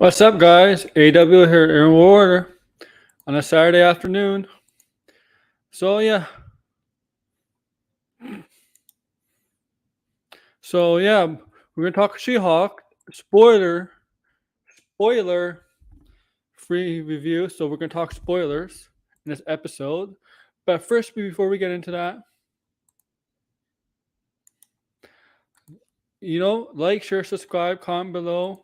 What's up, guys? AW here in Order on a Saturday afternoon. So yeah, we're gonna talk She-Hulk. Spoiler free review. So we're gonna talk spoilers in this episode. But first, before we get into that, like, share, subscribe, comment below.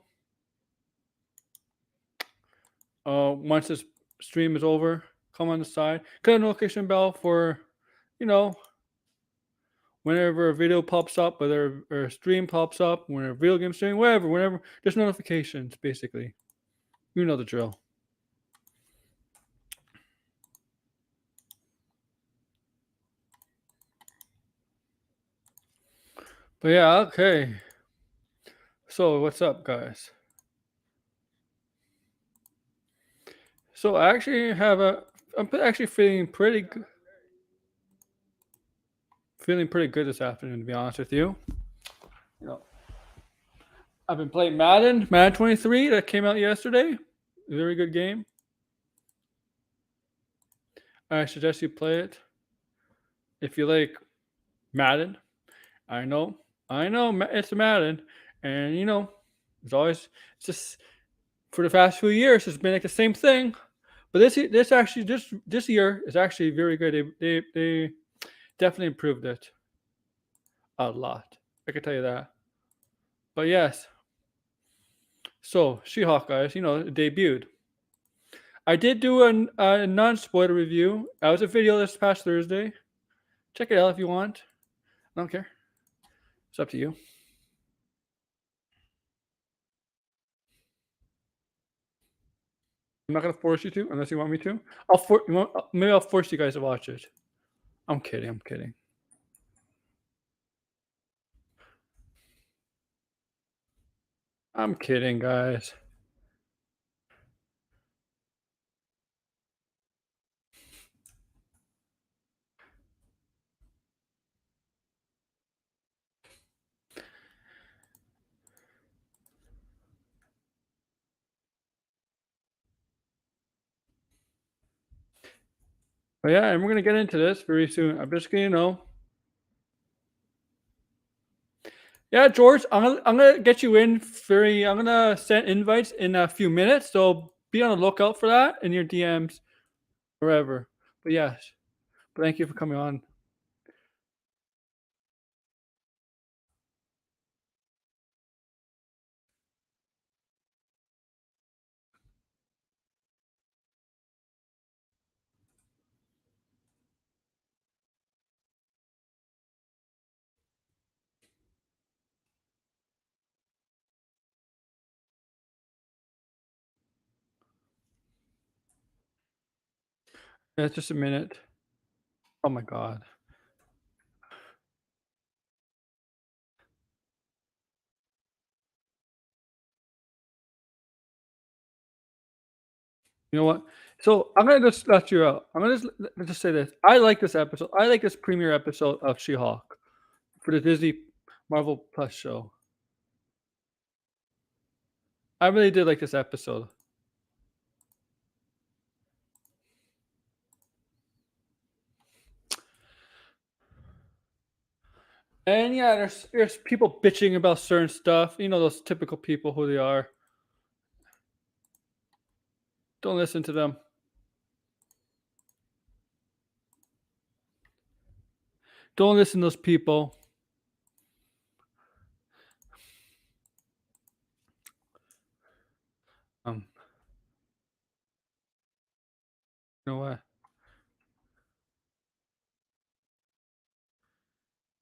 Once this stream is over, come on the side. Click the notification bell for, you know, whenever a video pops up, whether a stream pops up, when a video game stream, whatever, whenever there's notifications, basically. You know the drill. But yeah, okay. So what's up, guys? So I actually I'm actually feeling pretty good. Feeling pretty good this afternoon, to be honest with you. I've been playing Madden 23 that came out yesterday. Very good game. I suggest you play it if you like Madden. I know, it's Madden, and it's just for the past few years it's been like the same thing. But this year is actually very good. They definitely improved it a lot. I can tell you that. But yes. So She-Hulk, guys, it debuted. I did do a non-spoiler review. That was a video this past Thursday. Check it out if you want. I don't care. It's up to you. I'm not gonna force you to, unless you want me to. Maybe I'll force you guys to watch it. I'm kidding. I'm kidding, guys. But yeah, and we're gonna get into this very soon. I'm just gonna, Yeah, George, I'm gonna get you in I'm gonna send invites in a few minutes, so be on the lookout for that in your DMs, wherever. But yes, thank you for coming on. Yeah, just a minute. Oh my god. You know what? So I'm gonna just let you out. I'm gonna just say this. I like this episode. I like this premiere episode of She-Hulk for the Disney Marvel Plus show. I really did like this episode. And yeah, there's people bitching about certain stuff. You know those typical people who they are. Don't listen to them. Don't listen to those people. You know what?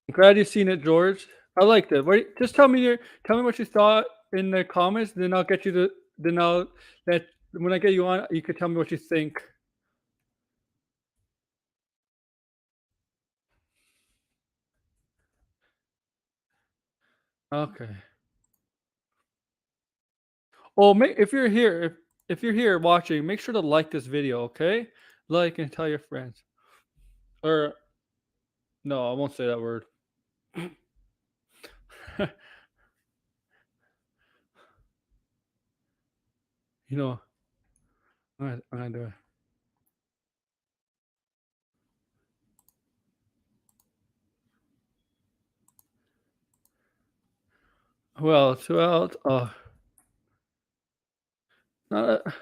I'm glad you've seen it, George. I liked it. Wait, just tell me what you thought in the comments. Then I'll get you the. Then I'll let when I get you on, you can tell me what you think. Okay. Well, if you're here, if you're here watching, make sure to like this video, okay? Like and tell your friends. Or no, I won't say that word. You know, I'm gonna do it. Who else? Who else? Oh, not a,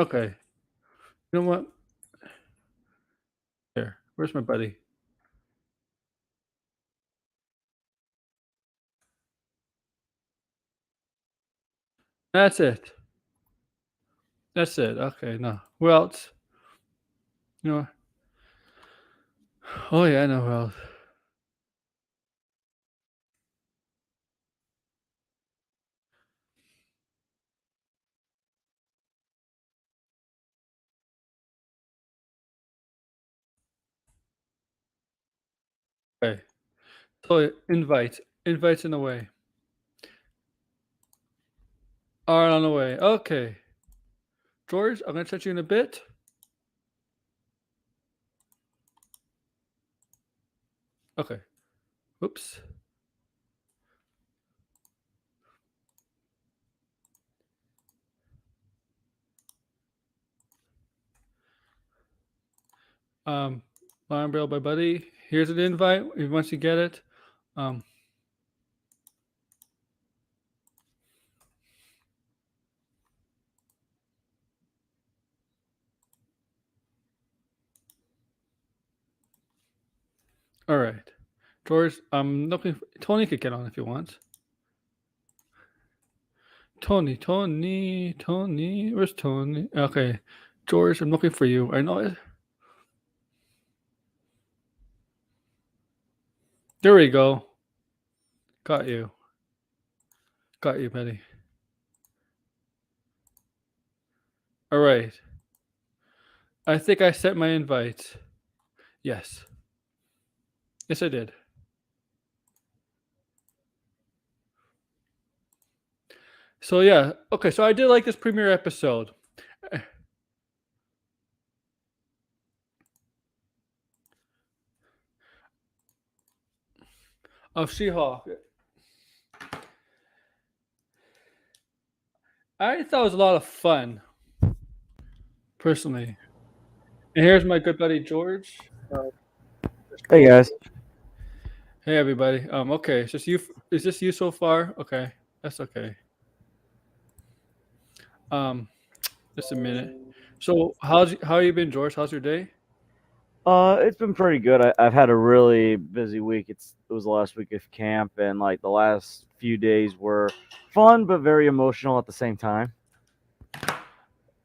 okay. You know what? Here, where's my buddy? That's it. That's it. Okay, no. Who else? You know. Oh yeah, I know who else. Okay. So invites in the way. Are on the way. Okay, George, I'm gonna touch you in a bit. Okay. Oops. Lion Braille, my buddy. Here's an invite. Once you get it. Um. All right, George. I'm looking. Tony could get on if he wants. Tony. Where's Tony? Okay, George. I'm looking for you. I know it. There we go. Got you. Got you, buddy. All right. I think I sent my invite. Yes. Yes, I did. So yeah. Okay. So I did like this premiere episode of She-Hulk. I thought it was a lot of fun, personally. And here's my good buddy George. Just Hey call guys. Hey everybody. Okay, it's just you. Is this you so far? Okay, that's okay. Um, just a minute. So how you been, George? How's your day? It's been pretty good. I've had a really busy week. It was the last week of camp, and like the last few days were fun but very emotional at the same time.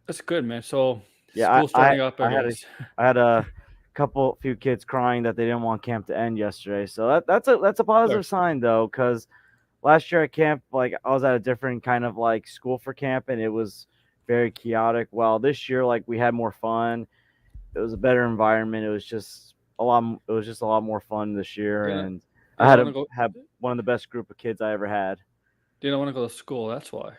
That's good, man. So Yeah, school starting up, I I had guess. a few kids crying that they didn't want camp to end yesterday. So that's a Of positive course. sign though, because last year at camp, like I was at a different kind of like school for camp, and it was very chaotic. While this year, like we had more fun. It was a better environment. It was just a lot more fun this year, You don't, and you I don't want to go. had one of the best group of kids I ever had. You don't want to go to school. That's why.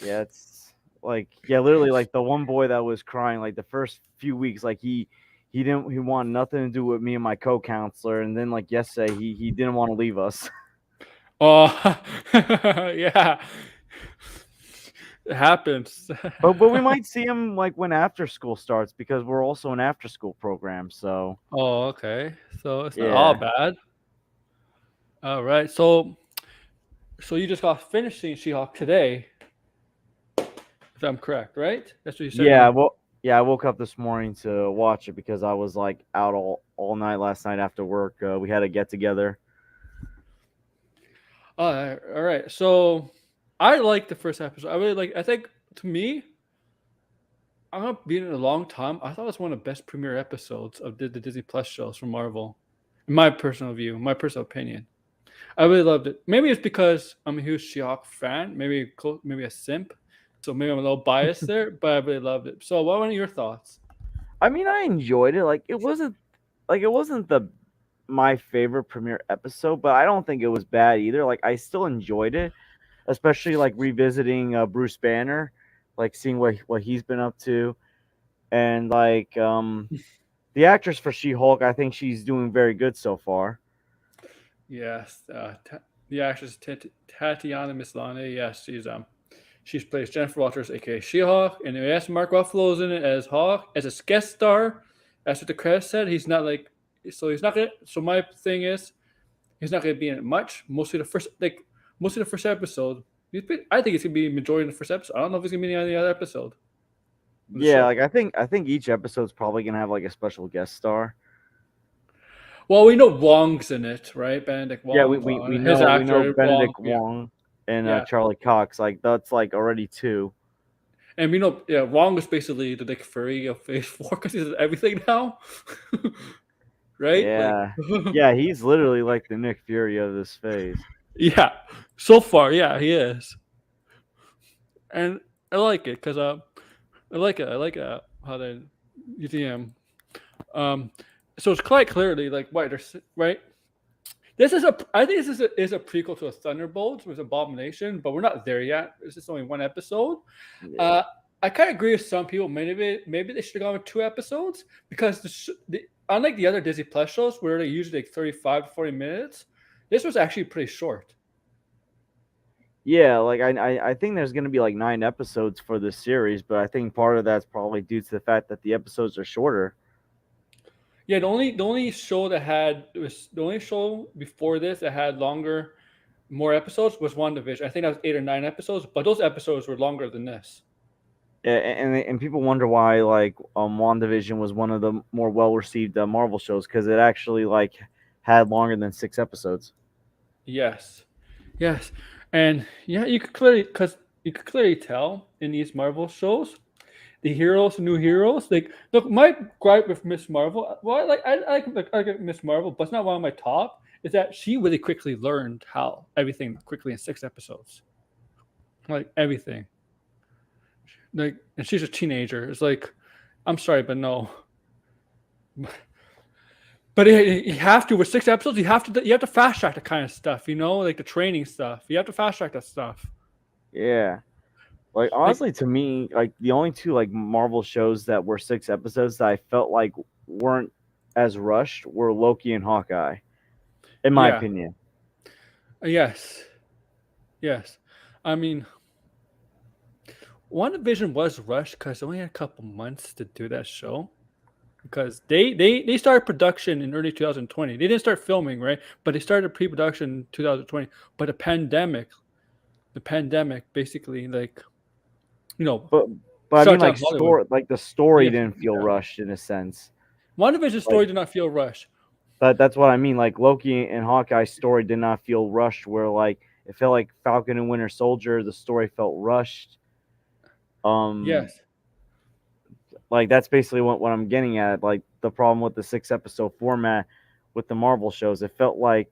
Yeah, it's like yeah, literally like the one boy that was crying like the first few weeks, like he wanted nothing to do with me and my co-counselor, and then like yesterday he didn't want to leave us. Oh, yeah. It happens. But we might see him like when after school starts because we're also an after school program. So Oh, okay. So it's not all yeah, bad. All right. So you just got finished seeing She-Hulk today, if I'm correct, right? That's what you said. yeah, well, yeah. I woke up this morning to watch it because I was like out all night last night after work. We had a get together. All right. So I like the first episode. I really like. I think to me, I'm not being in a long time. I thought it was one of the best premiere episodes of the Disney Plus shows from Marvel. In my personal view, my personal opinion, I really loved it. Maybe it's because I'm a huge She-Hulk fan. Maybe a simp. So maybe I'm a little biased there, but I really loved it. So, what were your thoughts? I mean, I enjoyed it. Like it wasn't the my favorite premiere episode, but I don't think it was bad either. Like I still enjoyed it, especially like revisiting Bruce Banner, like seeing what he's been up to, and like the actress for She-Hulk, I think she's doing very good so far. Yes, the actress Tatiana Maslany. Yes, she's plays Jennifer Walters, aka She-Hulk, and yes, Mark Ruffalo's in it as Hawk as a guest star. That's what the credits said. He's not like so he's not gonna. So my thing is he's not gonna be in it much. Mostly the first episode. I think it's gonna be majority of the first episode. I don't know if it's gonna be any other episode of the Yeah, show. like I think each episode's probably gonna have like a special guest star. Well, we know Wong's in it, right? Benedict Yeah, Wong, we his know actor Wong. Benedict Yeah, Wong and yeah. Charlie Cox. Like that's like already two. And we know, yeah, Wong is basically the Nick Fury of Phase 4 because he's everything now. Right? Like, Yeah, yeah, he's literally like the Nick Fury of this phase. yeah. So far, yeah, he is. And I like it because I like it. I like how they UTM. Um, so it's quite clearly like, right? This is I think is a prequel to a Thunderbolts with Abomination, but we're not there yet. This is only one episode. Yeah. I kind of agree with some people. Maybe they should have gone with 2 episodes because unlike the other Disney Plus shows where they usually like 35 to 40 minutes, this was actually pretty short. Yeah, like I think there's gonna be like 9 episodes for this series, but I think part of that's probably due to the fact that the episodes are shorter. Yeah, the only show that had was the only show before this that had more episodes was WandaVision. I think that was 8 or 9 episodes, but those episodes were longer than this. And people wonder why like WandaVision was one of the more well received Marvel shows because it actually like had longer than 6 episodes. Yes, yes, and yeah, you could clearly tell in these Marvel shows the heroes, new heroes. Like, look, my gripe with Miss Marvel. Well, I like Miss Marvel, but it's not one of my top. Is that she really quickly learned how everything quickly in 6 episodes, like everything. Like, and she's a teenager. It's like, I'm sorry, but no. But you have to with 6 episodes. You have to fast track the kind of stuff, like the training stuff. You have to fast track that stuff. Yeah. Like Like, honestly, to me, like the only two like Marvel shows that were 6 episodes that I felt like weren't as rushed were Loki and Hawkeye, in my yeah, opinion. yes, yes. I mean, WandaVision was rushed because they only had a couple months to do that show. Because they started production in early 2020. They didn't start filming, right? But they started pre-production in 2020. But the pandemic basically like But I mean, shut down like Hollywood. the story Yes, didn't feel yeah. rushed in a sense. WandaVision's Like story did not feel rushed. that's what I mean. Like Loki and Hawkeye's story did not feel rushed. Where like it felt like Falcon and Winter Soldier, the story felt rushed. Um, Yes, like that's basically what I'm getting at. Like the problem with the 6 episode format with the Marvel shows, it felt like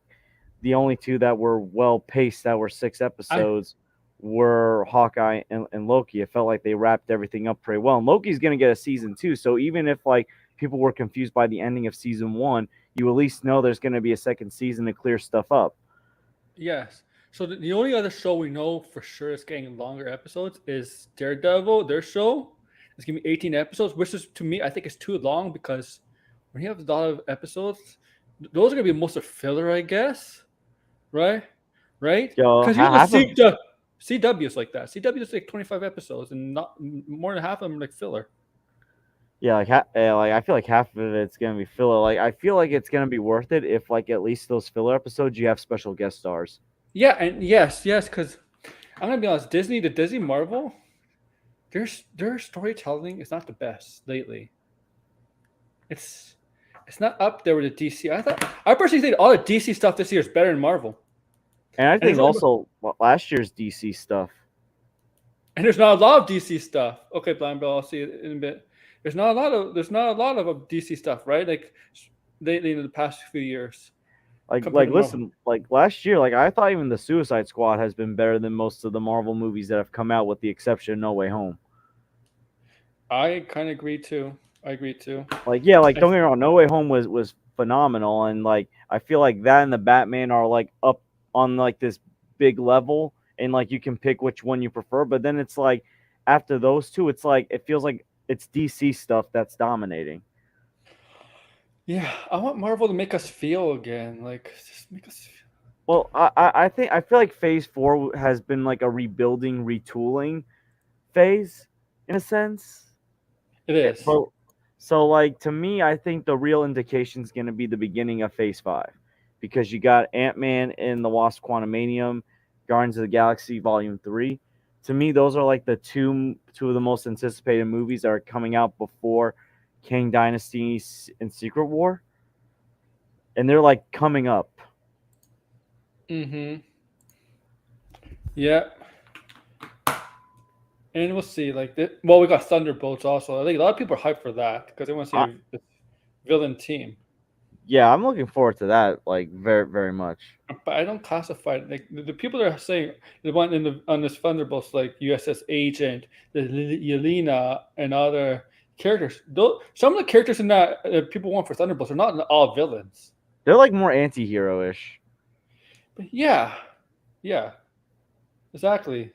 the only two that were well paced that were six I episodes were Hawkeye and Loki. It felt like they wrapped everything up pretty well. And Loki's gonna get a season 2, so even if like people were confused by the ending of season 1, you at least know there's gonna be a second season to clear stuff up. yes. So the only other show we know for sure is getting longer episodes is Daredevil. Their show is gonna be 18 episodes, which is to me I think is too long because when you have a lot of episodes, those are gonna be most of filler, I guess. Right? Right? Yo, Because usually half of CW is like that. CW is like 25 episodes, and not more than half of them are like filler. yeah, like I feel like half of it's gonna be filler. Like I feel like it's gonna be worth it if like at least those filler episodes you have special guest stars. Yeah, and yes, because I'm gonna be honest, the Disney Marvel, their storytelling is not the best lately. It's it's not up there with the DC. I personally think all the DC stuff this year is better than Marvel, And I and think also last year's DC stuff. there's not a lot of DC stuff. Okay, Blind Bill, I'll see it in a bit. There's not a lot of DC stuff, right? Like lately in the past few years compared Like to Marvel. listen, like last year, like I thought even the Suicide Squad has been better than most of the Marvel movies that have come out, with the exception of No Way Home. I kind of agree too. I agree too. Like yeah, like I, don't get me wrong, No Way Home was phenomenal, and like I feel like that and the Batman are like up on like this big level, and like you can pick which one you prefer. But then it's like after those two, it's like it feels like it's DC stuff that's dominating. Yeah, I want Marvel to make us feel again. Like, just make us. Well, I feel like Phase 4 has been like a rebuilding, retooling phase in a sense. It is. But so like to me, I think the real indication is going to be the beginning of Phase 5 because you got Ant-Man and the Wasp: Quantumanium, Guardians of the Galaxy Volume 3. To me, those are like the two of the most anticipated movies that are coming out before Kang Dynasty and Secret War, and they're like coming up. Mm-hmm. Yeah. And we'll see. Like, well, we got Thunderbolts also. I think a lot of people are hyped for that because they want to see I, the villain team. yeah, I'm looking forward to that like very very much. But I don't classify it. Like the people that are saying the one in the on this Thunderbolts, like USS Agent, the Yelena, and other characters. Those, some of the characters in that people want for Thunderbolts are not all villains. They're like more anti-hero ish. But yeah, yeah, exactly.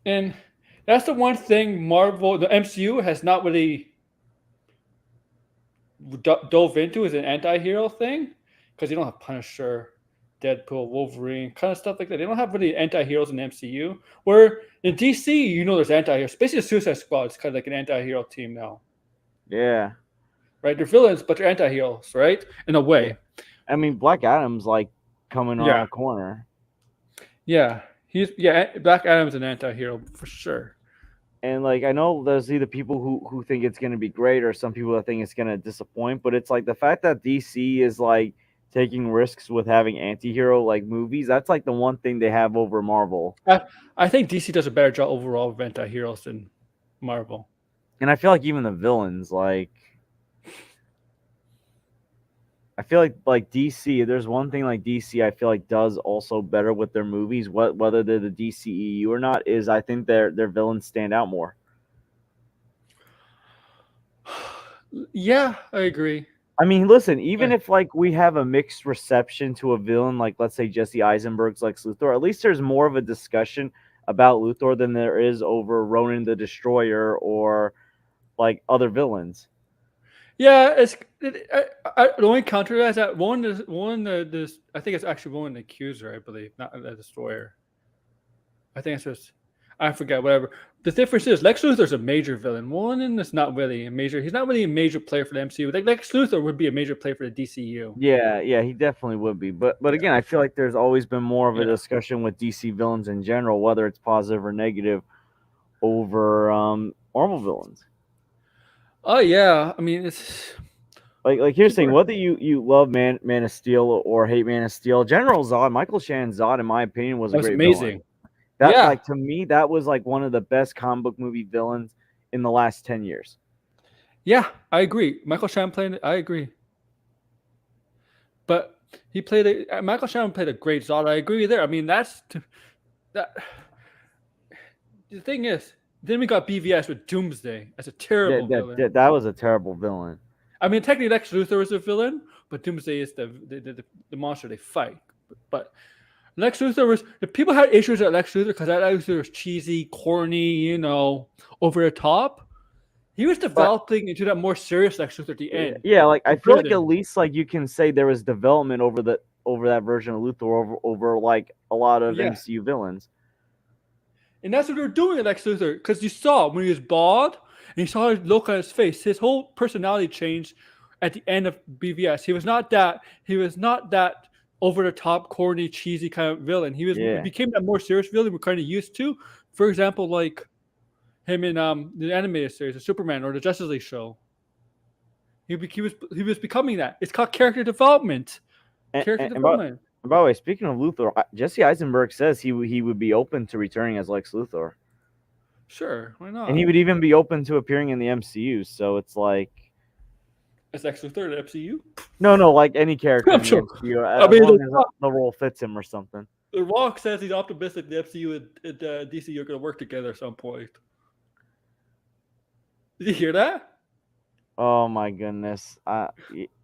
And that's the one thing Marvel, the MCU has not really dove into is an anti-hero thing because you don't have Punisher, Deadpool, Wolverine, kind of stuff like that. They don't have really anti-heroes in the MCU. Where in DC, there's anti-heroes. Basically, the Suicide Squad is kind of like an anti-hero team now, Yeah. right? They're villains, but they're anti-heroes, right? In a Yeah. way. I mean, Black Adam's like coming around Yeah, the corner. yeah. Black Adam's an anti-hero for sure. And like I know there's either people who think it's gonna be great or some people that think it's gonna disappoint, but it's like the fact that DC is like taking risks with having anti-hero like movies, that's like the one thing they have over Marvel. I think DC does a better job overall of anti-heroes than Marvel. And I feel like even the villains, like I feel like DC, there's one thing like DC I feel like does also better with their movies, whether they're the DCEU or not, is I think their villains stand out more. Yeah, I agree. I mean, listen, even I- if like we have a mixed reception to a villain, like let's say Jesse Eisenberg's Lex Luthor, at least there's more of a discussion about Luthor than there is over Ronan the Destroyer or like other villains. Yeah, the only counter to that is that this I think it's actually one the accuser, I believe, not the destroyer. I think it's just I forget whatever. The difference is Lex Luthor's a major villain. One is not really a major. He's not really a major player for the MCU. Like Lex Luthor would be a major player for the DCU. Yeah, yeah, he definitely would be. But again, I feel like there's always been more of a Yeah. discussion with DC villains in general, whether it's positive or negative, over Marvel villains. Oh yeah. I mean, it's Like here's the people thing: are. whether you love Man of Steel or hate Man of Steel, General Zod, Michael Shannon Zod, in my opinion, was a That was great villain. amazing. That Yeah. like to me, that was like one of the best comic book movie villains in the last 10 years. Yeah. I agree. Michael Shannon played it. I agree. But Michael Shannon played a great Zod. I agree there. I mean, that. The thing is, then we got BVS with Doomsday as a terrible villain. That was a terrible villain. I mean, technically Lex Luthor is a villain, but Doomsday is the monster they fight. But Lex Luthor was the people had issues with Lex Luthor because that Lex Luthor was cheesy, corny, over the top. He was But developing into that more serious Lex Luthor at the end. yeah, like I The feel like at villain. least like you can say there was development over that version of Luthor over like a lot of Yeah. MCU villains. And that's what they were doing with Lex Luthor. Because you saw when he was bald and you saw his look on his face, his whole personality changed at the end of BVS. He was not that over the top, corny, cheesy kind of villain. He Yeah. became that more serious villain we're kind of used to. For example, like him in the animated series, the Superman or the Justice League show. He was becoming that. It's called character development. Character And by development. by the way, speaking of Luthor, Jesse Eisenberg says he would be open to returning as Lex Luthor, Sure, why and he not? would even be open to appearing in the MCU. So it's like As Lex Luthor in the MCU? no, like any character I'm in the sure. MCU, I as mean, long as the role fits him or something. The Rock says he's optimistic the MCU and DC are going to work together at some point. Did you hear that? Oh my goodness!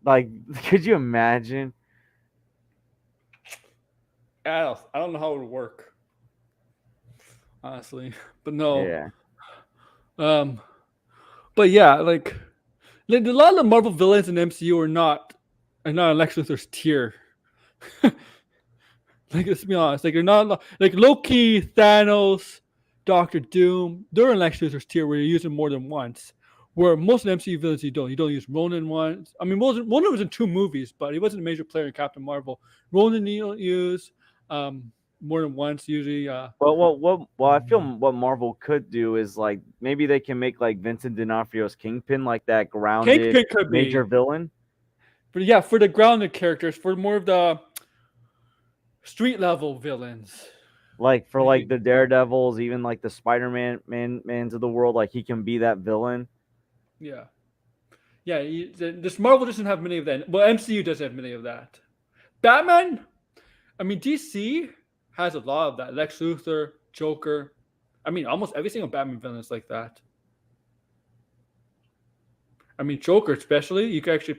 Like, could you imagine? I don't know how it would work, honestly. But no. Yeah, Um, but yeah, like Like, a lot of the Marvel villains in the MCU are not Lex Luthor's tier. Like, let's be honest. Like, they're not like Loki, Thanos, Doctor Doom. They're in Lex Luthor's tier where you use them more than once. Where most of the MCU villains you don't. You don't use Ronan once. I mean, Ronan was in 2 movies, but he wasn't a major player in Captain Marvel. Ronan you don't use more than once usually. Well, I feel what Marvel could do is like maybe they can make like Vincent D'Onofrio's Kingpin like that grounded Kingpin could major be, villain. but yeah, for the grounded characters, for more of the street level villains. Like for like Maybe. the Daredevils, even like the Spider-Man mans of the world, like he can be that villain. Yeah. Yeah, this Marvel doesn't have many of that. Well, MCU doesn't have many of that. Batman, I mean, DC has a lot of that. Lex Luthor, Joker. I mean, almost every single Batman villain is like that. I mean, Joker especially, you could actually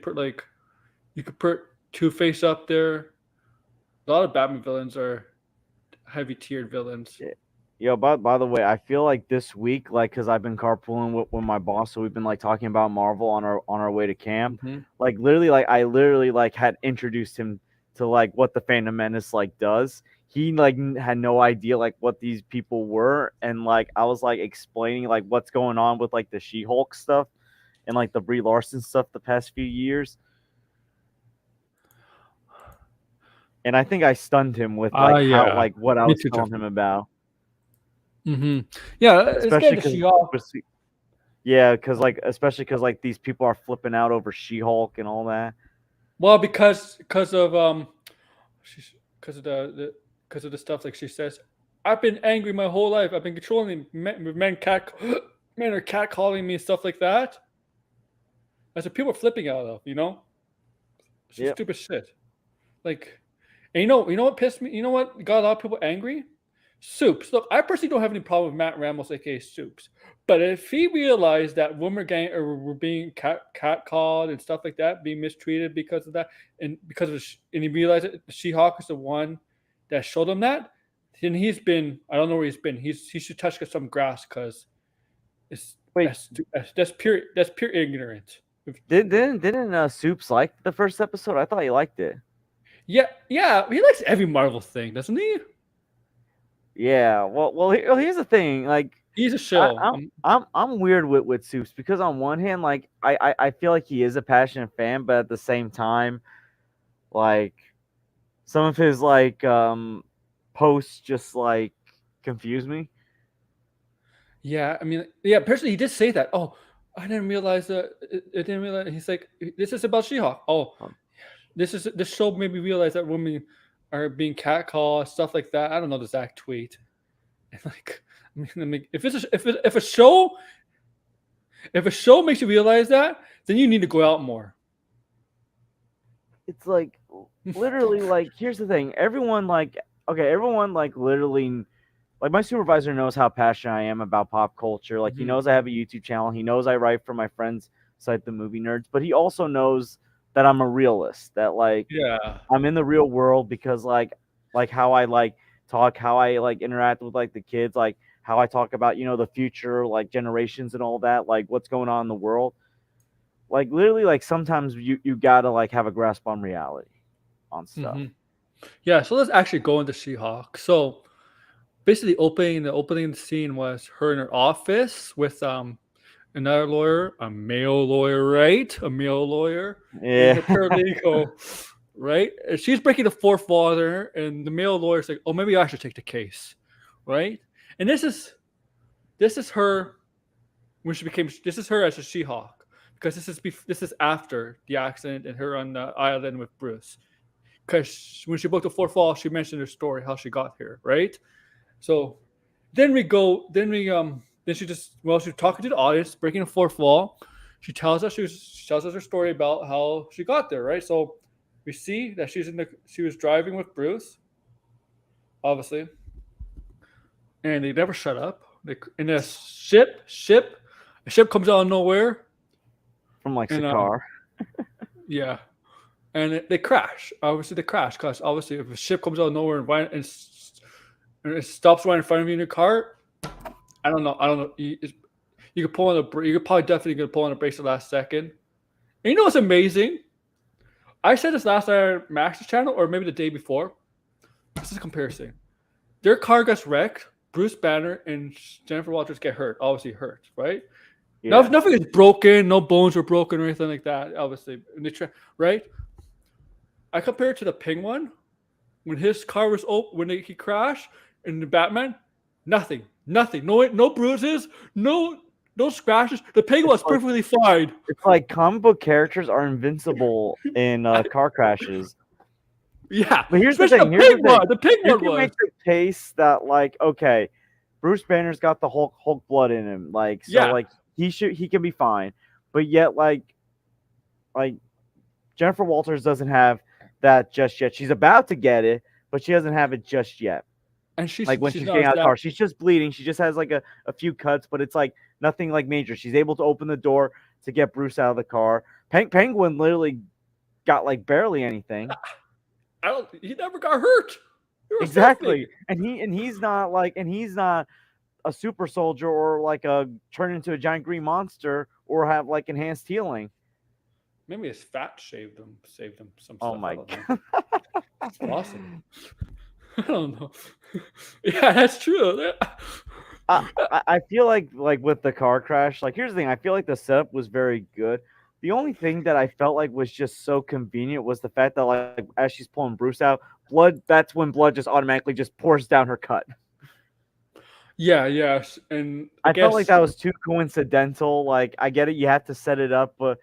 you could put Two-Face up there. A lot of Batman villains are heavy tiered villains. Yeah. Yo, by the way, I feel like this week, like, cause I've been carpooling with my boss, so we've been like talking about Marvel on our way to camp. Mhm. Like, literally, like I literally like had introduced him to like what the Phantom Menace like does. He like had no idea like what these people were, and like I was like explaining like what's going on with like the She-Hulk stuff and like the Brie Larson stuff the past few years. And I think I stunned him with like how Yeah. like what I Me was too, telling Jeff. him about. Yeah, it's Especially getting to because She-Hulk. yeah, especially because like these people are flipping out over She-Hulk and all that. Well, because of she's because of the stuff like she says. I've been angry my whole life. I've been controlling men cat men are cat calling me and stuff like that. That's what people are flipping out of. It's just Yep. stupid shit. Like, and you know what pissed me? You know what got a lot of people angry? Soups. Look, I personally don't have any problem with Matt Ramos, aka Soups. But if he realized that women were being cat called and stuff like that, being mistreated because of that, and and he realized that She-Hulk is the one that showed him that, then I don't know where he's been. He should touch some grass because it's Wait, that's pure ignorance. didn't Soups like the first episode? I thought he liked it. Yeah, he likes every Marvel thing, doesn't he? Yeah. Well. Here's the thing. Like, He's a shill. I'm weird with Soups because on one hand, like I feel like he is a passionate fan, but at the same time, like some of his like posts just like confuse me. Yeah, I mean, yeah. Personally, he did say that. Oh, I didn't realize that. I didn't realize. He's like, this is about She-Hulk. Oh, Um, this show made me realize that women are being catcalled, stuff like that. I don't know the exact tweet. And like, I mean, if if a show makes you realize that, then you need to go out more. It's like literally like here's the thing. Everyone like literally like my supervisor knows how passionate I am about pop culture. Like he Mhm. knows I have a YouTube channel. He knows I write for my friends site The Movie Nerds, but he also knows that I'm a realist. That like Yeah. I'm in the real world because like how I like talk, how I like interact with like the kids, like how I talk about, the future, like generations and all that, like what's going on in the world. Like literally like sometimes you gotta like have a grasp on reality on stuff. hmm Yeah. So let's actually go into She-Hulk. So basically, the opening scene was her in her office with another lawyer, a male lawyer, right? A male lawyer and Yeah. her paralegal, right? And she's breaking the fourth wall there, and the male lawyer's like, "Oh, maybe I should take the case," right? And this is her when she became. This is her as a She-Hulk because this is after the accident and her on the island with Bruce. Because when she broke the fourth wall, she mentioned her story, how she got here, right? So then she just she's talking to the audience, breaking the fourth wall. She tells us her story about how she got there, right? So we see that she was driving with Bruce, obviously, and they never shut up. In a a ship comes out of nowhere, From like and Sakar. yeah, and they crash. Obviously, they crash because obviously, if a ship comes out of nowhere and it stops right in front of you in your car, I don't know. You could pull on you could probably definitely gonna pull on a brakes the last second. And you know what's amazing? I said this last night on Max's channel, or maybe the day before. This is a comparison. Their car gets wrecked. Bruce Banner and Jennifer Walters get hurt. Obviously hurt, right? Now Yeah. nothing is broken. No bones were broken or anything like that. Obviously, right? I compare it to the Ping one when his car was open when he crashed in the Batman. Nothing. No bruises. No scratches. The Ping was like- perfectly fine. It's like comic book characters are invincible in car crashes. Yeah, But here's the especially thing. Here's the Ping thing. one. The Ping You one can was. make the case that like, okay, Bruce Banner's got the Hulk blood in him, like so, Yeah. like he can be fine, but yet like Jennifer Walters doesn't have that just yet. She's about to get it, but she doesn't have it just yet. And she's Like when she's not getting out of the that- car, she's just bleeding. She just has like a few cuts, but it's like nothing like major. She's able to open the door to get Bruce out of the car. Penguin literally got like barely anything. He never got hurt. He was Exactly. nothing. And he's not a super soldier or like a turn into a giant green monster or have like enhanced healing. Maybe his fat saved him some Oh stuff. my I don't know. That's awesome. I don't know. Yeah, that's true. I feel like with the car crash, like here's the thing, I feel like the setup was very good. The only thing that I felt like was just so convenient was the fact that like as she's pulling Bruce out, that's when blood just automatically just pours down her cut. Yeah, yes. And I felt like that was too coincidental. Like I get it, you have to set it up, but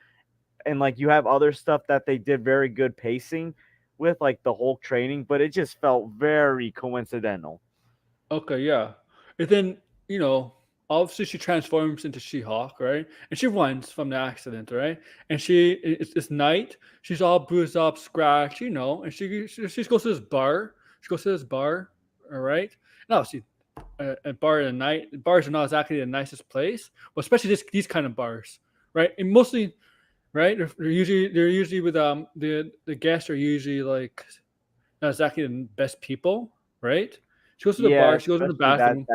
and like you have other stuff that they did very good pacing with, like the Hulk training, but it just felt very coincidental. okay, yeah. And then, obviously she transforms into She-Hulk, right? And she runs from the accident, right? And it's night. She's all bruised up, scratched, and she goes to this bar. She goes to this bar, all right? Now, see, a bar at night. Bars are not exactly the nicest place, but especially these kind of bars, right? And mostly, right? They're usually with the guests are usually like not exactly the best people, right? She goes to the bar. She goes to the especially bathroom.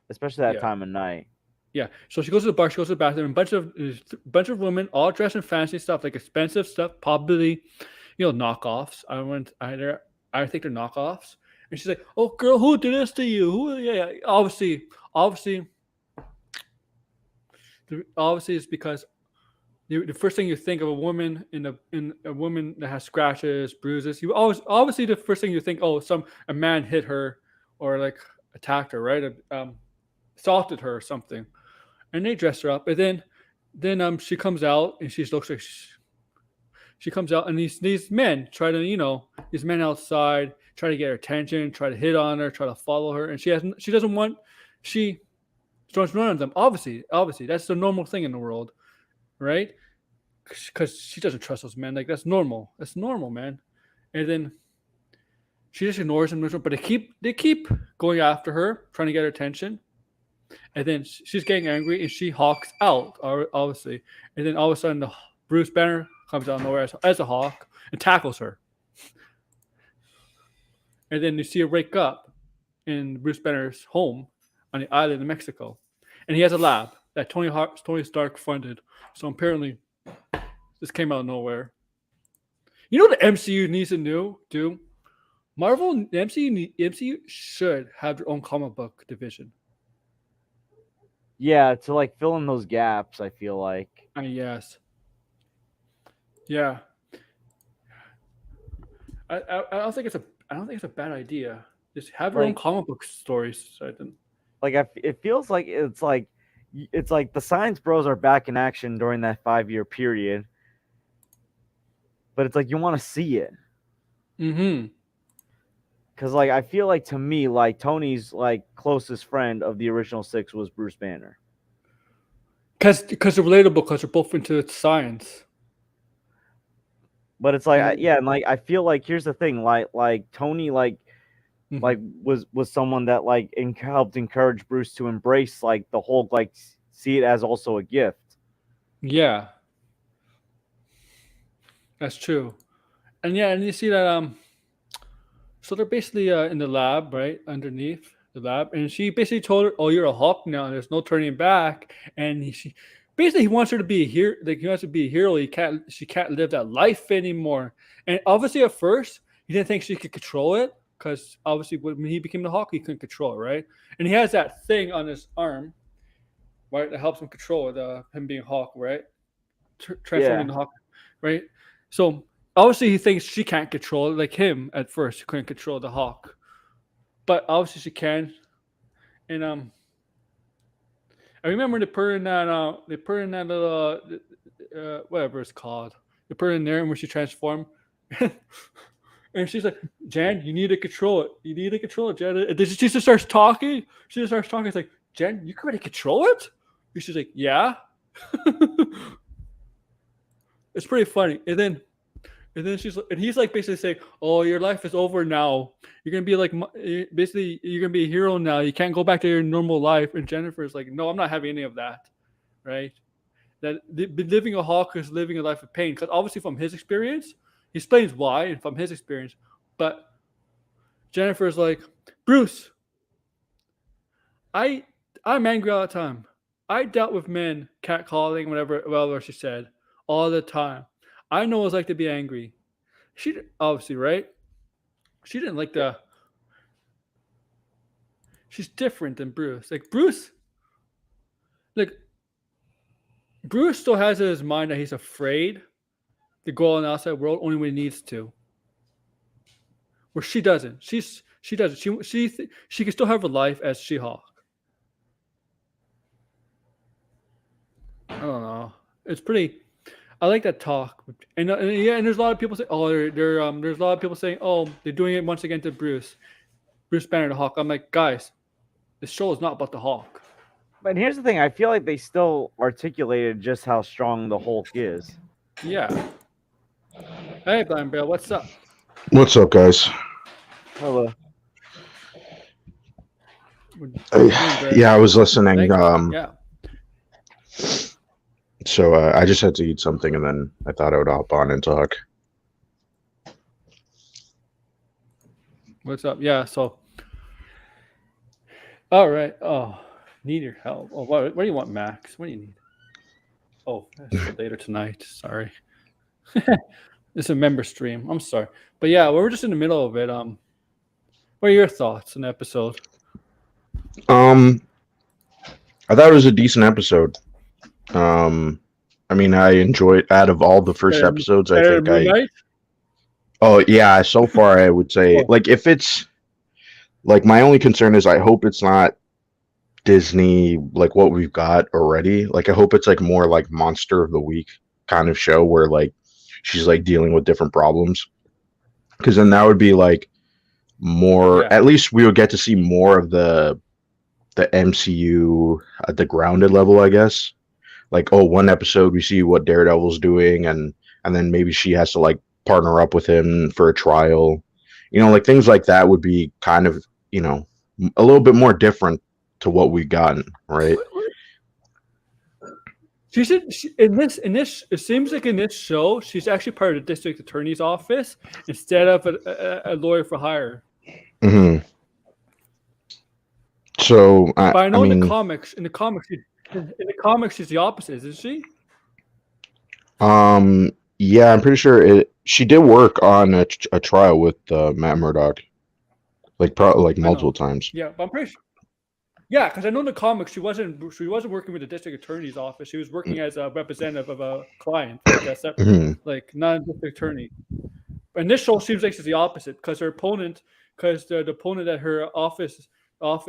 especially that Yeah. time of night. Yeah. So she goes to the bar. She goes to the bathroom. A bunch of women, all dressed in fancy stuff, like expensive stuff, probably, knockoffs. I think they're knockoffs. And she's like, "Oh, girl, who did this to you? Who? Yeah. Obviously, it's because the first thing you think of a woman in a woman that has scratches, bruises. You always obviously the first thing you think, oh, a man hit her or like attacked her, right? Assaulted her or something, and they dress her up. And then she comes out and she looks like she comes out and these men try to these men outside try to get her attention, try to hit on her, try to follow her, and she doesn't want she starts running them. Obviously that's the normal thing in the world, right? Because she doesn't trust those men. Like that's normal. That's normal, man. And then she just ignores them, but they keep going after her, trying to get her attention. And then she's getting angry, and she hawks out, obviously. And then all of a sudden, the Bruce Banner comes out of nowhere as a hawk and tackles her. And then you see her wake up in Bruce Banner's home on the island of Mexico, and he has a lab that Tony Stark funded. So apparently, this came out of nowhere. You know what the MCU needs to do? The MCU should have their own comic book division. Yeah, to like fill in those gaps, I feel like. Yes. Yeah. I don't think it's a bad idea. Just have your own comic book stories. Like it feels like it's like the Science Bros are back in action during that 5-year period, but it's like you want to see it. Mm-hmm. Because like I feel like to me like Tony's like closest friend of the original 6 was Bruce Banner. Because they're relatable. Because they're both into science. But it's like and like I feel like here's the thing, like Tony like was someone that like helped encourage Bruce to embrace like the whole like see it as also a gift. Yeah, that's true. And you see that so they're basically in the lab, right underneath the lab, and she basically told her, "Oh, you're a Hulk now. There's no turning back." And basically he wants her to be a hero. Like he wants to be a hero. She can't live that life anymore. And obviously, at first, he didn't think she could control it because obviously when he became the Hulk, he couldn't control it, right? And he has that thing on his arm, right, that helps him control him being Hulk, right? Transforming Yeah. into Hulk, right? So obviously, he thinks she can't control it, like him at first. He couldn't control the Hulk, but obviously she can. And I remember they put in that little whatever it's called. They put it in there and when she transformed. And she's like, Jen, you need to control it. You need to control it, Jen. And then she just starts talking. She just starts talking. It's like, Jen, you can really control it? And she's like, yeah. It's pretty funny. And then he's like basically saying, "Oh, your life is over now. You're gonna be like basically you're gonna be a hero now. You can't go back to your normal life." And Jennifer's like, "No, I'm not having any of that." Right? That living a Hulk is living a life of pain because obviously from his experience, he explains why and from his experience. But Jennifer's like, Bruce, I'm angry all the time. I dealt with men catcalling, whatever she said, all the time. I know what it's like to be angry. She obviously right. She didn't like the. She's different than Bruce. Like Bruce still has in his mind that he's afraid to go on the outside world only when he needs to. Where she doesn't. She doesn't. She can still have a life as She-Hulk. I don't know. It's pretty. I like that talk, and yeah, and there's a lot of people saying, oh, there's a lot of people saying, oh, they're doing it once again to Bruce Banner, the Hulk. I'm like, guys, this show is not about the Hulk. But here's the thing: I feel like they still articulated just how strong the Hulk is. Yeah. Hey, Blind Bill, what's up? What's up, guys? Hello. Yeah, I was listening. Yeah. So I just had to eat something, and then I thought I would hop on and talk. What's up? Yeah. So. All right. Oh, need your help. Oh, what do you want, Max? What do you need? Oh, that's later tonight. Sorry. It's a member stream. I'm sorry, but yeah, we're just in the middle of it. What are your thoughts on the episode? I thought it was a decent episode. I mean, I enjoyed out of all the first episodes. I think Oh yeah, so far I would say like if it's like my only concern is I hope it's not Disney like what we've got already. Like I hope it's like more like Monster of the Week kind of show where like she's like dealing with different problems. Because then that would be like more. At least we would get to see more of the MCU at the grounded level, I guess. Like, oh, one episode we see what Daredevil's doing, and then maybe she has to like partner up with him for a trial. You know, like things like that would be kind of, you know, a little bit more different to what we've gotten, right? She should in this. It seems like in this show, she's actually part of the district attorney's office instead of a lawyer for hire. Mm-hmm. So, but I know in the comics, she's the opposite, isn't she? Yeah, I'm pretty sure she did work on a trial with Matt Murdock, like multiple times. Yeah, but I'm pretty sure. Yeah, because I know in the comics she wasn't working with the district attorney's office. She was working as a representative of a client, like not a district attorney. And this show seems like it's the opposite because her opponent, the opponent at her office that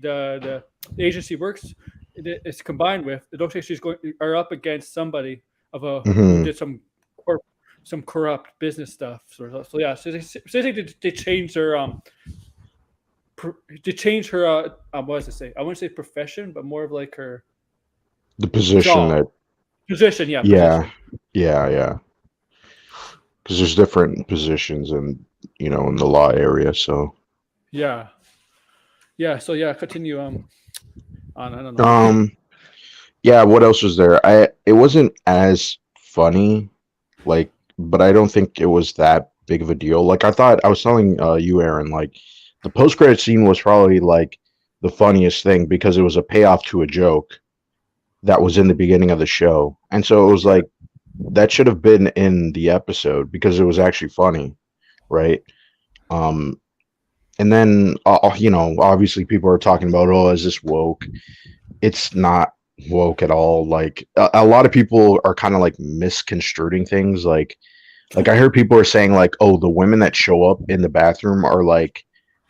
the agency works is combined with. It looks like she's up against somebody who did some corrupt business stuff. So yeah, so they changed her what was I say? I wouldn't say profession, but more of like the position position. Yeah. Because there's different positions in the law area, so yeah. So yeah, continue on. I don't know. Yeah. What else was there? It wasn't as funny, but I don't think it was that big of a deal. Like I thought, I was telling you, Aaron, like the post-credit scene was probably like the funniest thing because it was a payoff to a joke, that was in the beginning of the show. And so it was like that should have been in the episode because it was actually funny, right? Um and then obviously people are talking about, oh, is this woke? It's not woke at all. Like a lot of people are kind of like misconstruing things. Like I heard people are saying like, oh, the women that show up in the bathroom are like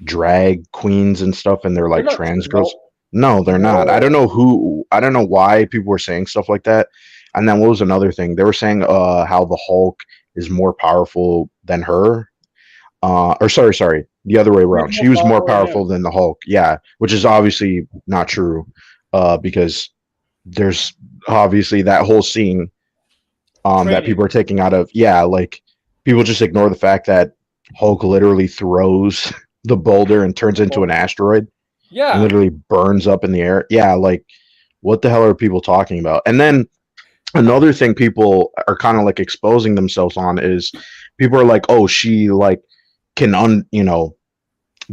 drag queens and stuff, and they're like not- trans no. girls. No, they're not. I don't know why people were saying stuff like that. And then what was another thing? They were saying how the Hulk is more powerful than her. Or sorry, the other way around. She was more powerful than the Hulk. Yeah, which is obviously not true. Because there's obviously that whole scene that Training. people are taking out of, like people just ignore the fact that Hulk literally throws the boulder and turns into an asteroid and Yeah. literally burns up in the air. Yeah, like what the hell are people talking about? And then another thing people are kind of like exposing themselves on is people are like, oh, she like can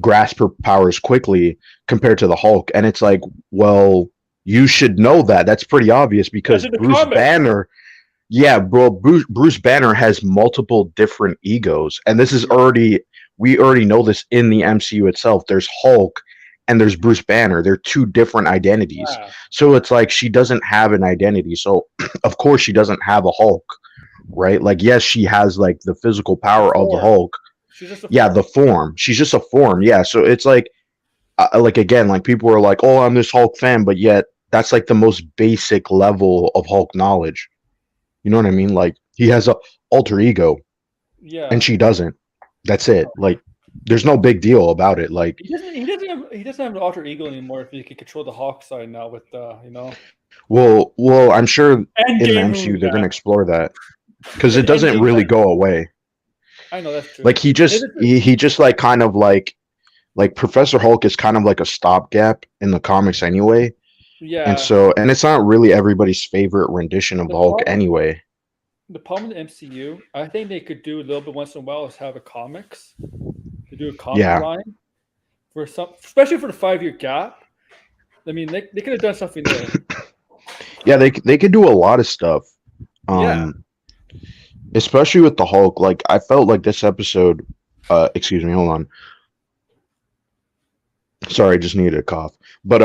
grasp her powers quickly compared to the Hulk. And it's like, well, you should know that. That's pretty obvious because That's in the Bruce comics. Banner. Yeah, bro, Bruce Banner has multiple different egos. And this is we already know this in the MCU itself. There's Hulk and there's Bruce Banner. They're two different identities. Yeah. So it's like she doesn't have an identity. So of course she doesn't have a Hulk, right? Like, yes, she has like the physical power of the Hulk. She's just The form. She's just a form. Yeah. So it's like again, like people are like, oh, I'm this Hulk fan, but yet that's like the most basic level of Hulk knowledge. You know what I mean? Like he has a alter ego, and she doesn't. That's it. Like there's no big deal about it. Like he doesn't have an alter ego anymore if he can control the Hawk side now with Well, I'm sure in the Endgame MCU movie, they're gonna yeah. explore that because it The doesn't Endgame really movie. go away. I know that's true. Like he just like kind of like Professor Hulk is kind of like a stopgap in the comics anyway. Yeah. And it's not really everybody's favorite rendition of The Hulk problem- anyway. The problem with the MCU, I think they could do a little bit once in a while is have a comics. To do a comic Yeah. line for some, especially for the 5-year gap. I mean, they could have done something there. Yeah, they could do a lot of stuff. Especially with the Hulk. Like I felt like this episode. Excuse me, hold on. Sorry, I just needed a cough. But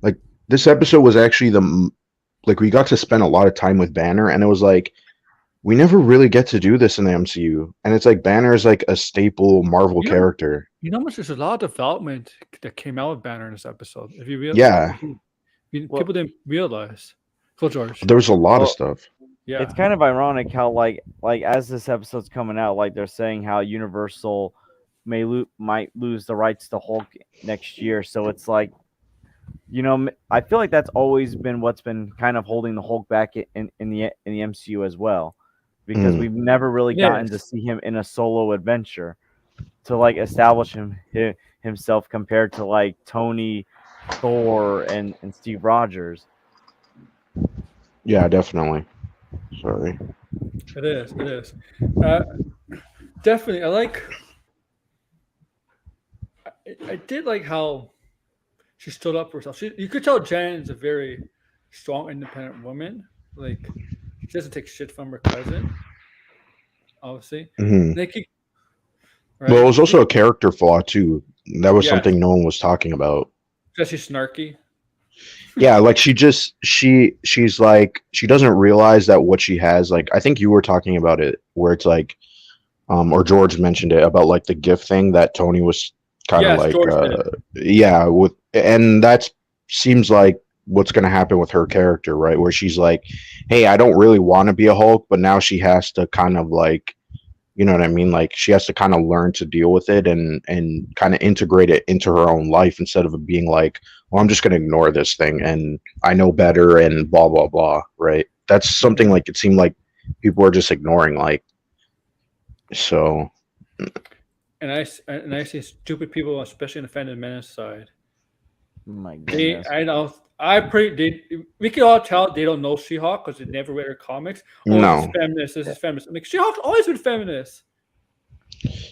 like this episode was actually we got to spend a lot of time with Banner, and it was like we never really get to do this in the MCU, and it's like Banner is like a staple Marvel character. You know, there's a lot of development that came out of Banner in this episode. If you realize, Yeah. People didn't realize. Go, George. There was a lot of stuff. Yeah, It's kind of ironic how like as this episode's coming out, like they're saying how Universal might lose the rights to Hulk next year. So it's like, I feel like that's always been what's been kind of holding the Hulk back in the MCU as well, because we've never really gotten to see him in a solo adventure to like establish himself compared to like Tony, Thor, and Steve Rogers. Yeah, definitely. Sorry. it is. Definitely, I did like how she stood up for herself. You could tell Jen is a very strong, independent woman. Like she doesn't take shit from her cousin. Obviously, Mhm. Right? Well, it was also a character flaw too. That was Yeah. something no one was talking about. Especially snarky. Yeah, like she's like she doesn't realize that what she has, like I think you were talking about it where it's like or George mentioned it about like the gift thing that Tony was kind of Yes, George did. and that seems like what's going to happen with her character, right? Where she's like, hey, I don't really want to be a Hulk, but now she has to kind of like, you know what I mean? Like she has to kind of learn to deal with it and kind of integrate it into her own life instead of it being like, well, I'm just going to ignore this thing and I know better and blah, blah, blah. Right. That's something like it seemed like people were just ignoring, like, so. And I see stupid people, especially in the Phantom Menace side. Oh my goodness. We can all tell they don't know She-Hulk because they never read her comics. Oh, No. This is feminist. This is feminist. I'm like, She-Hulk's always been feminist.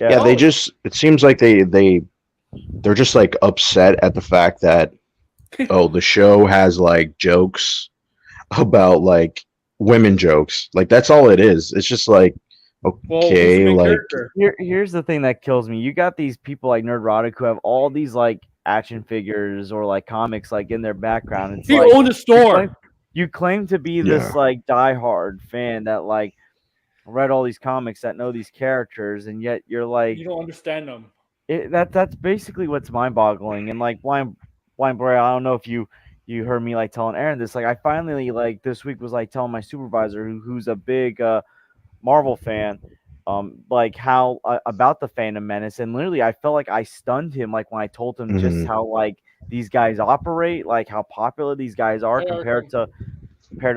Yeah, they just, it seems like they're just like upset at the fact that, oh, the show has like jokes about like women jokes. Like that's all it is. It's just like Well, who's the okay, main like character? Here's the thing that kills me. You got these people like Nerdrotic who have all these like action figures or like comics like in their background. It's He like owned a store. you claim to be Yeah. this like diehard fan that like read all these comics that know these characters, and yet you're like You don't understand them. that's basically what's mind-boggling. And like blind boy, I don't know if you heard me like telling Aaron this. Like I finally like this week was like telling my supervisor who's a big Marvel fan, like how about the Phantom Menace, and literally I felt like I stunned him like when I told him just Mhm. how like these guys operate, like how popular these guys are Yeah, compared to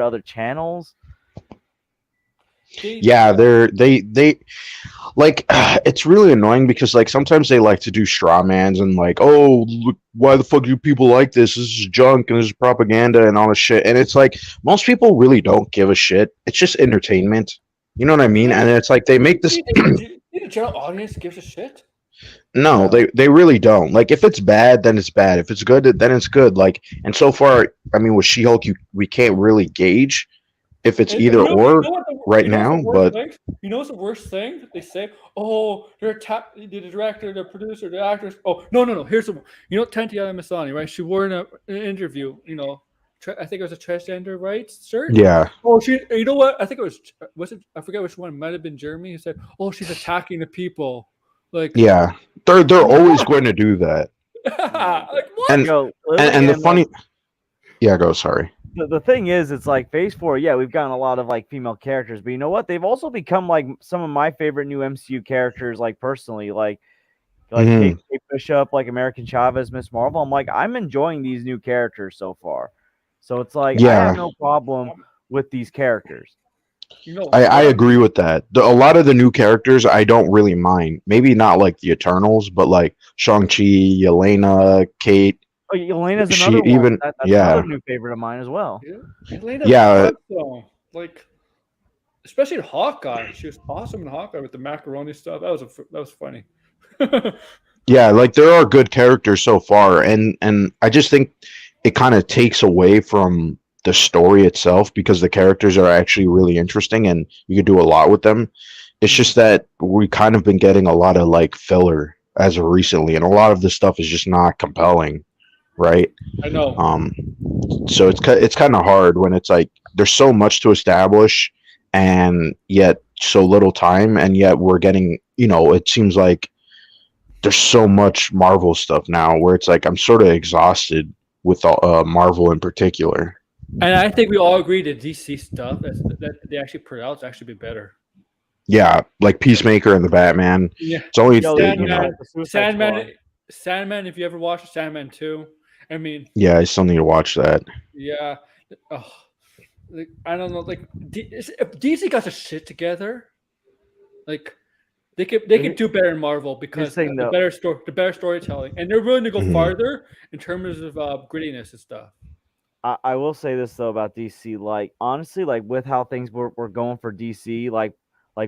other channels. Yeah, they like it's really annoying because like sometimes they like to do straw mans and like, oh, look, why the fuck do people like this? This is junk and this is propaganda and all this shit. And it's like most people really don't give a shit. It's just entertainment. You know what I mean? And it's like they make this. The general audience gives a shit. No, they really don't. Like if it's bad, then it's bad. If it's good, then it's good. Like and so far, I mean, with She-Hulk, we can't really gauge if it's And either or what right what's now. the worst But thing? You know what's the worst thing? They say, "Oh, the director, the producer, the actors." Oh, no. Here's the you know Tatiana Maslany, right? She wore in an interview. You know, I think it was a transgender rights shirt. yeah, Oh, you know what? I think it was it? I forget which one. It might have been Jeremy. He said, "Oh, she's attacking the people." Like, yeah, they're always going to do that. like what? And Yo, and the like, funny, yeah, go. Sorry. the thing is, it's like Phase 4, yeah, we've gotten a lot of like female characters, but you know what? They've also become like some of my favorite new MCU characters, like personally, like Mhm. Kate Bishop, like American Chavez, Miss Marvel. I'm like, I'm enjoying these new characters so far. So it's like I have Yeah, no problem with these characters. You know, I agree with that. A lot of the new characters I don't really mind. Maybe not like the Eternals, but like Shang-Chi, Yelena, Kate. Oh, Elena's She another one. even That's yeah, another new favorite of mine as well. Yeah, Elena yeah, sucks, though. Like, especially in Hawkeye, she was awesome in Hawkeye with the macaroni stuff. That was funny. yeah. Like there are good characters so far, and I just think it kind of takes away from the story itself because the characters are actually really interesting and you could do a lot with them. It's just that we kind of been getting a lot of like filler as of recently, and a lot of this stuff is just not compelling, right? I know. So it's kind of hard when it's like there's so much to establish and yet so little time, and yet we're getting, it seems like there's so much Marvel stuff now where it's like I'm sort of exhausted with Marvel in particular. And I think we all agree that DC stuff that they actually put out is actually be better. Yeah, like Peacemaker and the Batman. Yeah. It's only Sandman. If you ever watched Sandman 2, I mean. Yeah, I still need to watch that. Yeah. Oh, like I don't know. Like if DC got their shit together, like they could do better in Marvel because the better storytelling, and they're willing to go farther in terms of grittiness and stuff. I will say this though about DC, like honestly, like with how things were going for DC, like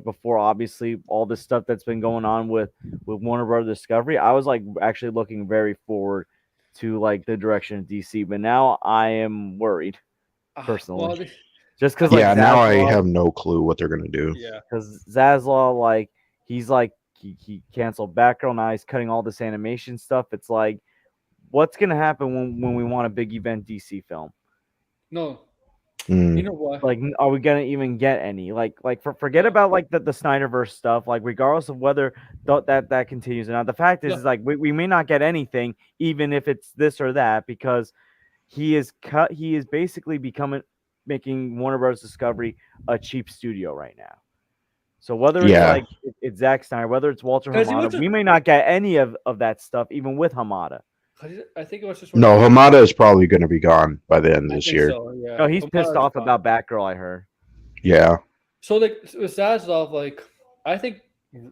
before obviously all this stuff that's been going on with Warner Brothers Discovery, I was like actually looking very forward to like the direction of DC, but now I am worried personally. Just because yeah, now I have no clue what they're gonna do. Yeah, because Zaslav, like he's like he canceled Batgirl, now he's cutting all this animation stuff. It's like, what's gonna happen when we want a big event DC film? No, you know what? Like, are we gonna even get any? Like forget about like the Snyderverse stuff. Like, regardless of whether that continues or not, the fact is like we may not get anything, even if it's this or that, because he is basically making Warner Bros. Discovery a cheap studio right now. So whether it's Zack Snyder, whether it's Walter Hamada, we may not get any of that stuff, even with Hamada. I think it was just Hamada is probably going to be gone by the end of this year. So, yeah. No, he's pissed off about Batgirl, I heard. Yeah. So like with Zaslav, like I think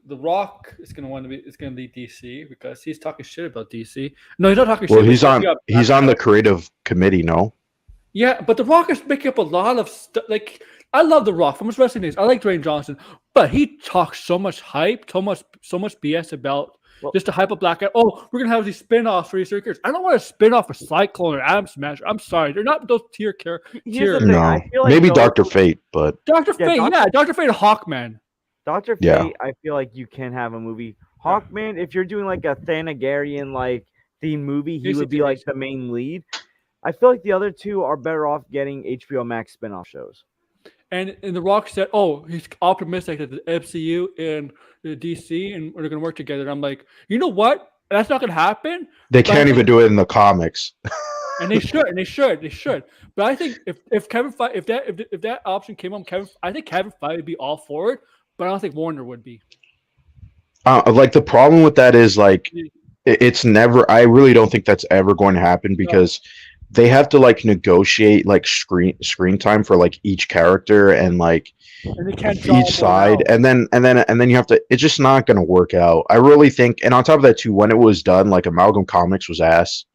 The Rock is going to lead DC because he's talking shit about DC. No, he's not talking shit. Well, he's on the creative committee, no? Yeah, but The Rock is making up a lot of stuff. Like I love The Rock from his wrestling days. I like Dwayne Johnson, but he talks so much hype, so much BS about just to hype up Black Adam. Oh, we're gonna have these spin-offs for these characters. I don't want a spin-off for Cyclone or Atom Smasher. I'm sorry, they're not those tier characters. Here's the thing, No, I feel like maybe those- Dr. Fate, but Dr. Yeah, Fate, Dr. Fate and Hawkman. Dr. Fate, Yeah. I feel like you can have a movie. Hawkman, if you're doing like a Thanagarian like theme movie, he would be like the main lead. I feel like the other two are better off getting HBO Max spin-off shows. And The Rock said, "Oh, he's optimistic that the MCU and the DC and they're gonna work together." And I'm like, you know what? That's not gonna happen. they can't even do it in the comics. And they should. But I think if Kevin Feige, if that option came on, I think Kevin Feige would be all for it. But I don't think Warner would be. Like the problem with that is like it's never. I really don't think that's ever going to happen because they have to like negotiate like screen time for like each character and like And they can't draw each side, and then you have to. It's just not going to work out. I really think, and on top of that too, when it was done, like Amalgam Comics was ass.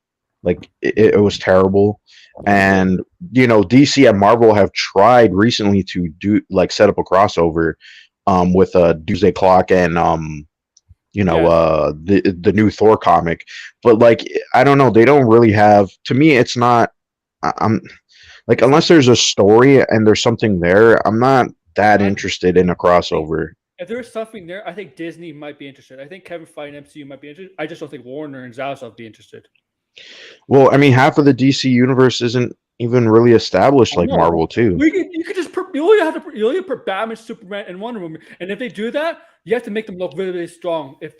Like it was terrible, and you know DC and Marvel have tried recently to do like set up a crossover, with Doomsday Clock and the new Thor comic, but like I don't know, they don't really have. To me, it's not. I'm like unless there's a story and there's something there, I'm not that interested in a crossover. If there's something there, I think Disney might be interested. I think Kevin Feige and MCU might be interested. I just don't think Warner and Zaslav would be interested. Well, I mean, half of the DC universe isn't even really established like Marvel too. You could just you only put Batman, Superman, and Wonder Woman, and if they do that, you have to make them look really, really strong. If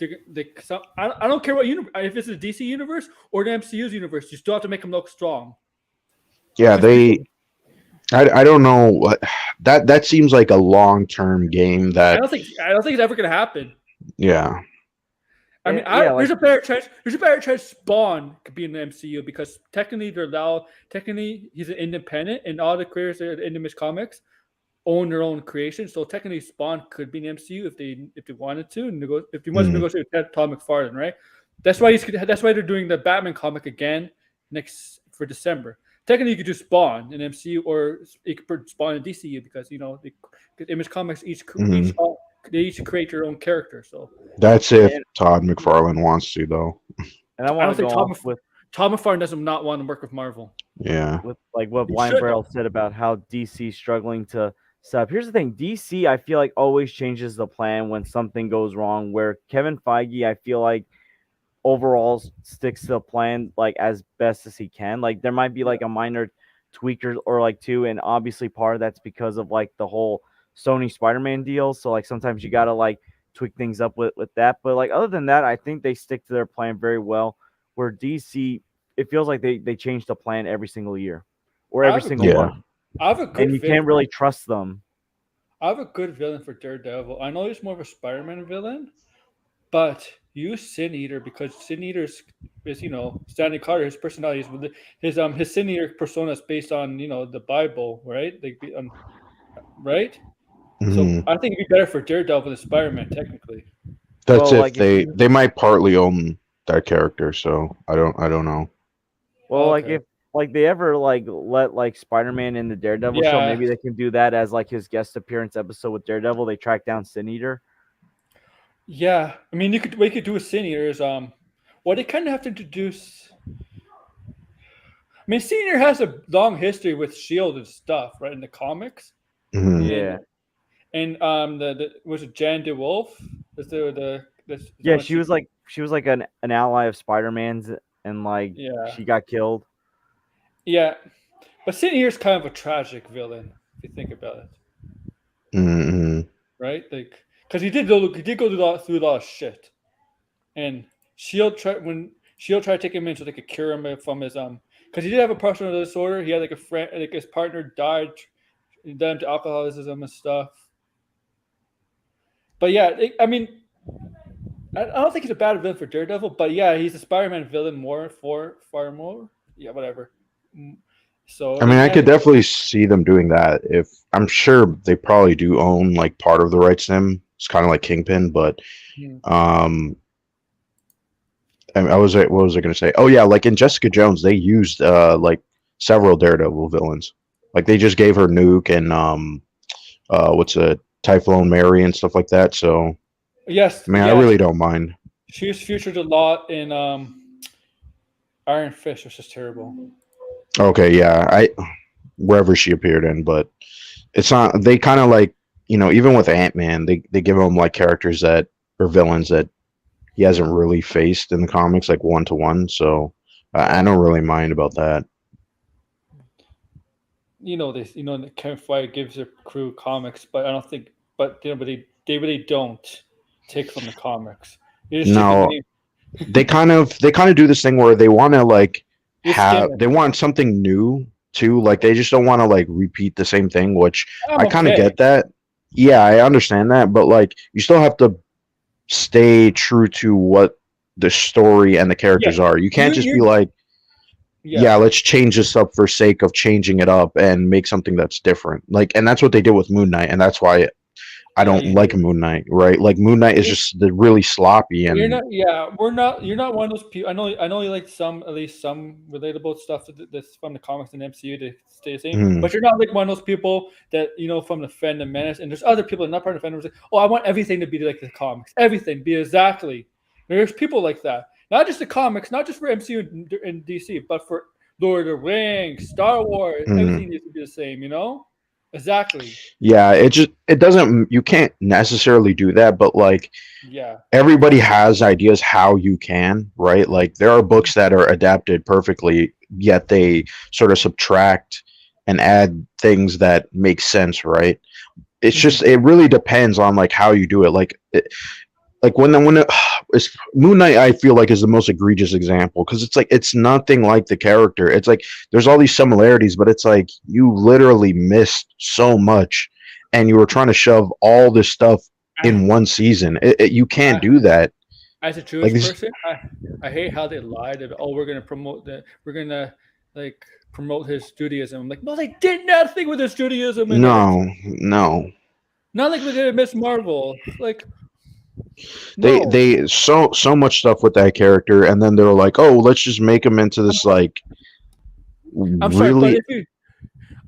I don't care what universe, if it's the DC universe or the MCU's universe, you still have to make them look strong. Yeah, I don't know what that seems like a long-term game that I don't think it's ever going to happen. Yeah. I mean, there's a better chance Spawn could be in the MCU because technically they're allowed. Technically, he's an independent, and all the creators of Image Comics own their own creation. So technically, Spawn could be in the MCU if they wanted to, and if they wanted to negotiate with Todd McFarlane, right? That's why they're doing the Batman comic again for December. Technically, you could do Spawn in MCU, or you could put Spawn in DCU because Image Comics each create their own character. So that's if Todd McFarlane wants to, though. And I don't think Todd McFarlane does not want to work with Marvel. Yeah, with like what Blind Barrel said about how DC's struggling to set up. Here's the thing: DC, I feel like always changes the plan when something goes wrong. Where Kevin Feige, I feel like overall sticks to the plan like as best as he can. Like there might be like a minor tweaker or like two, and obviously part of that's because of like the whole Sony Spider-Man deal. So like sometimes you gotta like tweak things up with that. But like other than that, I think they stick to their plan very well. Where DC, it feels like they change the plan every single year or every single month. And you can't really trust them. I have a good villain for Daredevil. I know he's more of a Spider-Man villain, but use Sin Eater because Sin Eater is Stanley Carter. His personality is his Sin Eater persona is based on the Bible, right? Right. Mm-hmm. So I think it'd be better for Daredevil than Spider-Man technically. That's they might partly own that character, so I don't know. Well, like if they ever like let like Spider-Man in the Daredevil show, maybe they can do that as like his guest appearance episode with Daredevil. They track down Sin Eater. Yeah, I mean, we could do a Sin Eater is they kind of have to introduce. I mean, Sin Eater has a long history with Shield and stuff, right, in the comics. Mm-hmm. Yeah. And was it Jan DeWolf? She was like an ally of Spider-Man's, and like she got killed. Yeah, but Sin Eater's kind of a tragic villain if you think about it. Mm-hmm. Right, like because he did go through a lot of shit, and Shield tried to take him in so they could cure him from his because he did have a personal disorder. He had like a friend, like his partner died to alcoholism and stuff. But yeah, I mean, I don't think he's a bad villain for Daredevil, but yeah, he's a Spider-Man villain far more. Yeah, whatever. So I mean, I could definitely see them doing that. If I'm sure they probably do own like part of the rights to him. It's kind of like Kingpin, but I mean, what was I going to say? Oh yeah, like in Jessica Jones, they used like several Daredevil villains. Like they just gave her Nuke and Typhoon Mary and stuff like that. So yes, I mean, I really don't mind. She was featured a lot in Iron Fist, which is terrible. Okay, yeah, I wherever she appeared in, but it's not. They kind of like even with Ant-Man, they give him like characters that or villains that he hasn't really faced in the comics, like one to one. So I don't really mind about that. This. That Kevin Feige gives their crew comics, but I don't think. But they really don't take from the comics. They just take the No, name. they kind of do this thing where they want to like They they want something new too. Like they just don't want to like repeat the same thing, which I'm I kind of okay. get that. Yeah, I understand that, but like you still have to stay true to what the story and the characters are. You can't just be like, yeah, let's change this up for sake of changing it up and make something that's different. Like, and that's what they did with Moon Knight, and that's why I don't like Moon Knight, right? Like Moon Knight is just really sloppy and You're not. Yeah, we're not. You're not one of those people. I know you like at least some relatable stuff that's from the comics and MCU to stay the same. But you're not like one of those people that from the Phantom Menace. And there's other people not part of the Phantom Menace. Oh, I want everything to be like the comics. Everything be exactly. There's people like that. Not just the comics, not just for MCU and DC, but for Lord of the Rings, Star Wars. Everything needs to be the same. Exactly. Yeah, it doesn't. You can't necessarily do that, but like, yeah, everybody has ideas how you can, right? Like there are books that are adapted perfectly, yet they sort of subtract and add things that make sense, right? It's just it really depends on like how you do it. Like when it's Moon Knight, I feel like is the most egregious example because it's like it's nothing like the character. It's like there's all these similarities, but it's like you literally missed so much, and you were trying to shove all this stuff in one season. You can't do that. As a Jewish person, I hate how they lied about, oh, we're gonna promote that. We're gonna like promote his Judaism. I'm like, no, they did nothing with his Judaism. No. Not like we did at Miss Marvel. Like. They so much stuff with that character, and then they were like, "Oh, let's just make him into this like." I'm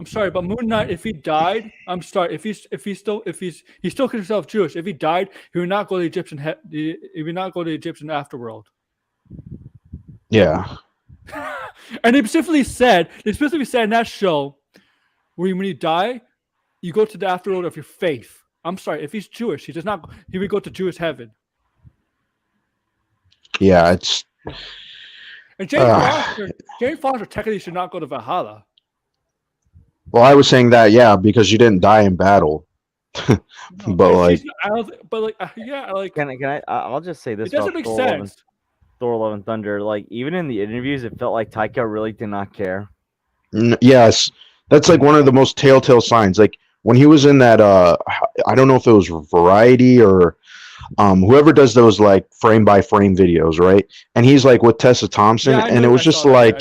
sorry, but Moon Knight, if he died, I'm sorry, if he still considers himself Jewish. If he died, he would not go to the Egyptian. He would not go to the Egyptian afterworld. Yeah. And they specifically said in that show, when you die, you go to the afterworld of your faith. I'm sorry, if he's Jewish, he would go to Jewish heaven. Yeah, it's. And Jane Foster technically should not go to Valhalla. Well, I was saying that, yeah, because you didn't die in battle. But can I? I'll just say this. It doesn't make sense. Thor: Love and Thunder. Like even in the interviews, it felt like Taika really did not care. Yes, that's like one of the most telltale signs. Like when he was in that, I don't know if it was Variety or whoever does those like frame by frame videos, right? And he's like with Tessa Thompson, and it was just like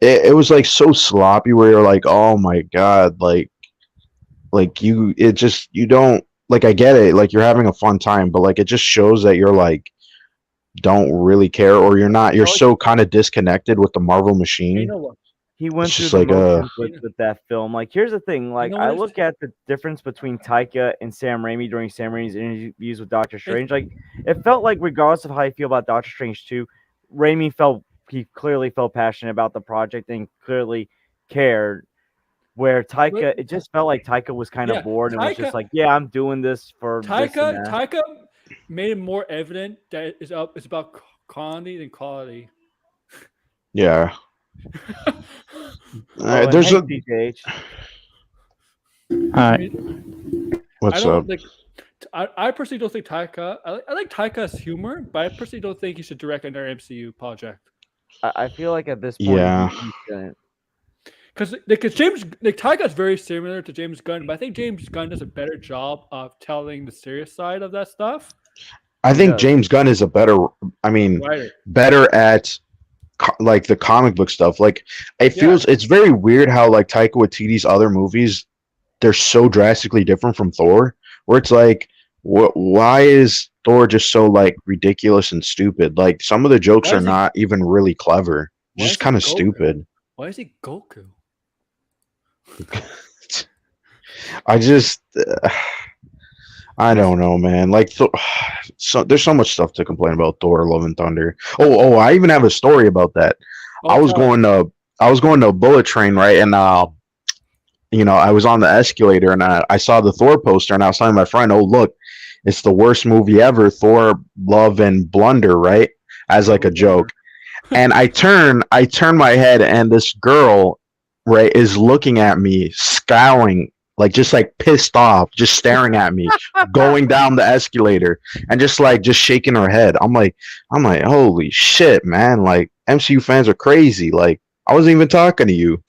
it was like so sloppy where you're like, oh my god, like you don't like. I get it, like you're having a fun time, but like it just shows that you're like don't really care, or you're so kind of disconnected with the Marvel machine. You know what? He went through the motions with that film. Like, here's the thing. Like, I look at the difference between Taika and Sam Raimi during Sam Raimi's interviews with Doctor Strange. Like, it felt like, regardless of how you feel about Doctor Strange 2, he clearly felt passionate about the project and clearly cared. Where Taika, it just felt like Taika was kind of bored and was just like, yeah, I'm doing this for Taika. Taika made it more evident that it's about quantity than quality. Yeah. There's a DJH. Hi. What's up? I personally don't think Taika. I like Taika's humor, but I personally don't think he should direct another MCU project. I feel like at this point, yeah. Because Taika's very similar to James Gunn, but I think James Gunn does a better job of telling the serious side of that stuff. I think James Gunn is better at like the comic book stuff. Like it's very weird how like Taika Waititi's other movies, they're so drastically different from Thor, where it's like, why is Thor just so like ridiculous and stupid? Like some of the jokes are not even really clever, just kind of stupid. Why is he Goku? I don't know, man. Like, so there's so much stuff to complain about Thor: Love and Thunder. Oh, I even have a story about that. I Oh, was tell us. going to I was going to a bullet train, right? And I was on the escalator and I saw the Thor poster and I was telling my friend, "Oh, look, it's the worst movie ever, Thor: Love and Blunder," right? As like a joke. And I turn my head and this girl, right, is looking at me, scowling, like just like pissed off, just staring at me, going down the escalator and just shaking her head. I'm like, holy shit, man. Like MCU fans are crazy. Like I wasn't even talking to you.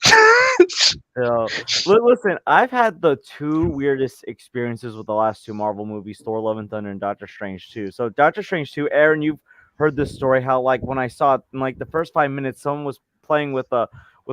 So, listen, I've had the two weirdest experiences with the last two Marvel movies, Thor: Love and Thunder and Doctor Strange 2. So, Doctor Strange 2, Aaron, you've heard this story how like when I saw it in like the first 5 minutes, someone was playing with a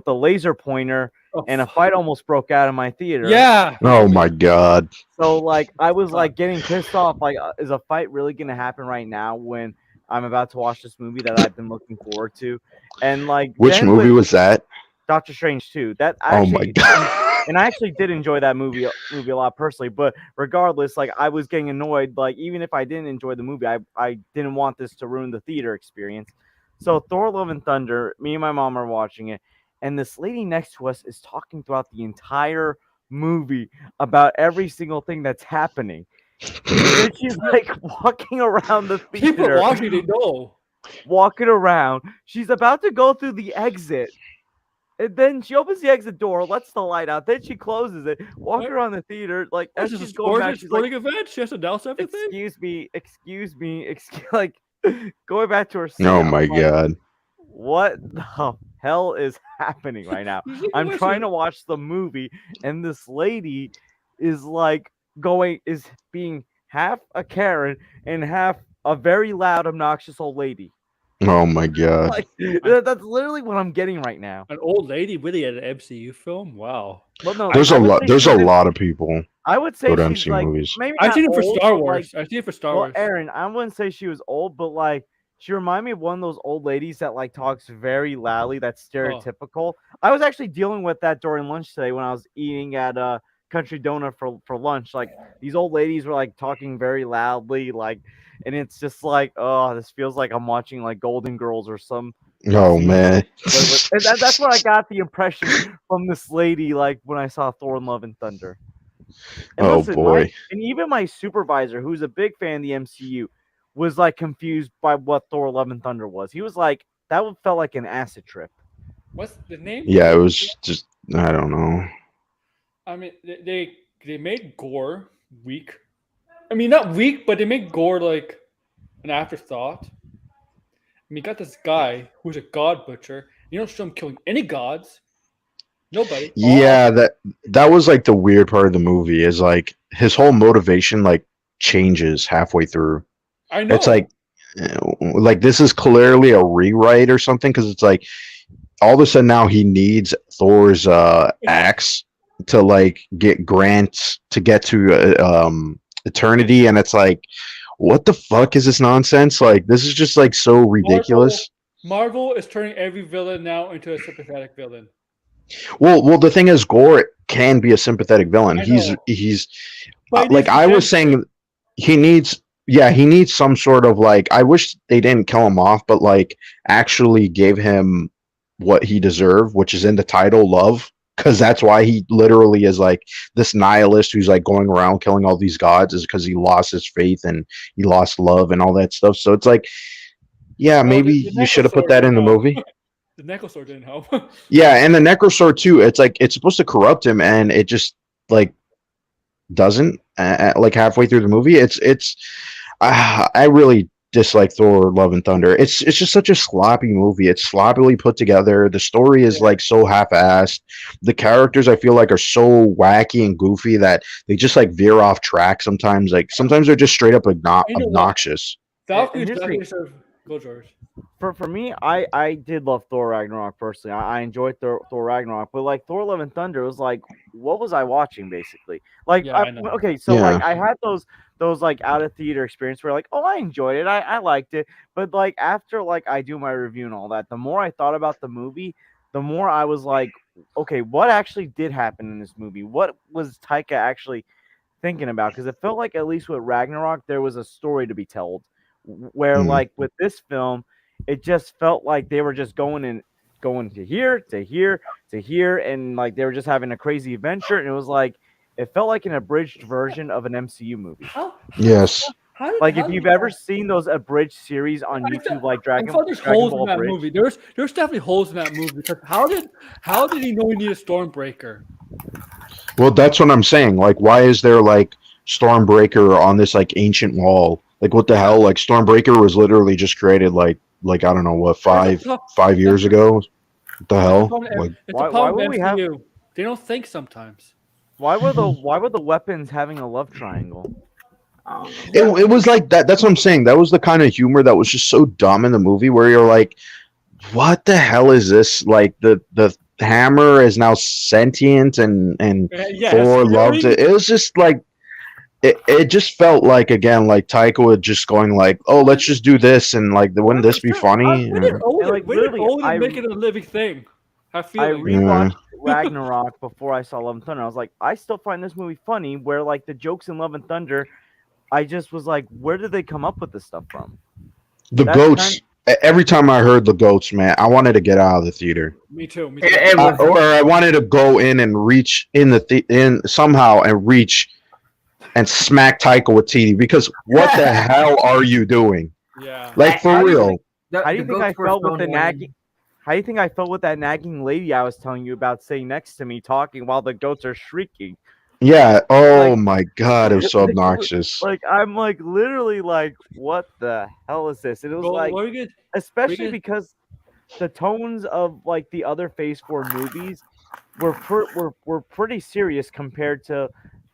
laser pointer Oh, and a fight almost broke out in my theater. yeah. Oh my god. So like I was like getting pissed off. Like, is a fight really gonna happen right now when I'm about to watch this movie that I've been looking forward to? And like Which then movie with was that? Doctor Strange 2, that I Oh my actually god. and I actually did enjoy that movie a lot personally. But regardless, like I was getting annoyed. Like even if I didn't enjoy the movie, I didn't want this to ruin the theater experience. So Thor: Love and Thunder, me and my mom are watching it, and this lady next to us is talking throughout the entire movie about every single thing that's happening. And then she's like walking around the People theater, watching, they know. walking around. She's about to go through the exit. And then she opens the exit door, lets the light out. Then she closes it, walking What? around the theater. Like as This is a she's going back, she's like, sporting event. She has to announce everything. excuse me, like going back to her seat. Oh I'm my like, god. what the hell is happening right now? She's like, I'm "What's trying it?" to watch the movie, and this lady is being half a Karen and half a very loud, obnoxious old lady. Oh my god. Like that's literally what I'm getting right now. An old lady really at an MCU film. Wow. Well, no, There's I a would lot say there's she's a in. lot of people I would say go to she's MCU like movies. maybe I've not seen it for old, Star but like, Wars. I've seen it for Star well, Wars. Aaron, I wouldn't say she was old, but like she reminded me of one of those old ladies that like talks very loudly. That's Oh, stereotypical. I was actually dealing with that during lunch today when I was eating at Country Donut for lunch. Like these old ladies were like talking very loudly, like, and it's just like, oh, this feels like I'm watching like Golden Girls or some Oh MCU man. show. And that's what I got the impression from this lady, like when I saw Thor: Love and Thunder. And Oh listen, my boy. and even my supervisor, who's a big fan of the MCU, was like confused by what Thor: Love and Thunder was. He was like, that felt like an acid trip. what's the name? Yeah, it was just I don't know. I mean, they made gore weak. I mean, not weak, but they make gore like an afterthought. I mean, you got this guy who's a god butcher. You don't show him killing any gods. Nobody. Yeah, that was like the weird part of the movie is like his whole motivation like changes halfway through. I It's know. like this is clearly a rewrite or something because it's like all of a sudden now he needs Thor's axe to like get grants to get to eternity, and it's like what the fuck is this nonsense? Like this is just like so ridiculous. Marvel is turning every villain now into a sympathetic villain. Well, the thing is, Gore can be a sympathetic villain. I He's know. he's But he like needs I was redemption. saying, he needs he needs some sort of like I wish they didn't kill him off, but like actually gave him what he deserved, which is in the title, love, because that's why he literally is like this nihilist who's like going around killing all these gods is because he lost his faith and he lost love and all that stuff. So it's like, yeah, Oh, maybe the you should have put Necrosword that didn't in the help. movie. The Necrosword didn't help. Yeah, and the Necrosword too. It's like it's supposed to corrupt him, and it just like doesn't. Like halfway through the movie, it's. I really dislike Thor: Love and Thunder. It's just such a sloppy movie. It's sloppily put together. The story is Yeah. like so half-assed. The characters I feel like are so wacky and goofy that they just like veer off track sometimes. Like sometimes they're just straight up You know what? obnoxious. Valkyrie And here's the thing. deserve Go George. For me, I did love Thor Ragnarok personally. I enjoyed Thor Ragnarok, but like Thor: Love and Thunder was like, what was I watching basically? Like, Yeah, I know. okay, so like Yeah. I had those like out of theater experience where like, oh, I enjoyed it, I liked it, but like after like I do my review and all that, the more I thought about the movie, the more I was like, okay, what actually did happen in this movie? What was Taika actually thinking about, because it felt like at least with Ragnarok there was a story to be told, where Mhm. like with this film, it just felt like they were just going to here to here to here, and like they were just having a crazy adventure, and it was like it felt like an abridged version of an MCU movie. Yes. Like if you've ever seen those abridged series on YouTube, like I thought there's Dragon holes in Ball that Bridge. movie. There's definitely holes in that movie because how did he know he needed a Stormbreaker? Well, that's what I'm saying. Like, why is there like Stormbreaker on this like ancient wall? Like, what the hell? Like, Stormbreaker was literally just created like I don't know what 5 years ago. What the hell? Like, It's Why- a why problem would with we have- MCU. They don't think sometimes. Why were the weapons having a love triangle? it was like that. That's what I'm saying. That was the kind of humor that was just so dumb in the movie, where you're like, what the hell is this? Like the hammer is now sentient and Yeah, Thor that's loved scary. it. It was just like it just felt like again like Taika was just going like, oh, let's just do this and like wouldn't this be funny? When did like, literally, I- make it a living thing? I feel I like rewatched Ragnarok before I saw Love and Thunder. I was like, I still find this movie funny. Where like the jokes in Love and Thunder, I just was like, where did they come up with this stuff from? The That's goats. Every time I heard the goats, man, I wanted to get out of the theater, me too. It was or I wanted to go in and reach in in somehow and reach and smack Taika with TD because what the hell are you doing? Yeah. Like for How do you real? the, How do you the think I goats were felt so with the annoying. nagging? How do you think I felt with that nagging lady I was telling you about sitting next to me talking while the goats are shrieking? Yeah. Oh Like- my god, it was so like, obnoxious. Like I'm like literally like, what the hell is this? And it was Well, like, what we get? especially get- because the tones of like the other Phase 4 movies were pretty serious compared to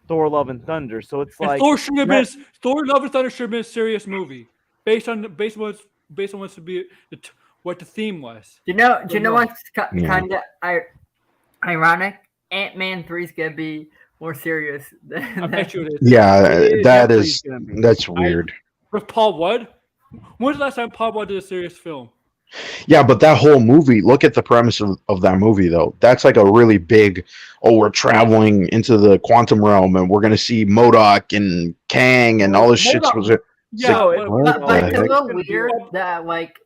Thor: Love and Thunder. So it's And like Thor should have been that- Thor: Love and Thunder should have been a serious movie based on what's to be what the theme was. Do you know no. what's Yeah. kind of ironic? Ant-Man 3 is gonna be more serious than I bet you it is. Yeah, it that definitely is gonna be. that's weird. With Paul Rudd. When's the last time Paul Rudd did a serious film? Yeah, but that whole movie, look at the premise of that movie though. That's like a really big, oh, we're traveling into the quantum realm and we're gonna see MODOK and Kang and all this shit. MODOK. Yeah, No, but- what But, the but it's a heck? little weird that like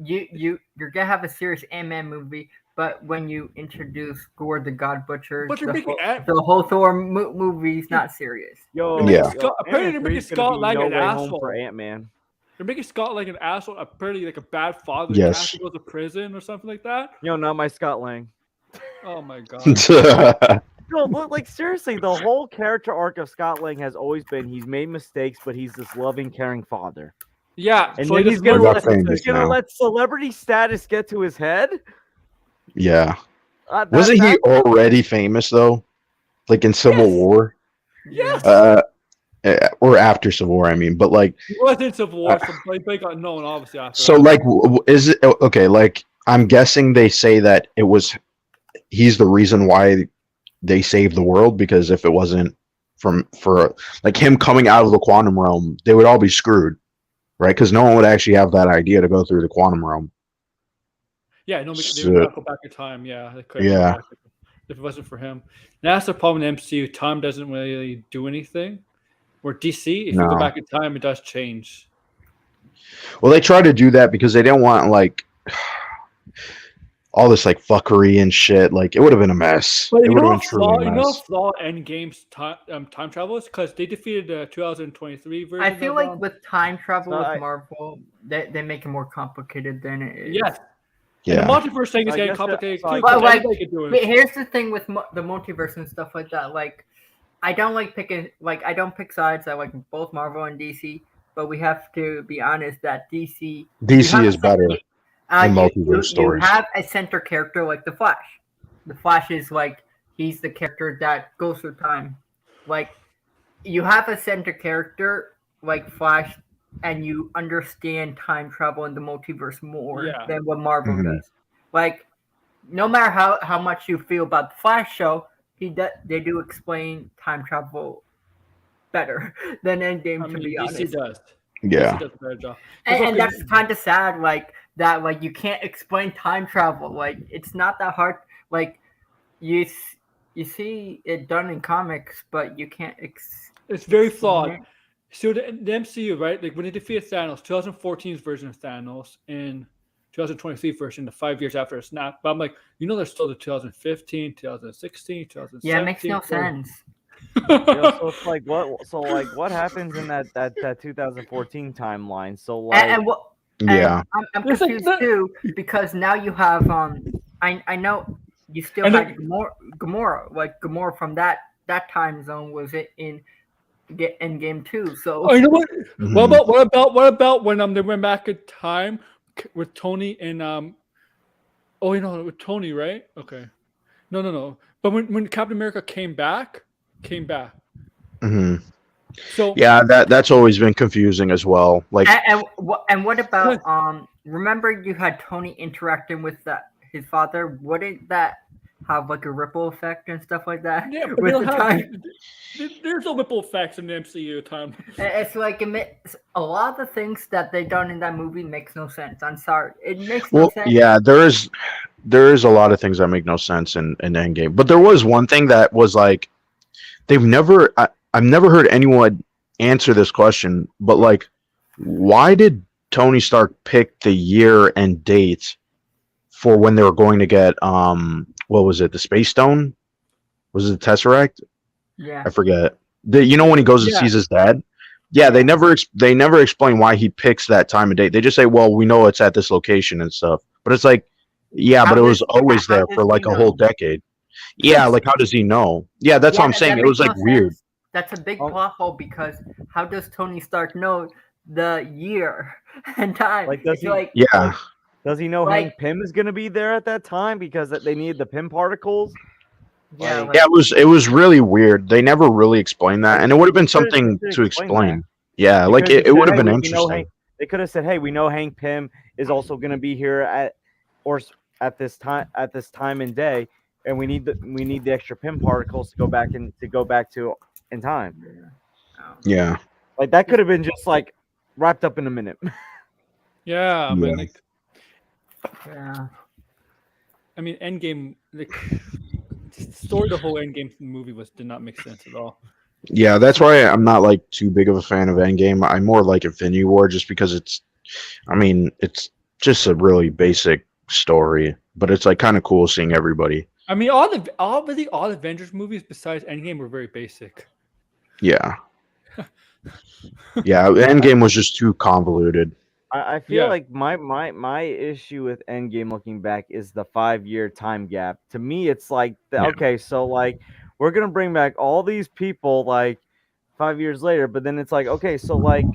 you're gonna have a serious Ant-Man movie, but when you introduce Gore the God Butcher, But you're making the whole Thor movie's not serious. Yo, Yeah. Apparently they're making Scott like an asshole. for Ant-Man. They're making Scott like an asshole, apparently like a bad father. Yes. He has to go to prison or something like that. Yo, not my Scott Lang. Oh my god. No, but like seriously, the whole character arc of Scott Lang has always been he's made mistakes, but he's this loving, caring father. Yeah, And so then he he's just gonna, We're not let, famous he's gonna now. let celebrity status get to his head. Yeah. That- Wasn't he that- already famous though? Like in Civil Yes. War? yes. Or after Civil War, I mean, but like He was in Civil War, so they got known obviously after. so that. like is it okay, like I'm guessing they say that it was he's the reason why they saved the world because if it wasn't for like him coming out of the quantum realm, they would all be screwed. Right? Because no one would actually have that idea to go through the quantum realm. Yeah, no, they So- would not go back in time. Yeah, they couldn't go Yeah. back if it wasn't for him. And that's the problem in MCU. Time doesn't really do anything. Where DC, if you No. go back in time, it does change. Well, they try to do that because they didn't want like all this like fuckery and shit. Like it would have been a mess. But It you would know, have been truly a mess. flaw Endgame's time travel is because they defeated the 2023 version. I feel of, like with time travel No, with Marvel, they make it more complicated than it is. yes, and Yeah. the multiverse thing is I getting guess that- complicated so I too. guess- 'cause But, like, everybody can do it. But here's the thing with the multiverse and stuff like that. Like, I don't like picking. Like, I don't pick sides. I like both Marvel and DC. But we have to be honest that DC DC you have is a better. center- than you- multiverse you stories. have a center character like the Flash. The Flash is like he's the character that goes through time. Like you have a center character like Flash, and you understand time travel in the multiverse more Yeah. than what Marvel Mhm. does. Like no matter how much you feel about the Flash show, they do explain time travel better than Endgame. I To mean, be DC honest. does. Yeah. DC does a better job. And that's kind of sad, like that. Like you can't explain time travel. Like it's not that hard. Like you see it done in comics, but you can't It's very flawed. Mhm. So the MCU, right? Like when they defeated Thanos, 2014's version of Thanos, and 2023 version, the 5 years after a snap. But I'm like, there's still the 2015, 2016, Yeah, it makes 2017. no sense. So it's like what? So like what happens in that 2014 timeline? So And, like and what? Yeah. And I'm It's like confused that- too because now you have I know you still And had it- Gamora like Gamora from that time zone was it in game 2. So Oh, you know what? Mhm. What about when they went back in time with Tony and with Tony, right? Okay. No. But when Captain America came back. Mhm. So Yeah, that's always been confusing as well. Like, and what about remember you had Tony interacting with his father? Wouldn't that have like a ripple effect and stuff like that? yeah, but they with don't the have. time? There's no ripple effects in the MCU time. It's like a lot of the things that they done in that movie makes no sense. I'm sorry, it makes no well, sense. yeah, there is a lot of things that make no sense in Endgame. But there was one thing that was like I've never heard anyone answer this question, but like, why did Tony Stark pick the year and date for when they were going to get what was it, the Space Stone? Was it the Tesseract? Yeah. I forget. When he goes and Yeah. sees his dad? Yeah, they never explain why he picks that time and date. They just say, well, we know it's at this location and stuff. But it's like, yeah, How but it was does- always how there does for he like a whole know? decade. Yeah, like how does he know? Yeah, that's what I'm that saying. It makes was like no weird. sense. That's a big Oh. plot hole because how does Tony Stark know the year and time? Like, does It's he- like Yeah. does he know Like- Hank Pym is gonna be there at that time because they needed the Pym particles? yeah, Like- like, Yeah, it was really weird. They never really explained that, and it would have been They could've- something they could've to explained explain. that. Yeah, They like could've it just would said, have been "Hey, we know interesting. Hank-" They could have said, "Hey, we know Hank Pym is also going to be here at this time and day, and we need the extra Pym particles to go back to in time." Yeah. Like that could have been just like wrapped up in a minute. Yeah, but Yeah. like, yeah. I mean, Endgame, like, the story, the whole Endgame movie did not make sense at all. Yeah, that's why I'm not like too big of a fan of Endgame. I more like Infinity War just because it's just a really basic story, but it's like kind of cool seeing everybody. I mean, all Avengers movies besides Endgame were very basic. Yeah. Yeah, Endgame was just too convoluted. I feel Yeah. like my issue with Endgame looking back is the 5-year time gap. To me, it's like Yeah. okay, so like we're gonna bring back all these people like 5 years later, but then it's like okay, so like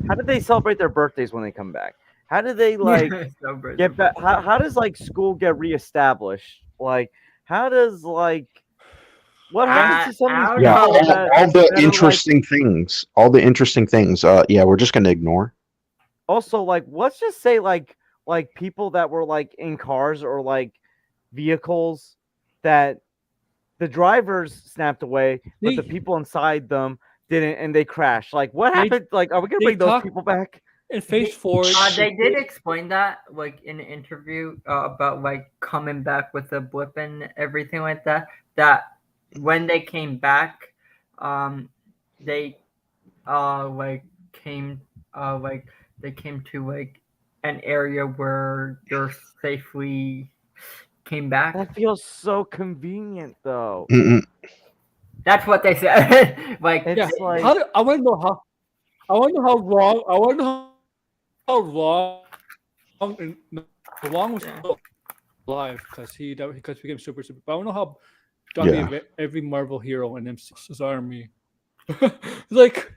how did they celebrate their birthdays when they come back? How did they like So bad. get back? How does like school get reestablished? Like how does like what happens to some I of don't these Yeah, know. people that- all the that are, like- interesting things. All the interesting things. Yeah, we're just gonna ignore. Also, like, let's just say, like people that were like in cars or like vehicles that the drivers snapped away, but the They- people inside them didn't, and they crashed. Like, what They- happened? Like, are we gonna they bring those talk- people back? In Phase 4, They did explain that, like in an interview, about like coming back with the blip and everything like that. That when they came back, they they came to like an area where they're safely came back. That feels so convenient, though. Mm-mm. That's what they said. Like, It's yeah. like I want to know how. I want to know how long. I want to know how long. Long was still alive because he became super. But I want to know how. Yeah. Every Marvel hero in MC's army. Like.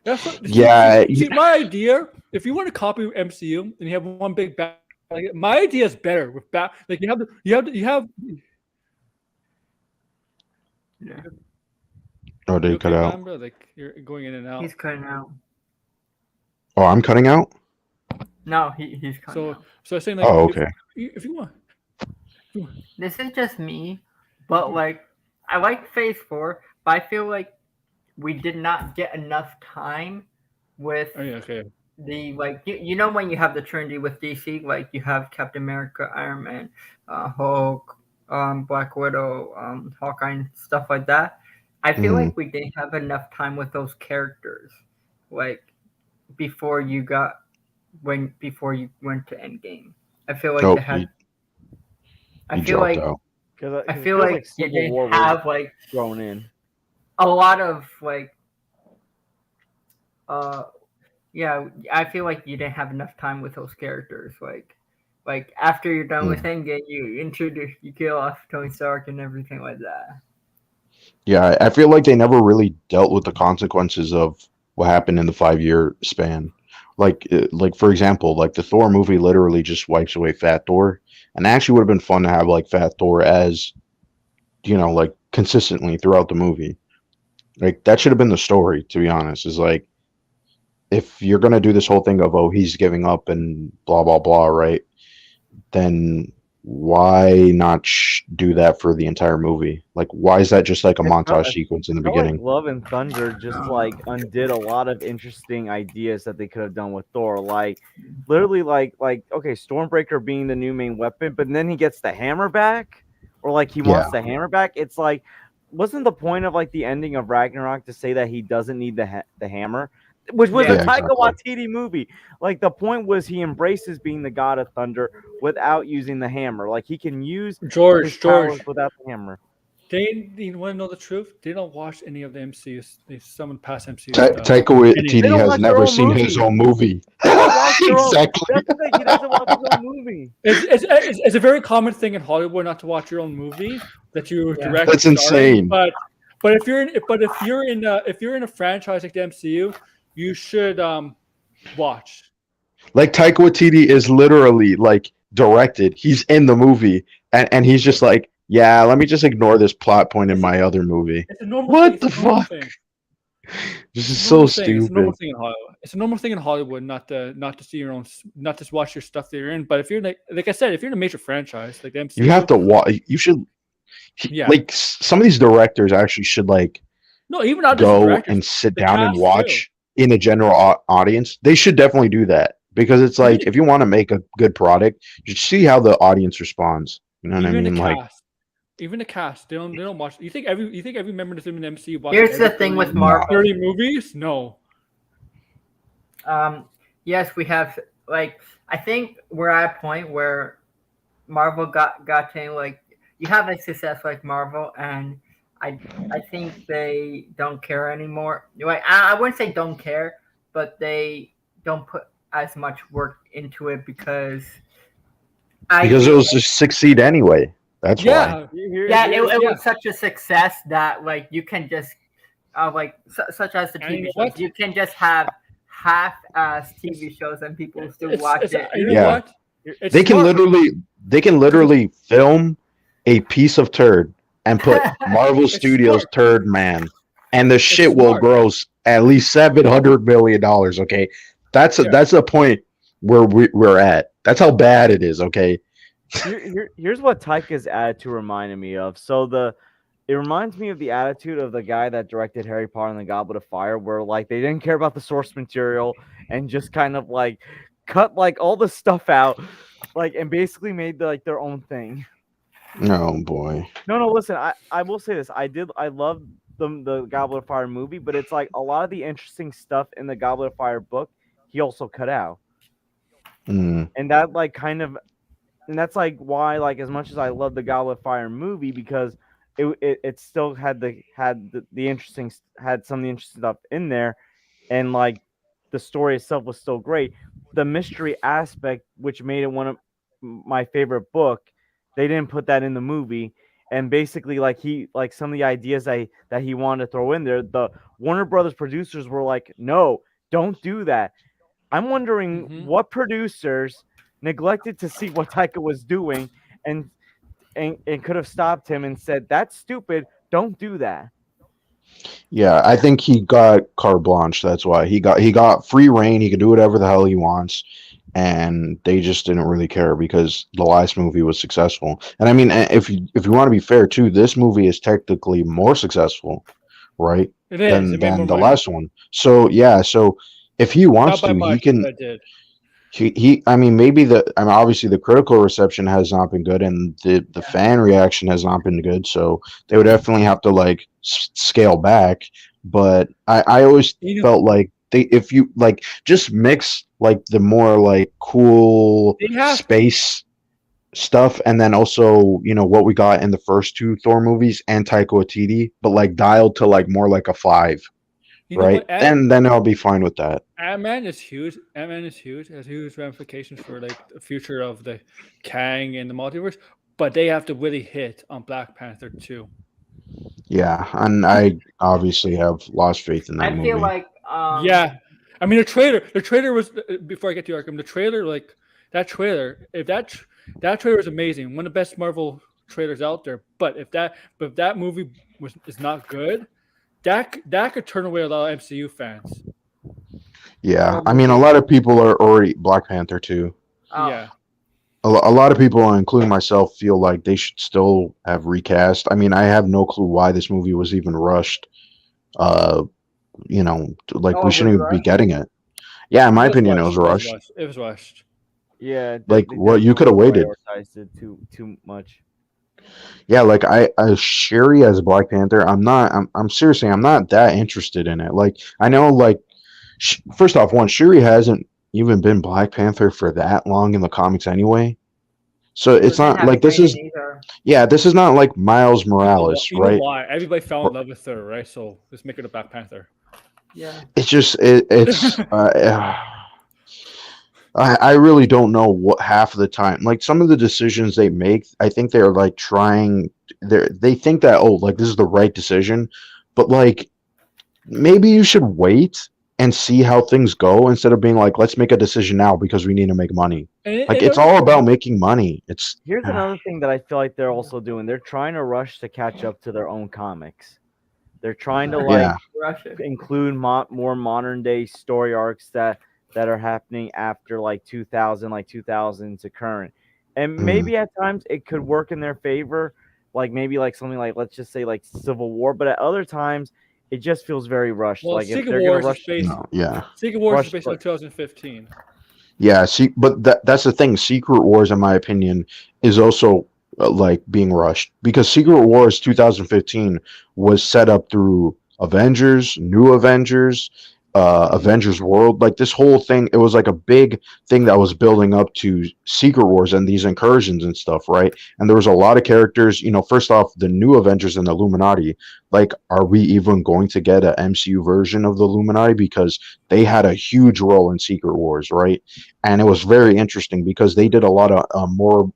That's what, Yeah, See, my idea. If you want to copy MCU and you have one big bad, like, my idea is better with bad. Like you have. yeah, Oh, did You you cut okay, out? man, bro? Like you're going in and out. he's cutting out. Oh, I'm cutting out. No, he's cutting So out. I'm saying like. Oh, if- okay. If you want. This is just me, but like I like Phase 4, but I feel like we did not get enough time with Oh yeah. Okay. the like you know when you have the Trinity with DC, like you have Captain America, Iron Man, Hulk, Black Widow, Hawkeye, and stuff like that. I feel Mhm. like we didn't have enough time with those characters, like before you before you went to Endgame. I feel like Oh, they had. I he feel dropped like out. Because I it feel feels like you Civil didn't War was have like thrown in. a lot of like uh yeah, I feel like you didn't have enough time with those characters. Like after you're done with Endgame, you kill off Tony Stark and everything like that. Yeah, I feel like they never really dealt with the consequences of what happened in the 5 year span. Like for example, like the Thor movie literally just wipes away Fat Thor, and it actually would have been fun to have like Fat Thor as like consistently throughout the movie. Like that should have been the story, to be honest. Is like if you're gonna do this whole thing of he's giving up and blah blah blah, right? Then why not do that for the entire movie? Like, why is that just like a montage sequence in the I felt like beginning? Love and Thunder just like undid a lot of interesting ideas that they could have done with Thor. Like literally like okay, Stormbreaker being the new main weapon, but then he gets the hammer back, or like he wants the hammer back. It's like, wasn't the point of like the ending of Ragnarok to say that he doesn't need the hammer? Which was a Yeah, Taika exactly. Waititi movie. Like the point was he embraces being the god of thunder without using the hammer. Like he can use his George, powers without the hammer. you want to know the truth? They don't watch any of the MCU. Someone past MCU Ta- stuff. Taika They Waititi don't has watch their never own seen movie. his own movie. They don't watch their own. Exactly. That's the thing. He doesn't watch his own movie. It's a very common thing in Hollywood not to watch your own movie that you direct. That's insane. But if you're in a franchise like the MCU, you should watch. Like Taika Waititi is literally like directed. He's in the movie, and he's just like, yeah, let me just ignore this plot point in my other movie. It's a normal What thing. the It's a normal fuck? thing. This is It's a so normal thing. It's a normal stupid. thing in Hollywood. It's a normal thing in Hollywood not to see your own, not to watch your stuff that you're in. But if you're like I said, if you're in a major franchise like the MCU, You have to watch. You should. Yeah. Like some of these directors actually should like no, even not just go directors, and sit the down and cast watch in a general audience. They should definitely do that because it's like if you want to make a good product, just see how the audience responds. You know what I Even mean? the Like cast, even the cast, they don't watch. You think every member of the MCU watches? Here's the thing with Marvel. 30 movies? No. Yes, we have like I think we're at a point where Marvel got to like you have a success like Marvel, and I think they don't care anymore. Like I wouldn't say don't care, but they don't put as much work into it because it was just succeed anyway. That's why. It was such a success that like you can just such as the TV shows, you can just have half-ass TV shows and people still watch it. You know what? They can literally film a piece of turd and put Marvel Studios Turd Man, and the shit will gross at least $700 million. Okay, that's a point where we're at. That's how bad it is. Okay. Here's what Taika's attitude reminded me of. So it reminds me of the attitude of the guy that directed Harry Potter and the Goblet of Fire, where like they didn't care about the source material and just kind of like cut like all the stuff out, like and basically made their own thing. Oh boy. No, listen, I will say this. I love the Goblet of Fire movie, but it's like a lot of the interesting stuff in the Goblet of Fire book he also cut out. And that like kind of and that's like why like as much as I love the Goblet of Fire movie because it still had the interesting had some of the interesting stuff in there, and like the story itself was still great. The mystery aspect, which made it one of my favorite book, they didn't put that in the movie. And basically, like some of the ideas that he wanted to throw in there, the Warner Brothers producers were like, "No, don't do that." I'm wondering what producers neglected to see what Taika was doing and could have stopped him and said, "That's stupid. Don't do that." Yeah, I think he got carte blanche. That's why he got free reign. He could do whatever the hell he wants, and they just didn't really care because the last movie was successful. And I mean, if you want to be fair too, this movie is technically more successful, right? It is than the last one. So yeah, so if he wants to, he can. I mean, obviously the critical reception has not been good, and the fan reaction has not been good. So they would definitely have to like scale back. But I always You know, felt like if you like just mix like the more like cool they have space stuff, and then also what we got in the first two Thor movies and Taika Waititi, but like dialed to like more like a 5, you know right? what? Then I'll be fine with that. Ant-Man is huge. Ant-Man is huge. It has huge ramifications for like the future of the Kang and the multiverse. But they have to really hit on Black Panther too. Yeah, and I obviously have lost faith in that I movie. feel like Yeah, I mean the trailer was before I get to Arkham. The trailer, like that trailer, if that trailer is amazing, one of the best Marvel trailers out there. But if that movie is not good, that could turn away a lot of MCU fans. Yeah, I mean, a lot of people are already Black Panther too. Yeah. A lot of people, including myself, feel like they should still have recast. I mean, I have no clue why this movie was even rushed. Like we shouldn't even be getting it. Yeah, in my opinion, it was rushed. It was rushed. Yeah, Like, what you could have waited. Prioritized it too much. Yeah, like I Shuri as Black Panther, I'm seriously, I'm not that interested in it. Like, I know, like, first off, Shuri hasn't even been Black Panther for that long in the comics anyway. So it's not like this is not like Miles Morales, you right? know why? Everybody fell in love with her, right? So let's make it a Black Panther. Yeah. It's just it's I really don't know what half of the time. Like some of the decisions they make, I think they're like they think that like this is the right decision, but like maybe you should wait and see how things go instead of being like, let's make a decision now because we need to make money. It's all about making money. Here's another thing that I feel like they're also doing. They're trying to rush to catch up to their own comics. They're trying to include more modern day story arcs that are happening after like 2000 to current. And maybe at times it could work in their favor, like maybe like something like, let's just say like Civil War, but at other times it just feels very rushed. Well, like Secret Wars is based on 2015. Yeah, but that's the thing. Secret Wars, in my opinion, is also like being rushed because Secret Wars 2015 was set up through Avengers, New Avengers, Avengers World. Like this whole thing, it was like a big thing that was building up to Secret Wars and these incursions and stuff, right? And there was a lot of characters. First off, the New Avengers and the Illuminati. Like, are we even going to get an MCU version of the Illuminati? Because they had a huge role in Secret Wars, right? And it was very interesting because they did a lot of more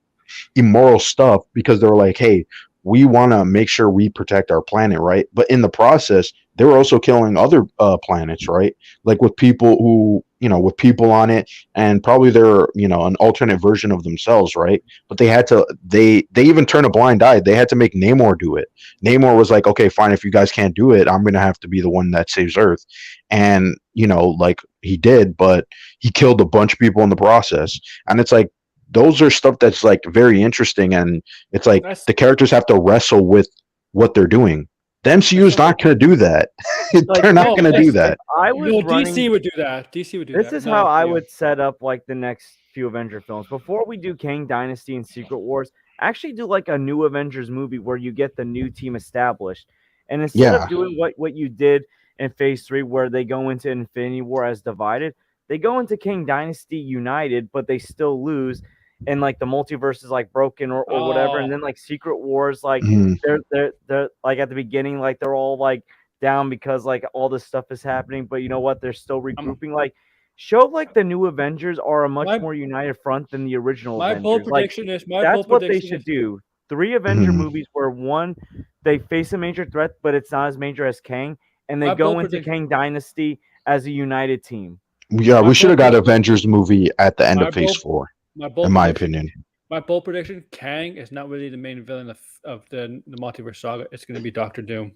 immoral stuff because they were like, hey, we want to make sure we protect our planet, right? But in the process, they were also killing other planets, right? Like with people who, with people on it, and probably they're, an alternate version of themselves, right? But they had to, they even turned a blind eye. They had to make Namor do it. Namor was like, okay, fine, if you guys can't do it, I'm going to have to be the one that saves Earth. And, like he did, but he killed a bunch of people in the process. And it's like, those are stuff that's like very interesting, and it's like the characters have to wrestle with what they're doing. The MCU is not going to do that. They're not going to do that. DC would do that. DC would do that. This is how I would set up like the next few Avenger films. Before we do Kang Dynasty and Secret Wars, actually do like a new Avengers movie where you get the new team established. And instead of doing what you did in Phase 3 where they go into Infinity War as divided, they go into Kang Dynasty united, but they still lose. And like the multiverse is like broken or whatever, and then like Secret Wars, like they're like at the beginning, like they're all like down because like all this stuff is happening, but you know what? They're still regrouping. Like show like the new Avengers are a much more united front than the original Avengers. Bold prediction like, is that's what they should do. 3 Avenger movies where one they face a major threat, but it's not as major as Kang, and they go into Kang Dynasty as a united team. Yeah, we should have got Avengers movie at the end of Phase 4. In my opinion, my bold prediction: Kang is not really the main villain of the multiverse saga. It's going to be Doctor Doom.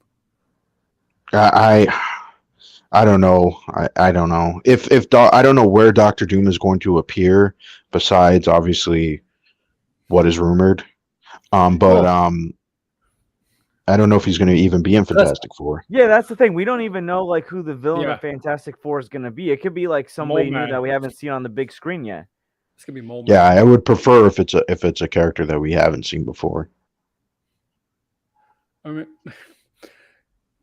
I don't know. I don't know if I don't know where Doctor Doom is going to appear besides obviously what is rumored. I don't know if he's going to even be in Fantastic Four. Yeah, that's the thing. We don't even know like who the villain Yeah. of Fantastic Four is going to be. It could be like somebody new Man. that we haven't seen on the big screen yet. It's gonna be Mole Man. Yeah, I would prefer if it's a character that we haven't seen before. I mean,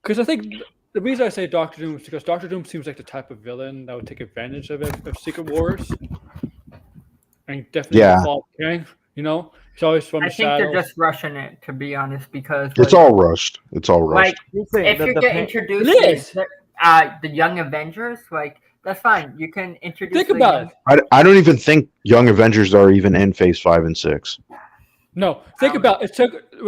because I think the reason I say Doctor Doom is because Doctor Doom seems like the type of villain that would take advantage of it, of Secret Wars, and definitely Yeah. Fall King. You know, he's always from I the think shadows. they're just rushing it, to be honest, because It's like, all rushed. It's all rushed. like if you get introduced It is. to the Young Avengers, like that's fine. You can introduce. Think the about young- it. I don't even think Young Avengers are even in Phase 5 and 6. No, think about it.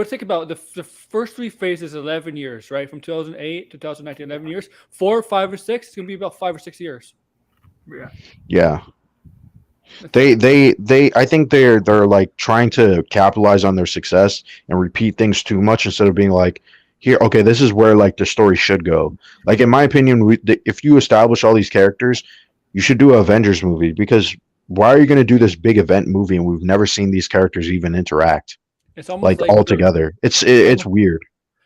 Think about the first 3 phases, 11 years, right? From 2008 to 2019, 11 years. 4, 5, or 6. It's gonna be about 5 or 6 years. Yeah. Yeah. I think they're like trying to capitalize on their success and repeat things too much instead of being like, here, okay, this is where like the story should go. Like in my opinion, if you establish all these characters, you should do an Avengers movie, because why are you going to do this big event movie and we've never seen these characters even interact It's almost like all together? It's weird.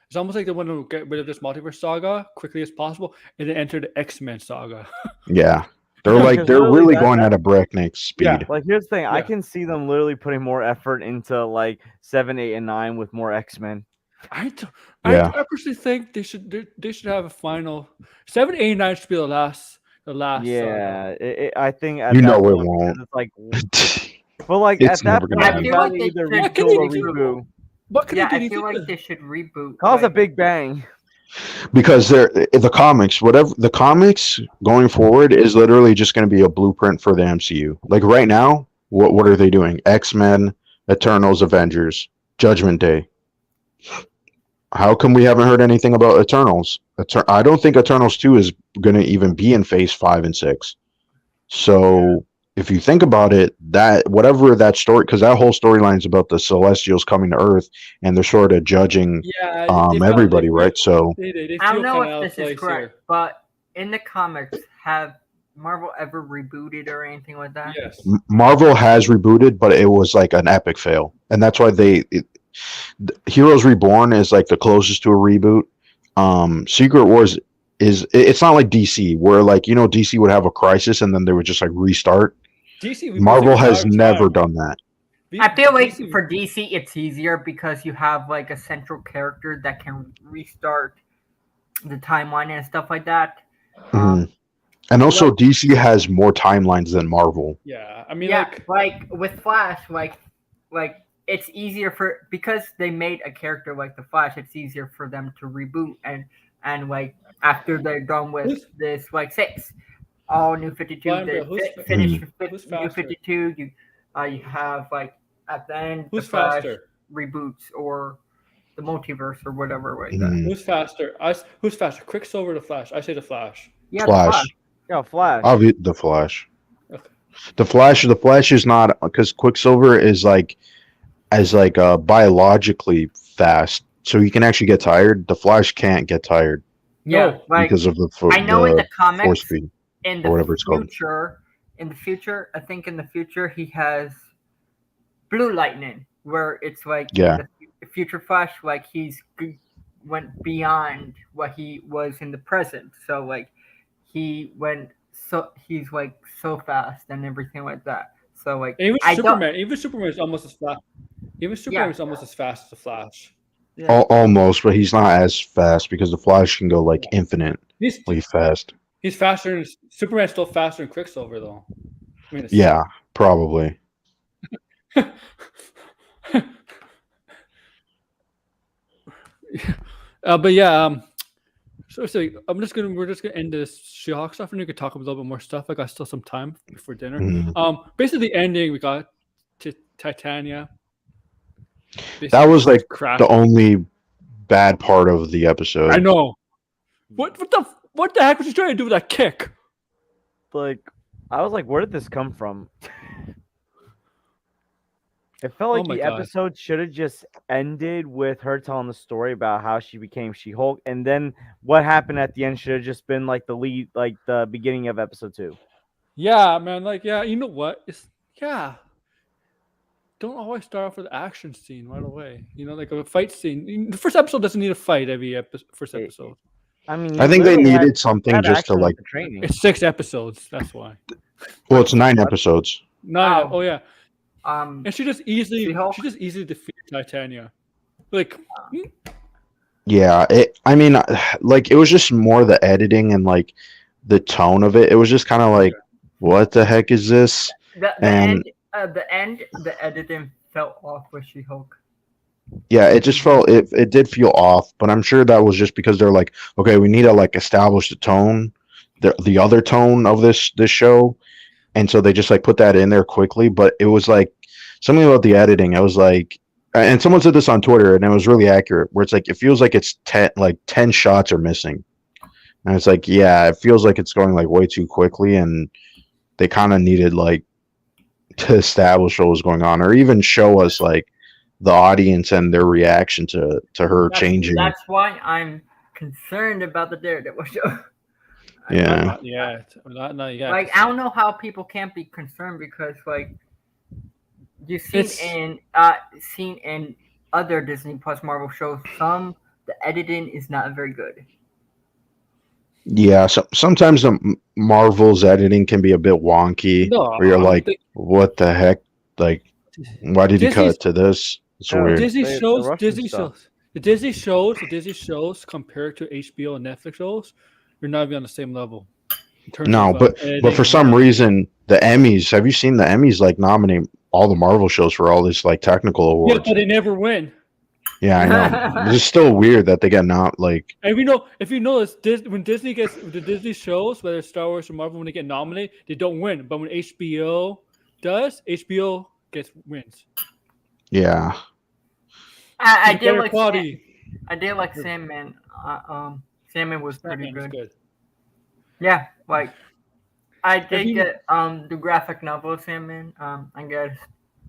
It's almost like they want to get rid of this multiverse saga quickly as possible and then enter the X-Men saga. Yeah. Yeah, They're because really literally going at a breakneck speed. Yeah. Like here's the thing, I Yeah. can see them literally putting more effort into like 7, 8, and 9 with more X-Men. Yeah. I personally think they should have a final 7, 8, 9 should be the last. Yeah, I think at You that know it point, won't. It's like, but like It's at that never point, gonna I you feel gotta like they either should What can rekill or they do? reboot. What can Yeah, they I do? feel like they should reboot. Cause a like- Big Bang. Because the comics, whatever the comics going forward is literally just going to be a blueprint for the MCU. Like right now, what are they doing? X-Men, Eternals, Avengers, Judgment Day. How come we haven't heard anything about Eternals? I don't think Eternals 2 is going to even be in Phase 5 and 6. So if you think about it, that whatever that story, because that whole storyline is about the Celestials coming to Earth and they're sort of judging everybody, right? So I don't know if this is correct, but in the comics, have Marvel ever rebooted or anything like that? Yes. Marvel has rebooted, but it was like an epic fail, and that's why Heroes Reborn is like the closest to a reboot. Secret Wars it's not like DC, where like DC would have a crisis and then they would just like restart. DC. Marvel has never done that. I feel like for DC it's easier because you have like a central character that can restart the timeline and stuff like that. Mhm. And also, DC has more timelines than Marvel. Yeah, I mean, yeah, like with Flash, like it's easier because they made a character like the Flash. It's easier for them to reboot and like after they're done with this, like all New 52, they finish New 52. You have like at the end who's the Flash faster? Reboots or the multiverse or whatever like that. Mhm. Who's faster? Who's faster? Quicksilver or the Flash? I say the Flash. Yeah, Flash. Yeah, Flash. I'll be the Flash. Okay. The Flash is not, because Quicksilver is like biologically fast, so he can actually get tired. The Flash can't get tired Yeah, like because of I know in the force comics, speed. in or whatever it's called. in the future, I think in the future he has Blue Lightning, where it's like Yeah. the future Flash, like went beyond what he was in the present. So like he's like so fast and everything like that. So like Even I Superman is almost as fast. Even Superman is almost as fast as the Flash. Almost, but he's not as fast because the Flash can go like infinitely fast. He's faster. Superman's still faster than Quicksilver, though. I mean, Yeah, probably. But yeah, so we're just gonna end this She-Hulk stuff, and we could talk a little bit more stuff. I got still some time before dinner. Mhm. Basically the ending we got to Titania. That was like crap. the only bad part of the episode. I know. What the heck was he trying to do with that kick? Like, I was like, where did this come from? It felt like Oh my the God. episode should have just ended with her telling the story about how she became She-Hulk, and then what happened at the end should have just been like the lead, like the beginning of episode 2. Yeah, man. Like, yeah, you know what? don't always start off with an action scene right away. You know, like a fight scene. The first episode doesn't need a fight every first It- episode. I mean, I you think they literally needed something had just to action with like. the training. It's 6 episodes. That's why. Well, it's 9 episodes. No, Oh. oh yeah, Um, and she just easily She-Hulk? defeated Titania. Like, Yeah, I mean, like it was just more the editing and like the tone of it. It was just kind of like, what the heck is this? And- the editing felt off with She-Hulk. Yeah, it just felt it did feel off, but I'm sure that was just because they're like, okay, we need to like establish the tone, the other tone of this show, and so they just like put that in there quickly. But it was like something about the editing. I was like, and someone said this on Twitter, and it was really accurate. Where it's like it feels like it's 10 shots are missing, and it's like, yeah, it feels like it's going like way too quickly, and they kind of needed like to establish what was going on, or even show us like the audience and their reaction to her changing. That's why I'm concerned about the Daredevil show. Yeah. not yet. Not yet. Like, I don't know how people can't be concerned because, like, you've seen in other Disney Plus Marvel shows, the editing is not very good. Yeah, so sometimes the Marvel's editing can be a bit wonky, No, where you're I like, think- what the heck? Like, why did you Disney's- cut to this? It's Yeah, weird. Disney The shows, Russian stuff. the Disney shows compared to HBO and Netflix shows, you're not even on the same level. in terms No, of, but editing. for some reason, the Emmys. Have you seen the Emmys like nominate all the Marvel shows for all these like technical yeah, awards? but they never win. Yeah, I know. It's still weird that they get not like. And if you know this, when Disney gets the Disney shows, whether it's Star Wars or Marvel, when they get nominated, they don't win. But when HBO does, HBO wins. Yeah, I It's did better like quality. I did like Sandman. Sandman was pretty Batman is good. good. Yeah, like I did you- get the graphic novel of Sandman. I guess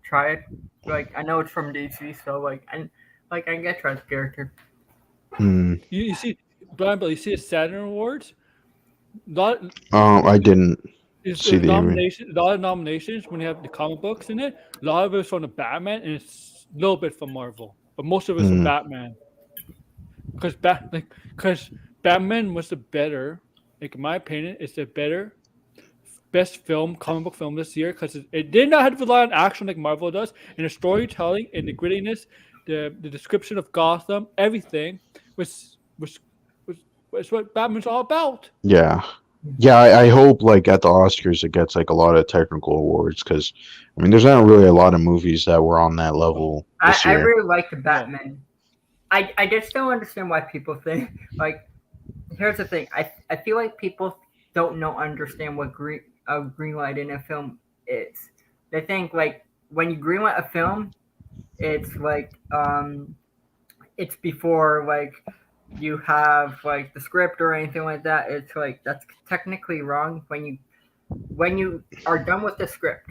try it. Like I know it's from DC, so I get try the character. Hmm. You see, Brian, but you see the Saturn Awards. Lot I didn't. is See the image. nomination. A lot of nominations when you have the comic books in it. A lot of it's from the Batman, and it's a little bit from Marvel, but most of it's from Mhm. Batman. Because Batman was the better, like in my opinion, it's the best comic book film this year because it did not have to rely on action like Marvel does, and the storytelling and the grittiness, the description of Gotham, everything was what Batman's all about. Yeah. Yeah, I hope like at the Oscars it gets like a lot of technical awards because I mean there's not really a lot of movies that were on that level this I year. really like the Batman. I just don't understand why people think like. Here's the thing. I feel like people don't understand what green light in a film is. They think like when you greenlight a film, it's like it's before like you have like the script or anything like that. It's like that's technically wrong when you are done with the script.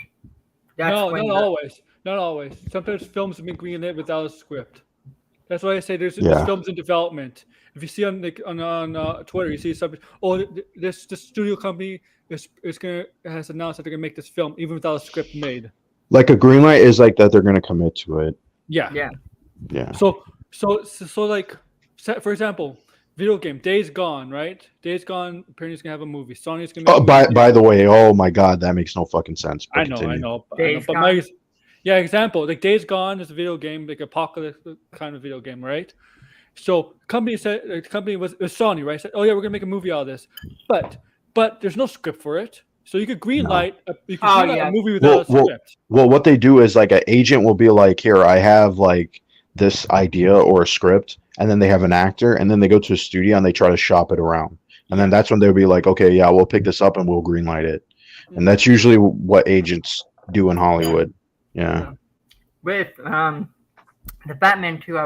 That's No, when not always. Not always. Sometimes films have been greenlit without a script. That's why I say there's Yeah. films in development. If you see on Twitter, you see something. Oh, this studio company has announced that they're gonna make this film even without a script made. Like a green light is like that they're gonna commit to it. Yeah. Yeah. Yeah. So like, for example, video game Days Gone, right? Days Gone apparently is gonna have a movie. Sony's gonna. Oh, make a movie. by the way, oh my god, that makes no fucking sense. But I know. Days But Gone. example, like Days Gone is a video game, like apocalypse kind of video game, right? So the company was Sony, right? Said, oh yeah, we're gonna make a movie out of this, but there's no script for it, so you could greenlight a movie without a script. Well, what they do is like an agent will be like, here, I have like this idea or a script, and then they have an actor, and then they go to a studio and they try to shop it around, and then that's when they'll be like, okay, yeah, we'll pick this up and we'll greenlight it, and that's usually what agents do in Hollywood. Yeah. With the Batman 2,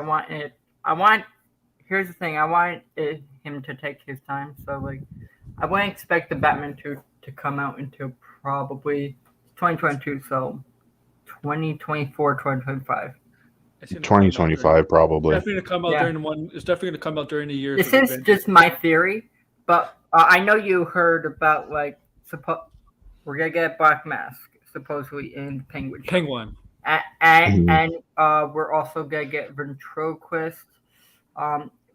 here's the thing, I want him to take his time, so like I wouldn't expect the Batman 2 to come out until probably 2022, so 2024, 2025. 2025 probably. Definitely gonna come out It's definitely gonna come out during the year. This is just my theory, but I know you heard about like we're gonna get Black Mask supposedly in Penguin. Penguin. And we're also gonna get ventriloquist,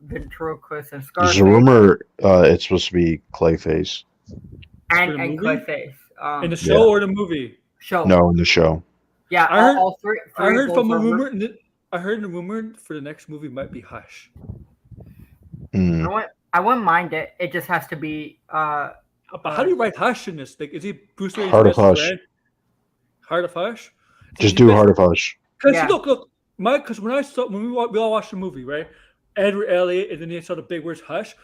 ventriloquist and There's Scarface a rumor it's supposed to be Clayface. and For the movie? Clayface. In the show or the movie? Show. No, in the show. Yeah, I heard- all three. I Three of heard those from a are rumor. I heard a rumor for the next movie might be Hush. Mm. I wouldn't mind it. It just has to be. But how do you write Hush in this? Like, is he Bruce Wayne's Heart of best Hush. friend? Heart of Hush. Just do Heart of Hush. Because Yeah. look, Mike. Because when we all watched the movie, right? Edward Elliot, and then he saw the big words Hush.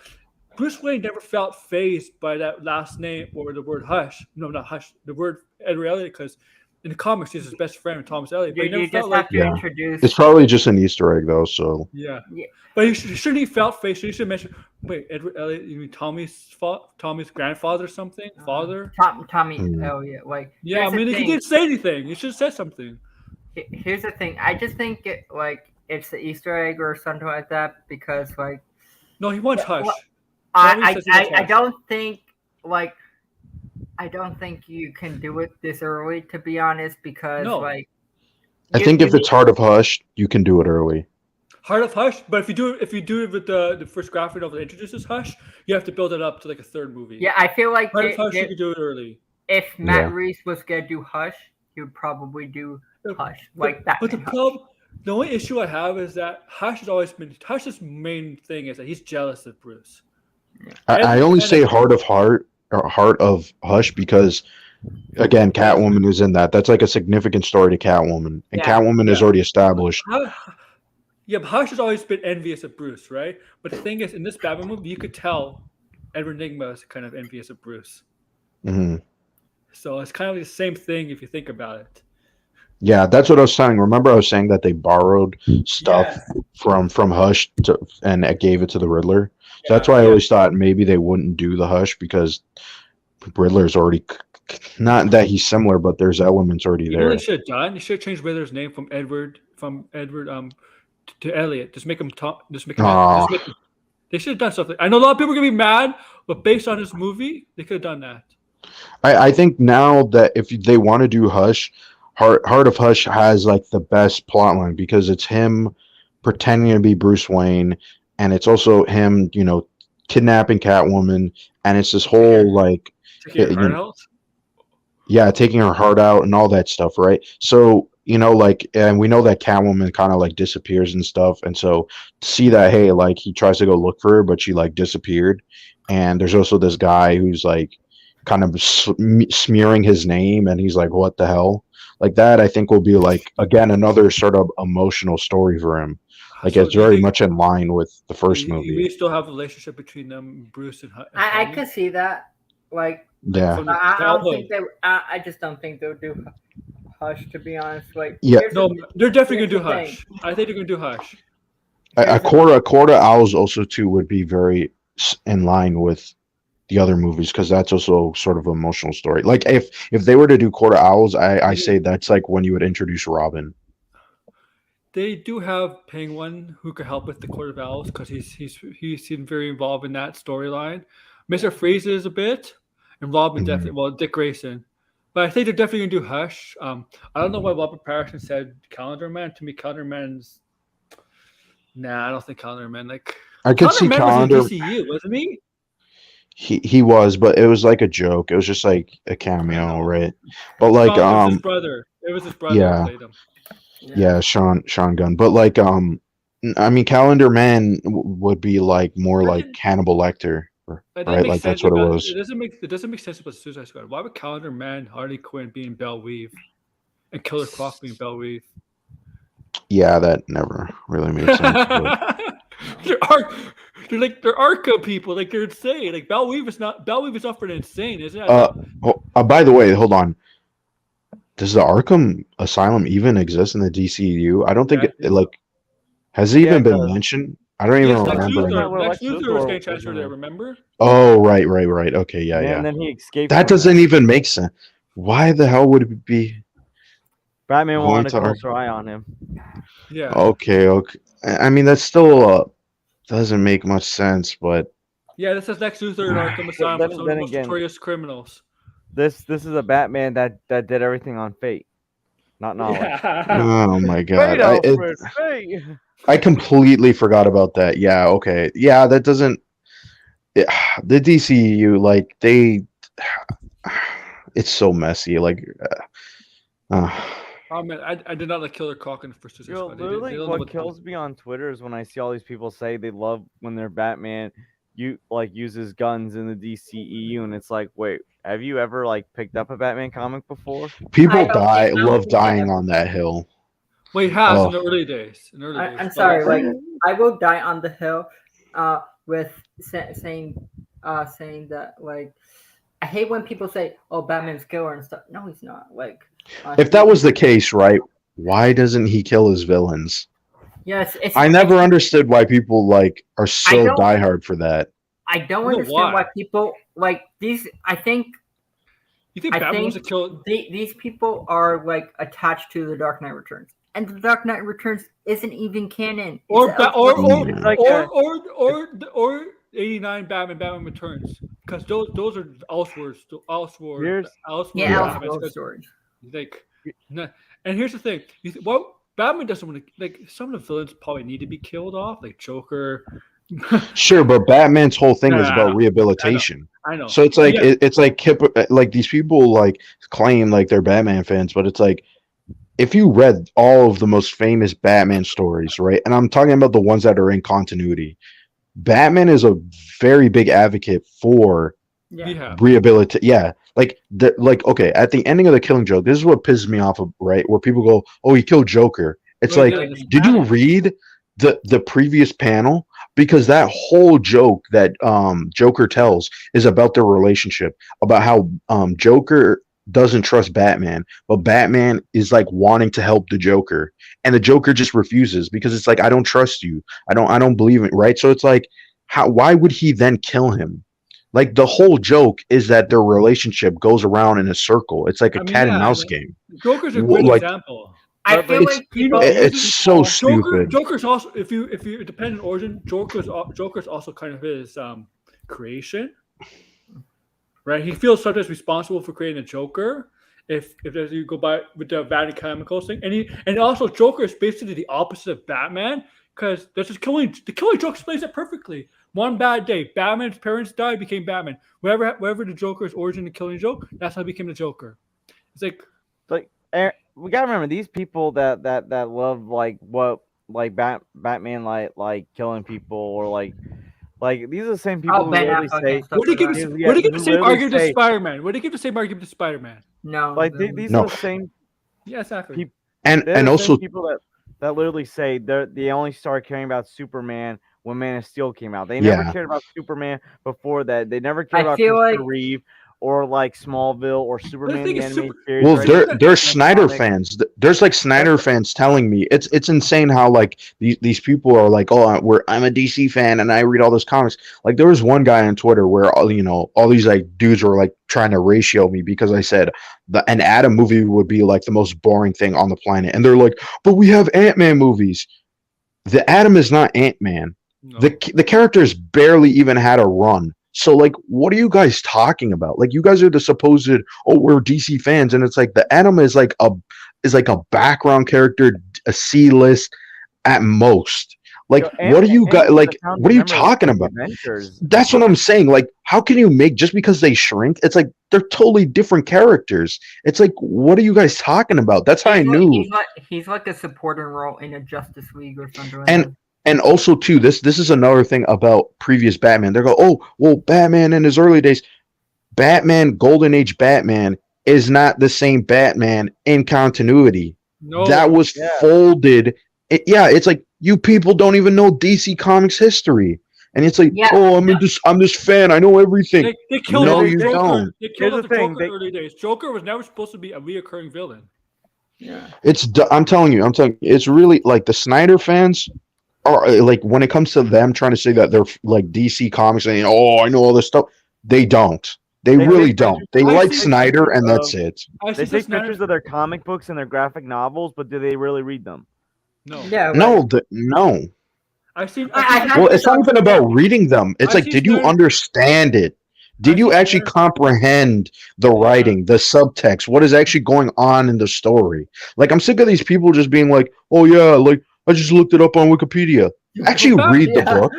Bruce Wayne never felt phased by that last name or the word Hush. No, not Hush. The word Edward Elliot, because in the comics he's his best friend, Thomas Elliot. But he You never just felt have like to Yeah. introduce. It's probably just an Easter egg, though. So yeah. Yeah. But shouldn't he felt phased? He should mention. Wait, Edward Elliot. You mean Tommy's grandfather or something? Father? Tommy Mm. Elliot. Like Yeah, I here's the mean, he thing. didn't say anything. He should have said something. Here's the thing. I just think it's the Easter egg or something like that because like No, he wants Well, Hush. I Tommy says he wants I Hush. don't think like I don't think you can do it this early to be honest because No. like I think if it's Heart of Hush, you can do it early. Heart of Hush, but if you do it with the first graphic novel that introduces Hush, you have to build it up to like a third movie. yeah I feel like Heart of Hush, you could do it early. if Matt Yeah. Reeves was gonna do Hush, he would probably do Hush like that. But the problem, the only issue I have is that Hush has always been Hush's main thing is that he's jealous of Bruce. I only say Heart of Heart or Heart of Hush because, again, Catwoman is in that. That's like a significant story to Catwoman, and Yeah. Catwoman is Yeah. already established. Yeah, but Hush has always been envious of Bruce, right? But the thing is, in this Batman movie, you could tell Edward Nygma is kind of envious of Bruce. Hmm. So it's kind of the same thing if you think about it. Yeah, that's what I was saying. Remember, I was saying that they borrowed stuff from Hush and it gave it to the Riddler. So that's why I always thought maybe they wouldn't do the Hush because Riddler's already not that he's similar, but there's elements already You know there. what they should have done? They should have changed Riddler's name from Edward to Elliot. Just make him talk. Just make him. Aw. They should have done something. I know a lot of people are gonna be mad, but based on this movie, they could have done that. I think now that if they want to do Hush, Heart of Hush has like the best plot line because it's him pretending to be Bruce Wayne, and it's also him, kidnapping Catwoman, and it's this whole like, Taking your you heart know, out. yeah, taking her heart out and all that stuff, right? So, and we know that Catwoman kind of like disappears and stuff, and so to see that, hey, like he tries to go look for her, but she like disappeared, and there's also this guy who's like kind of smearing his name, and he's like, what the hell? Like that, I think will be like again another sort of emotional story for him. Like So it's do you very think- much in line with the first You movie. still have a relationship between them, Bruce and I Tommy? could see that. Like Yeah, From- I don't Childhood. think they. I just don't think they'll do Hush to be honest. Like Yeah. here's No, the- they're definitely here's gonna do the Hush. I think they're gonna do Hush. a quarter owls also too would be very in line with the other movies because that's also sort of an emotional story. Like if they were to do quarter owls, I say that's like when you would introduce Robin. They do have Penguin who could help with the Court of Owls because he's been very involved in that storyline. Mr. Freeze is a bit, and Robin Mhm. definitely. Well, Dick Grayson, but I think they're definitely gonna do Hush. I don't know why Robert Pattinson said Calendar Man. To me, Calendar Man's. Nah, I don't think Calendar Man like. I could see Calendar Man Calendar. was in DCU, wasn't he? He was, but it was like a joke. It was just like a cameo, right? But like it was his brother. It was his brother yeah. who played him. yeah, Sean Gunn. But like I mean, Calendar Man would be like more like Hannibal Lecter, That doesn't right? make Like sense that's what it about- was. It doesn't make sense about Suicide Squad. Why would Calendar Man, Harley Quinn being Belle Weave, and Killer Croc being Belle Weave? Yeah, that never really made sense. But they're Arkham people. Like they're insane. Like Belle Weave is not for the insane, isn't it? by the way, hold on. Does the Arkham Asylum even exist in the DCU? I don't think Yeah. it like has it Yeah, even been it does. mentioned. I don't even Yes, Lex remember. Yeah, Luthor. well, Lex Lex Luthor was Luthor getting was transferred in there. it. Remember? Oh, right. Okay, yeah. And then he escaped. That from doesn't even make sense. Why the hell would it be? Batman going wanted to a closer eye on him. Yeah. Okay. I mean, that still doesn't make much sense, but Yeah. This is Lex Luthor and Arkham Asylum then- for some of then the most again- notorious criminals. This is a Batman that did everything on Fate, not knowledge. Oh my god. Wait, Alfred, wait. I completely forgot about that. Yeah, okay. Yeah, that doesn't the DCU like it's so messy. Like Oh man, I did not like Killer Croc in the first Suicide Yo, Squad. literally, what kills me on Twitter is when I see all these people say they love when their Batman uses guns in the DCEU, and it's like, wait, have you ever like picked up a Batman comic before? people I don't love think dying on that hill. Well, he has Oh. in the early days. I'm sorry. Like I will die on the hill, with saying that like I hate when people say, "Oh, Batman's killer" and stuff. No, he's not. Like If that was the case, right? Why doesn't he kill his villains? yes, it's. I never understood why people like are so don't- diehard for that. I don't know understand why. why people like these. I think You think I Batman think was a kill? these people are like attached to the Dark Knight Returns, and the Dark Knight Returns isn't even canon. Or It's ba- a- or It's like or 89 Batman Returns, because those are Elseworlds. Here's- yeah, Batman, Elseworld because, stories. like, and here's the thing. Well, Batman doesn't want to, like, some of the villains probably need to be killed off, like Joker. Sure, but Batman's whole thing is Nah, about rehabilitation. I know. So it's like Yeah. it's like these people like claim like they're Batman fans, but it's like if you read all of the most famous Batman stories, right? And I'm talking about the ones that are in continuity. Batman is a very big advocate for Yeah. Yeah. rehabilitate. Yeah, like okay, at the ending of the Killing Joke, this is what pisses me off, right? Where people go, "Oh, he killed Joker." It's Well, like, yeah, did you read the previous panel? Because that whole joke that Joker tells is about their relationship, about how Joker doesn't trust Batman, but Batman is like wanting to help the Joker, and the Joker just refuses because it's like, I don't trust you, I don't believe it, right? So it's like, why would he then kill him? Like the whole joke is that their relationship goes around in a circle. It's like a I mean, cat and yeah, mouse I game. Joker's a Well, great like- example. I But feel it's- like people. It's so stupid. Joker's also, if you depend on origin, Joker's also kind of his creation, right? He feels sometimes responsible for creating a Joker. If you go by with the Vatican Chemicals thing, and also Joker is basically the opposite of Batman, because there's this killing joke explains it perfectly. One bad day, Batman's parents died, became Batman. Wherever the Joker's origin, the killing joke, that's how he became the Joker. It's like, We gotta remember these people that love like what like Batman like killing people or like these are the same people who Ben literally Affleck say and stuff would he like give that. Yeah, would he give the who same literally argument to say- Spider-Man? Would he give the same argument to Spider-Man? No, like no. these No. are the same Yeah, exactly. People- And they're and the also same people that literally say they only started caring about Superman when Man of Steel came out. They never Yeah. cared about Superman before that. They never cared I about feel Christopher like- Reeve or like Smallville or Superman thing the is animated Super- series. well, or there's even Snyder comics. fans. There's like Snyder fans telling me it's insane how like these people are like, oh, I'm a DC fan and I read all those comics. Like there was one guy on Twitter where all these like dudes were like trying to ratio me because I said an Atom movie would be like the most boring thing on the planet, and they're like, but we have Ant-Man movies. The Atom is not Ant-Man. No. The characters barely even had a run. So like, what are you guys talking about? Like, you guys are the supposed, oh, we're DC fans, and it's like the Atom is like a background character, a C-list at most. Like, Yo, what are you Ant-Man guys was a like? founding What are you member of talking the about? Avengers. That's what I'm saying. Like, how can you make just because they shrink? It's like they're totally different characters. It's like, what are you guys talking about? That's how I knew. He's like a supporting role in a Justice League or something like that. And also too, this is another thing about previous Batman. They go, oh, well, Batman in his early days, Golden Age Batman is not the same Batman in continuity. No. That was yeah. folded. It's like you people don't even know DC Comics history, and it's like, Yeah. oh, I'm this fan. I know everything. They killed No, off you Joker. don't. They Here's killed off the the thing, Joker in the early days. Joker was never supposed to be a reoccurring villain. Yeah. I'm telling you, it's really like the Snyder fans are like, when it comes to them trying to say that they're like DC Comics and oh, I know all this stuff, they don't. They They really take don't. They I like see Snyder, and pictures that's it. I They see take this Snyder- pictures of their comic books and their graphic novels, but do they really read them? No. Yeah. No, no. I seen. I Well, it's not even about reading them. It's I like, see did you Snyder- understand it? Did you actually comprehend the writing, the subtext, what is actually going on in the story? Like, I'm sick of these people just being like, "Oh yeah, like I just looked it up on Wikipedia." Actually, read the book.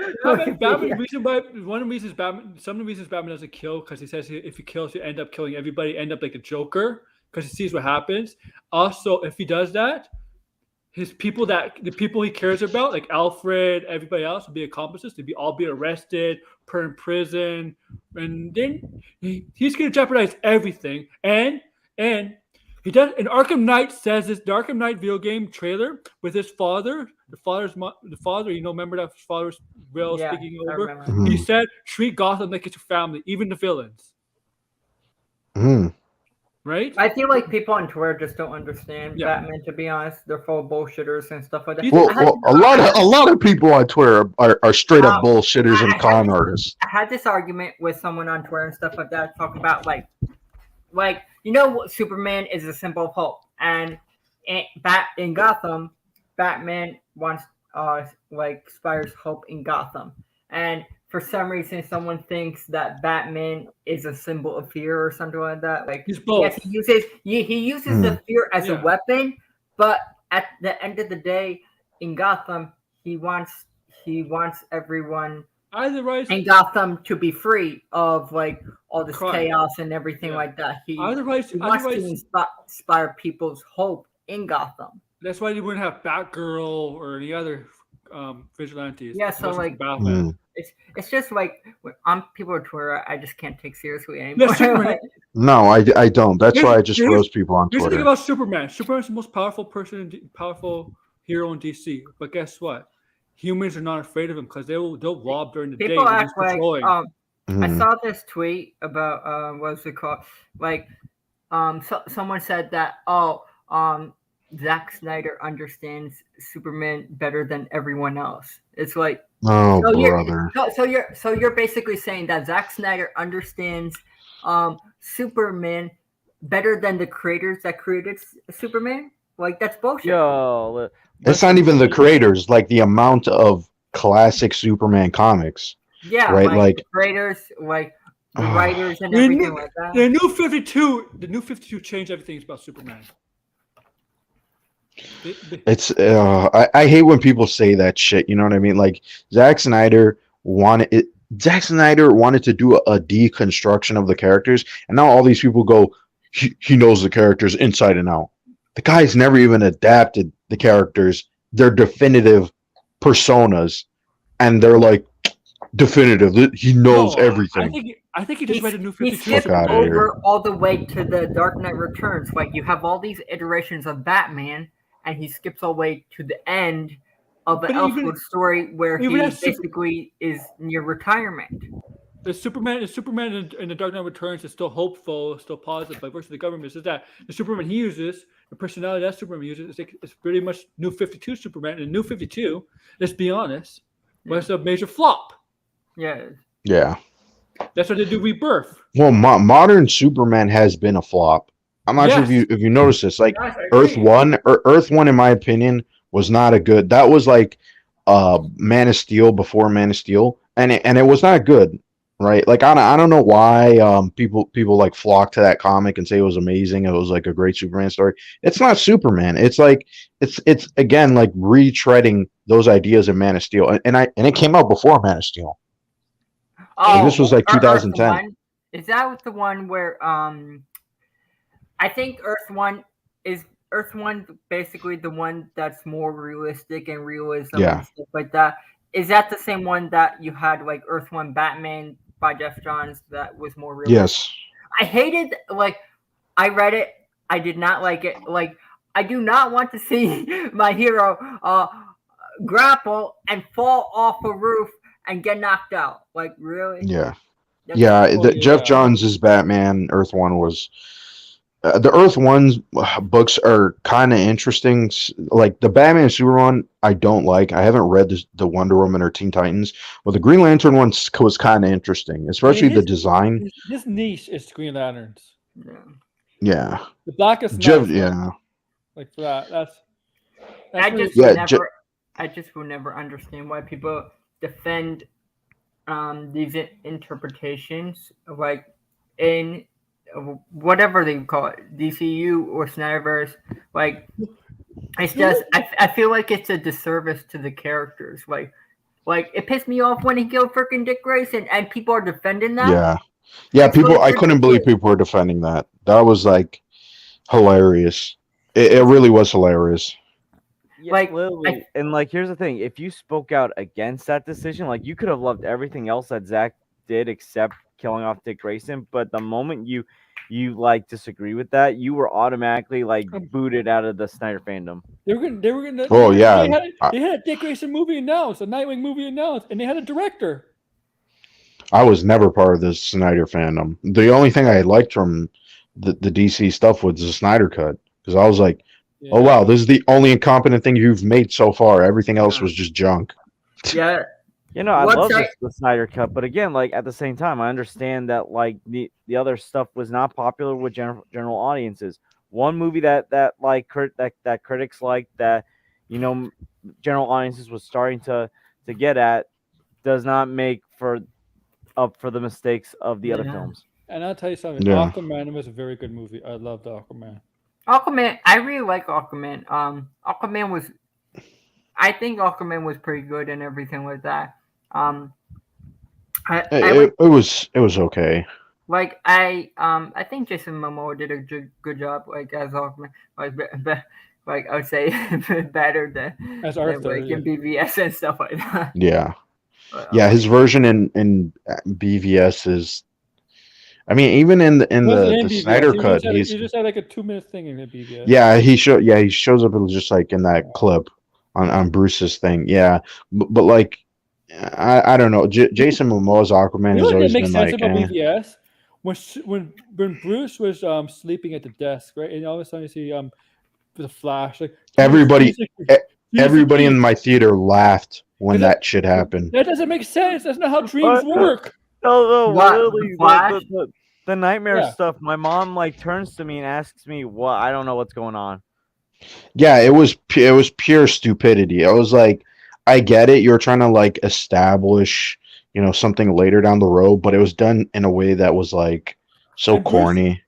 Batman, reason why, one of the reasons Batman, some of the reasons Batman doesn't kill, because he says if he kills, he end up killing everybody, end up like a Joker, because he sees what happens. Also, if he does that, the people he cares about, like Alfred, everybody else, would be accomplices. They'd all be arrested, put in prison, and then he's going to jeopardize everything. And he does. And Arkham Knight says this. The Arkham Knight video game trailer with his father. The father. Remember that his father's real speaking over. He said, "Treat Gotham like it's your family, even the villains." Right? I feel like people on Twitter just don't understand Batman. To be honest, they're full of bullshitters and stuff like that. Well, a lot of people on Twitter are straight up bullshitters and con artists. I had this argument with someone on Twitter and stuff like that, talking about like Superman is a symbol of hope, and in Gotham, Batman wants inspires hope in Gotham, and for some reason, someone thinks that Batman is a symbol of fear or something like that. Like, he's both. Yes, he uses the fear as a weapon, but at the end of the day, in Gotham, he wants everyone in Gotham to be free of like all this chaos and everything like that. He wants to inspire people's hope in Gotham. That's why you wouldn't have Batgirl or any other vigilantes. Yeah, so like Batman. It's just like people on Twitter, I just can't take seriously anymore. No, I don't. That's why I just roast people on Twitter. Here's the thing about Superman. Superman's the most powerful hero in DC. But guess what? Humans are not afraid of him because they'll rob during the day. People act like I saw this tweet about what's it called? Like someone said that Zack Snyder understands Superman better than everyone else. It's like, brother. So you're basically saying that Zack Snyder understands Superman better than the creators that created Superman? Like, that's bullshit. It's not even the creators. Like, the amount of classic Superman comics. Yeah, right. Like the creators, like the writers, and everything like that. The new 52 changed everything about Superman. It's I hate when people say that shit. You know what I mean? Like Zack Snyder wanted to do a deconstruction of the characters, and now all these people go, he knows the characters inside and out. The guy's never even adapted the characters, their definitive personas, and they're like definitive. He knows everything. I think he just read a new 52. He skipped over all the way to the Dark Knight Returns. Like, you have all these iterations of Batman, and he skips all the way to the end of the Elseworld story where he basically is near retirement. The Superman in the Dark Knight Returns is still hopeful, still positive. By virtue of the government, is that the Superman he uses, the personality that Superman uses, it's pretty much New 52 Superman. And New 52, let's be honest, was a major flop. Yeah. That's what they do Rebirth. Well, modern Superman has been a flop. I'm not sure if you noticed this. Like Earth One, in my opinion, was not a good. That was like Man of Steel before Man of Steel, and it was not good, right? Like I don't know why people like flock to that comic and say it was amazing. It was like a great Superman story. It's not Superman. It's like it's again like retreading those ideas in Man of Steel, and it came out before Man of Steel. This was like 2010. Is that the one where I think Earth One basically the one that's more realistic and realism and stuff like that. Is that the same one that you had like Earth One Batman by Jeff Johns that was more realistic? Yes. I hated I read it. I did not like it. Like, I do not want to see my hero grapple and fall off a roof and get knocked out. Like, really? Yeah. Jeff Johns' Batman Earth One was the Earth One's books are kind of interesting. Like the Batman and Superman, I don't like. I haven't read the Wonder Woman or Teen Titans. Well, the Green Lantern one was kind of interesting, especially the design. His niche is Green Lanterns. Yeah. The Blackest Night. Like that. That's I just will never understand why people defend these interpretations, like in whatever they call it, DCU or Snyderverse, like it's just I feel like it's a disservice to the characters. Like it pissed me off when he killed freaking Dick Grayson, and people are defending that. Yeah. It's People, like I couldn't believe people were defending that. That was like hilarious. It really was hilarious. Yeah, Like, literally, and like here's the thing: if you spoke out against that decision, like you could have loved everything else that Zack did except killing off Dick Grayson. But the moment you like disagree with that, you were automatically like booted out of the Snyder fandom. They were gonna. Oh, yeah. They had a Dick Grayson movie announced, a Nightwing movie announced, and they had a director. I was never part of the Snyder fandom. The only thing I liked from the DC stuff was the Snyder cut, because I was like, oh wow, this is the only incompetent thing you've made so far. Everything else was just junk. Yeah. You know, I What's love that- the Snyder cut, but again, like at the same time, I understand that like the other stuff was not popular with general audiences. One movie that critics liked, that you know general audiences was starting to get at, does not make up for the mistakes of the other films. And I'll tell you something. Yeah. Aquaman was a very good movie. I loved Aquaman. Aquaman, I really like Aquaman. I think Aquaman was pretty good and everything like that. It was okay. Like I think Jason Momoa did a good job, like as Aquaman, like I would say better than As Arthur, like in BVS and stuff like that. Yeah. Yeah, his version in BVS is. I mean, even in the BVS. Snyder He cut, just just had like a 2-minute thing in the BVS. Yeah, he shows up just like in that clip on Bruce's thing. Yeah, but like I don't know. Jason Momoa's Aquaman has always been like. About BVS? When Bruce was sleeping at the desk, right, and all of a sudden you see the Flash, like everybody in my theater laughed when that shit happened. That doesn't make sense. That's not how dreams work. No, literally, Flash? the nightmare stuff. My mom like turns to me and asks me what, I don't know what's going on. Yeah, it was pure stupidity. I was like, I get it. You're trying to like establish, something later down the road, but it was done in a way that was like so corny.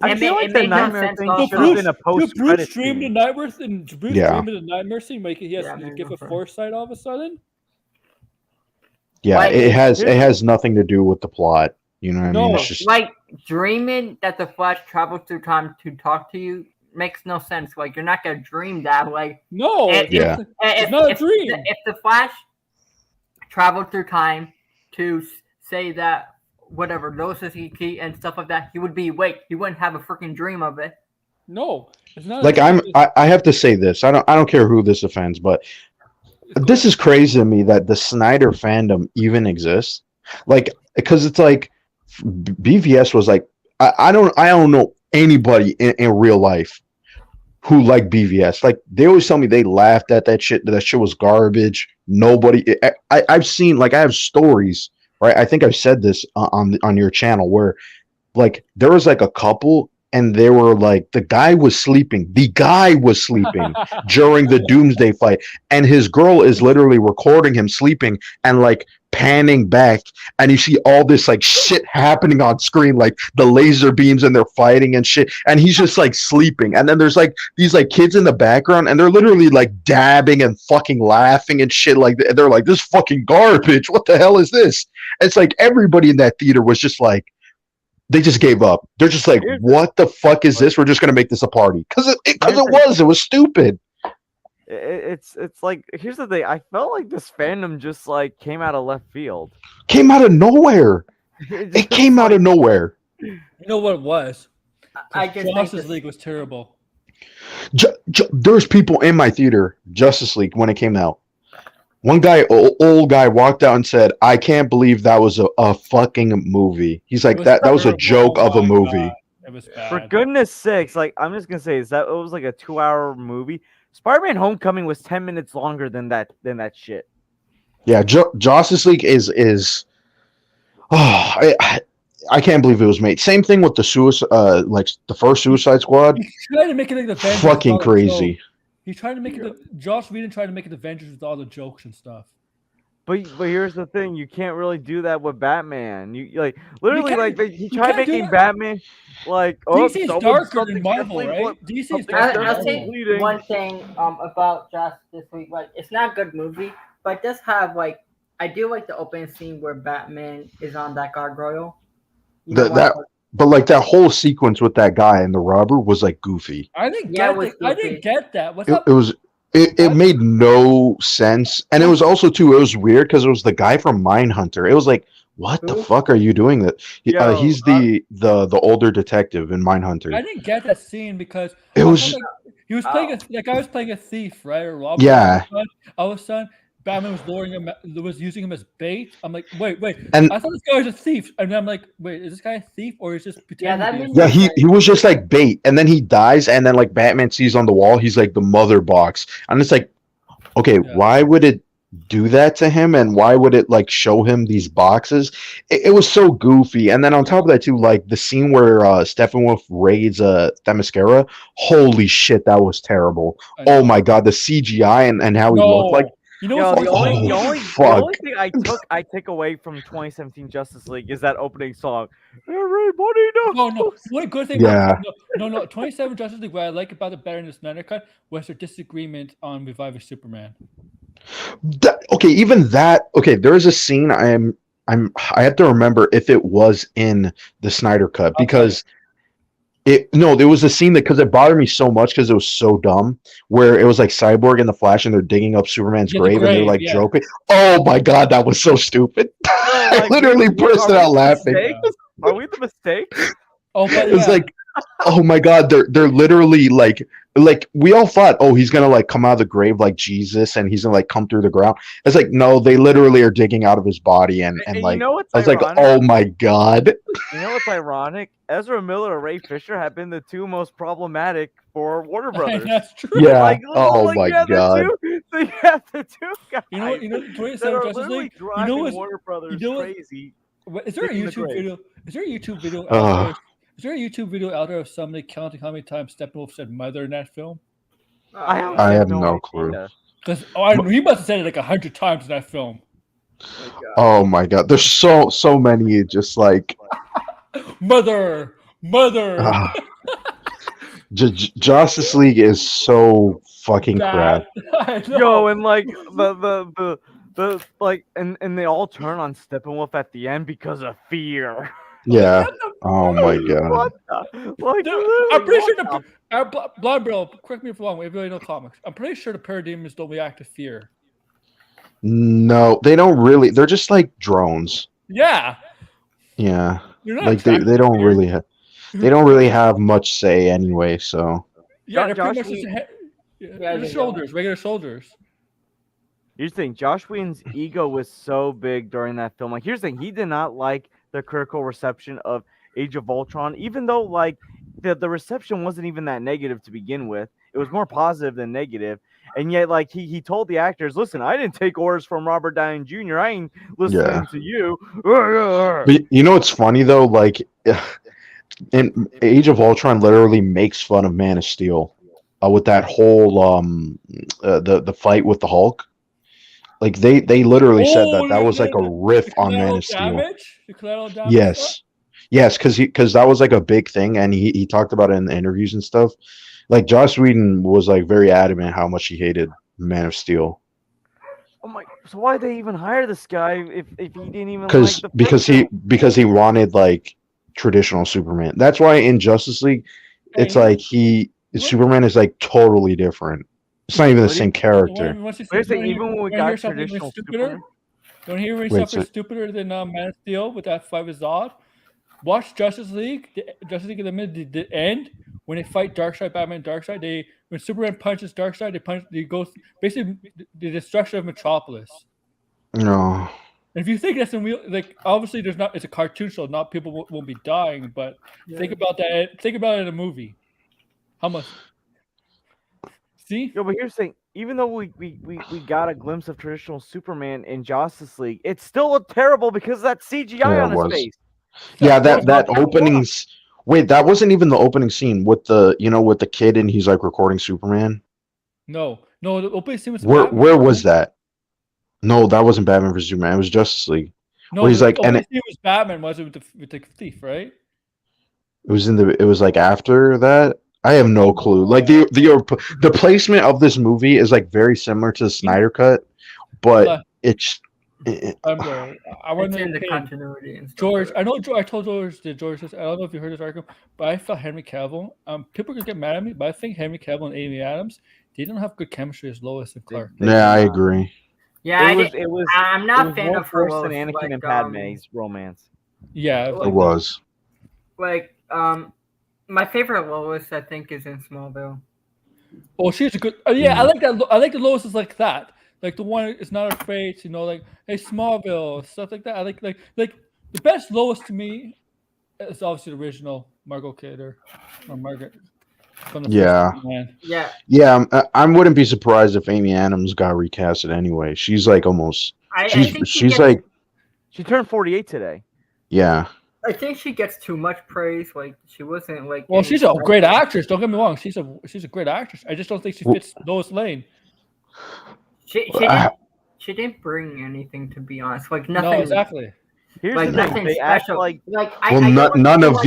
I feel like the nightmare thing should have been a post-credit Bruce dreamed the nightmare, and Bruce dreamed the nightmare scene. Like he has to give a foresight all of a sudden. Yeah, it has nothing to do with the plot. You know what I mean? It's just like dreaming that the Flash travels through time to talk to you makes no sense. Like you're not gonna dream that. Like it's not a dream. If the Flash traveled through time to say that whatever knows his key and stuff like that, he would be awake. He wouldn't have a freaking dream of it. No, it's not. Like I have to say this. I don't care who this offends, but this is crazy to me that the Snyder fandom even exists. Like, because it's like BVS was like I don't know anybody in real life who liked BVS. Like they always tell me they laughed at that shit. That shit was garbage. Nobody. I've seen, like, I have stories. Right, I think I've said this on your channel where, like, there was like a couple and they were like, the guy was sleeping during the Doomsday fight, and his girl is literally recording him sleeping and like panning back, and you see all this like shit happening on screen, like the laser beams, and they're fighting and shit, and he's just like sleeping, and then there's like these like kids in the background and they're literally like dabbing and fucking laughing and shit, like they're like, this fucking garbage, what the hell is this? It's like everybody in that theater was just like, they just gave up. They're just like, what the fuck is this? We're just gonna make this a party because it was stupid. It's like, here's the thing. I felt like this fandom just like came out of left field. Came out of nowhere. It came out of nowhere. You know what it was? I just Justice League was terrible. There's people in my theater, Justice League, when it came out. One guy, old guy, walked out and said, "I can't believe that was a fucking movie." He's like, that was a joke of a movie. It was bad. For goodness sakes, like, I'm just gonna say, is that it was like a 2-hour movie. Spider-Man: Homecoming was 10 minutes longer than that shit. Yeah, Justice League is. Oh, I can't believe it was made. Same thing with the like the first Suicide Squad. He tried to make it like the Avengers. Fucking crazy. He tried to make it. Joss Whedon tried to make it Avengers with all the jokes and stuff. But here's the thing: you can't really do that with Batman. You like literally can't- like he you tried can't do making that. Batman like DC is someone- darker than something's Marvel, definitely right? DC is something's darker than I'll definitely say Marvel. bleeding. one thing about Justice League. Like, it's not a good movie, but it does have like I do like the opening scene where Batman is on that gargoyle. You know That but like that whole sequence with that guy and the robber was like goofy. I didn't Yeah, it get was I goofy. didn't get that. What's It, up? it was it made no sense, and it was also too. It was weird because it was the guy from Mindhunter. It was like, what the Who? fuck are you doing? That Yo, he's the older detective in I Mindhunter. didn't get that scene because It I was felt like he was playing that guy was playing a thief, right? Or robber. Yeah. All of a sudden, Batman was luring him, was using him as bait. I'm like, wait. And- I thought this guy was a thief, and I'm like, wait, is this guy a thief or is just pretending? that to be a made thief? yeah, me- he was just like bait, and then he dies, and then like Batman sees on the wall, he's like the mother box, and it's like, okay, Yeah. why would it do that to him, and why would it like show him these boxes? It was so goofy, and then on top of that too, like the scene where Steppenwolf raids Themyscira, holy shit, that was terrible. I know. Oh my god, the CGI and how he looked like. You know Yo, what's the funny? only, Oh, the, only, the fuck. only thing I take away from 2017 Justice League is that opening song. Everybody knows. No. One good thing. Yeah. No. 27 Justice League. What I like about it better than the Snyder Cut was their disagreement on reviving Superman. Okay, even that. Okay, there is a scene I have to remember if it was in the Snyder Cut because there was a scene that because it bothered me so much because it was so dumb where it was like Cyborg and the Flash and they're digging up Superman's Yeah, the grave and they're grave, like yeah. joking. Oh my god, that was so stupid. I like, literally burst out laughing. mistakes? Are we the mistake? Oh, but It was yeah. like, oh my god, they're literally like we all thought, oh, he's gonna like come out of the grave like Jesus and he's gonna like come through the ground. It's like no, they literally are digging out of his body and And like you know what's I was like, ironic? oh my god. You know what's ironic? Ezra Miller and Ray Fisher have been the two most problematic for Warner Brothers. That's true. Yeah. Like, Oh like, my you have god. So you have the two guys. You know what? You know, that 27 are Justice literally League. driving what's- Warner Brothers you know what- crazy. Is there a Digging the YouTube grave. video? Is there a YouTube video? Ugh. Out there? Is there a YouTube video out there of somebody counting how many times Steppenwolf said "mother" in that film? I have no clue. idea. Because he must have said it like 100 times in that film. Oh my god. There's so many just like Mother. ah. Justice League is so fucking crap. Bad. I know. Yo, and like the like and they all turn on Steppenwolf at the end because of fear. Yeah. Oh my god. What the? Like, Dude, literally, I'm pretty sure what the Blonde Bro, correct me if I'm wrong. If you really know comics, I'm pretty sure the parademons don't react to fear. No, they don't really. They're just like drones. Yeah, Yeah. you're not Like they attracted to don't fear. really they don't really have much say anyway, so Yeah, they're pretty Josh, much just Yeah, they're they soldiers, regular soldiers. Here's the thing, Josh Whedon's ego was so big during that film. Like, here's the thing, he did not like the critical reception of Age of Ultron, even though like the reception wasn't even that negative to begin with. It was more positive than negative. And yet, like he told the actors, "Listen, I didn't take orders from Robert Downey Jr. I ain't listening Yeah. to you." But you know what's funny though? Like, in Age of Ultron, literally makes fun of Man of Steel, with that whole the fight with the Hulk. Like they literally said that was like a riff on Man of Steel. The collateral damage. Yes, because that was like a big thing, and he talked about it in the interviews and stuff. Like Joss Whedon was like very adamant how much he hated Man of Steel. Oh my! So why did they even hire this guy if he didn't even like the because film? he wanted like traditional Superman. That's why in Justice League, it's Hey, like Superman is like totally different. It's not even the What do same character. Here's the thing, even when we got traditional Superman, Don't hear Wait, something so- stupider than Man of Steel with that fight with Zod? Watch Justice League. Justice League in the minute the end when they fight Darkseid, Batman, Darkseid. When Superman punches Darkseid, they go basically the destruction of Metropolis. No. And if you think that's in real, like obviously there's not. It's a cartoon, so not people won't be dying. But think about that. Think about it in a movie. How much? See? yo, but here's the thing. Even though we got a glimpse of traditional Superman in Justice League, it's still looked terrible because of that CGI Yeah, on it his was. face. Yeah, That's that what- openings. Wait, that wasn't even the opening scene with the with the kid and he's like recording Superman. No. The opening scene was Where Batman. where was that? No, that wasn't Batman vs Superman. It was Justice League. No, Well, he's like, and it was Batman. Was it with the thief, right? it was it was like after that. I have no clue. Like the placement of this movie is like very similar to the Snyder Cut, but it's. I It's wonder in the continuity and stuff. George, I know. I told George that George. I don't know if you heard this article, but I felt Henry Cavill. People could get mad at me, but I think Henry Cavill and Amy Adams, they don't have good chemistry as Lois and Clark. Yeah, I agree. Yeah, It was. I'm not a fan more of her forced than Lois, Anakin like, and Padme's romance. Yeah, It was. Like, my favorite Lois, I think, is in Smallville. Oh, she's a good. Yeah, I like that. I like the Lois is like that. Like the one is not afraid, like, hey, Smallville, stuff like that. I like the best Lois to me is obviously the original Margot Kidder or Margaret. From the first man. Yeah. I wouldn't be surprised if Amy Adams got recasted anyway. She's like almost. She's like. She turned 48 today. Yeah. I think she gets too much praise. Like she wasn't like. Well, she's a great actress. Don't get me wrong. She's a great actress. I just don't think she fits Lois Lane. She didn't bring anything, to be honest. Like nothing. No, exactly. Here's like the thing. nothing They special. act like none of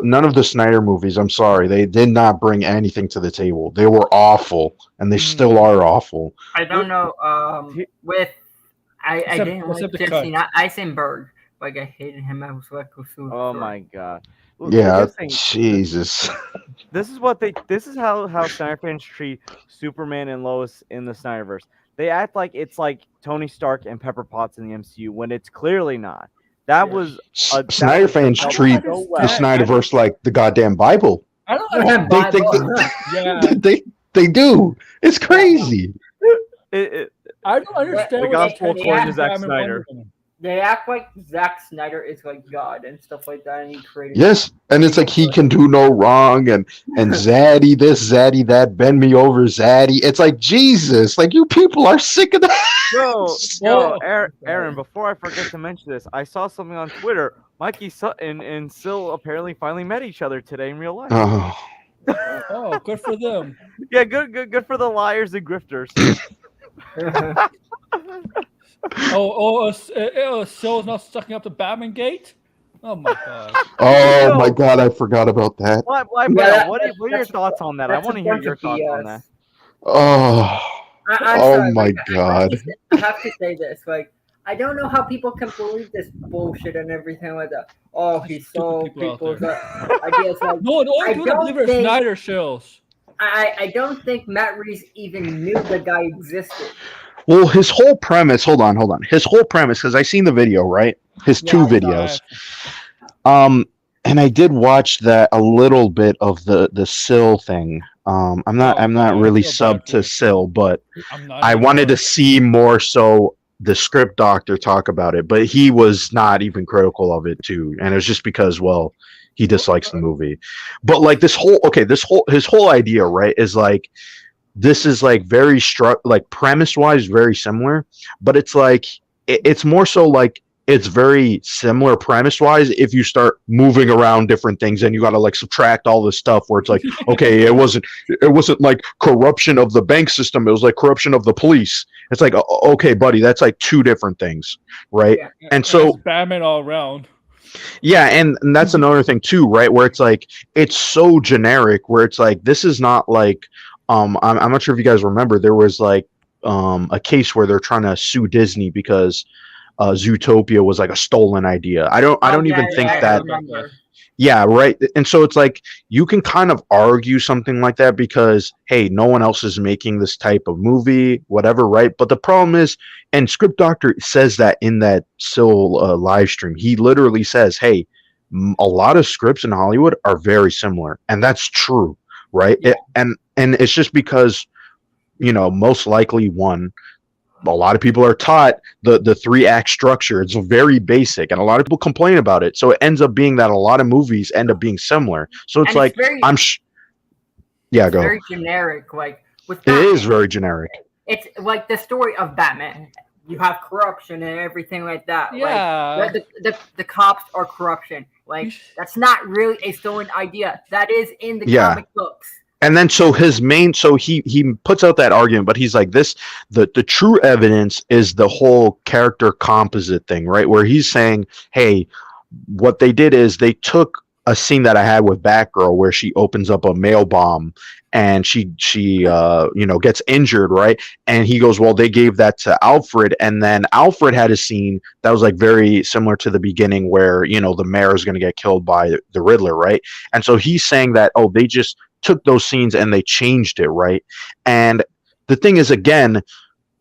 none of the Snyder movies. I'm sorry, they did not bring anything to the table. They were awful, and they still are awful. I don't know. I didn't like Jesse Eisenberg. Like I hated him. I was like, oh my god. Well, yeah, Jesus. This is how Snyder fans treat Superman and Lois in the Snyderverse. They act like it's like Tony Stark and Pepper Potts in the MCU when it's clearly not. That was Snyder fans treat the Snyderverse like the goddamn Bible. I don't understand. They do. It's crazy. I don't understand the gospel according to Zack Snyder. They act like Zack Snyder is like God and stuff like that, and he created. Yes, and it's like he can do no wrong, and Zaddy this, Zaddy that, bend me over, Zaddy. It's like Jesus, like you people are sick of that. Yo, Aaron. Before I forget to mention this, I saw something on Twitter. Mikey Sutton and Syl apparently finally met each other today in real life. Oh, good for them. Yeah, good for the liars and grifters. Syl's not sucking up the Batman gate? Oh my god. Oh my god, I forgot about that. What are your thoughts on that? I want to hear your thoughts on that. Oh my god. I have to say this, like, I don't know how people can believe this bullshit and everything like that. Oh, he sold people's ideas. Like, no, I don't believe it's Snyder shows. I don't think Matt Reeves even knew the guy existed. Well, his whole premise. Hold on. His whole premise, because I seen the video, right? His two videos. And I did watch that a little bit of the Syl thing. I'm not really subbed to Syl, but I wanted to see more so the script doctor talk about it, but he was not even critical of it too, and it was just because, well, he dislikes the movie. But like his whole idea, right, is like this is like very like premise wise very similar, but it's like it's more so like it's very similar premise wise if you start moving around different things and you got to like subtract all this stuff where it's like, okay, it wasn't like corruption of the bank system, it was like corruption of the police. It's like, okay, buddy, that's like two different things, right? Yeah, and so Batman all around. Yeah, and that's another thing too, right? Where it's like it's so generic where it's like this is not like I'm not sure if you guys remember, there was like a case where they're trying to sue Disney because Zootopia was like a stolen idea. I don't even think that. Yeah, right. And so it's like you can kind of argue something like that because hey, no one else is making this type of movie, whatever, right? But the problem is, and Script Doctor says that in that Syl live stream, he literally says, hey, a lot of scripts in Hollywood are very similar, and that's true, right? Yeah. And it's just because, you know, most likely one. A lot of people are taught the 3-act structure. It's very basic, and a lot of people complain about it. So it ends up being that a lot of movies end up being similar. So it's like go. Very generic. Like with Batman, it is very generic. It's like the story of Batman. You have corruption and everything like that. Yeah. Like, the cops are corruption. Like that's not really a stolen idea. That is in the comic books. And then so he puts out that argument, but he's like the true evidence is the whole character composite thing, right? Where he's saying, hey, what they did is they took a scene that I had with Batgirl where she opens up a mail bomb and she gets injured, right? And he goes, well, they gave that to Alfred, and then Alfred had a scene that was like very similar to the beginning where the mayor is going to get killed by the Riddler, right? And so he's saying that they just took those scenes and they changed it, right? And the thing is, again,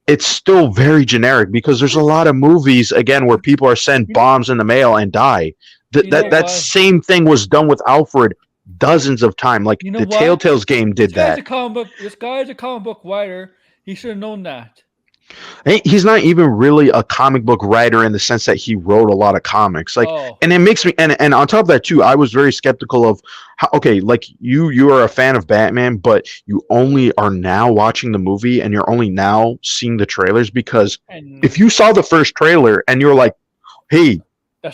it's still very generic because there's a lot of movies again where people are sent bombs in the mail and die. That same thing was done with Alfred dozens of times. Like the Telltale's game did that. This guy is a comic book writer. He should have known that. He's not even really a comic book writer in the sense that he wrote a lot of comics. And it makes me and on top of that too, I was very skeptical of how, like you are a fan of Batman, but you only are now watching the movie and you're only now seeing the trailers because if you saw the first trailer and you're like, hey,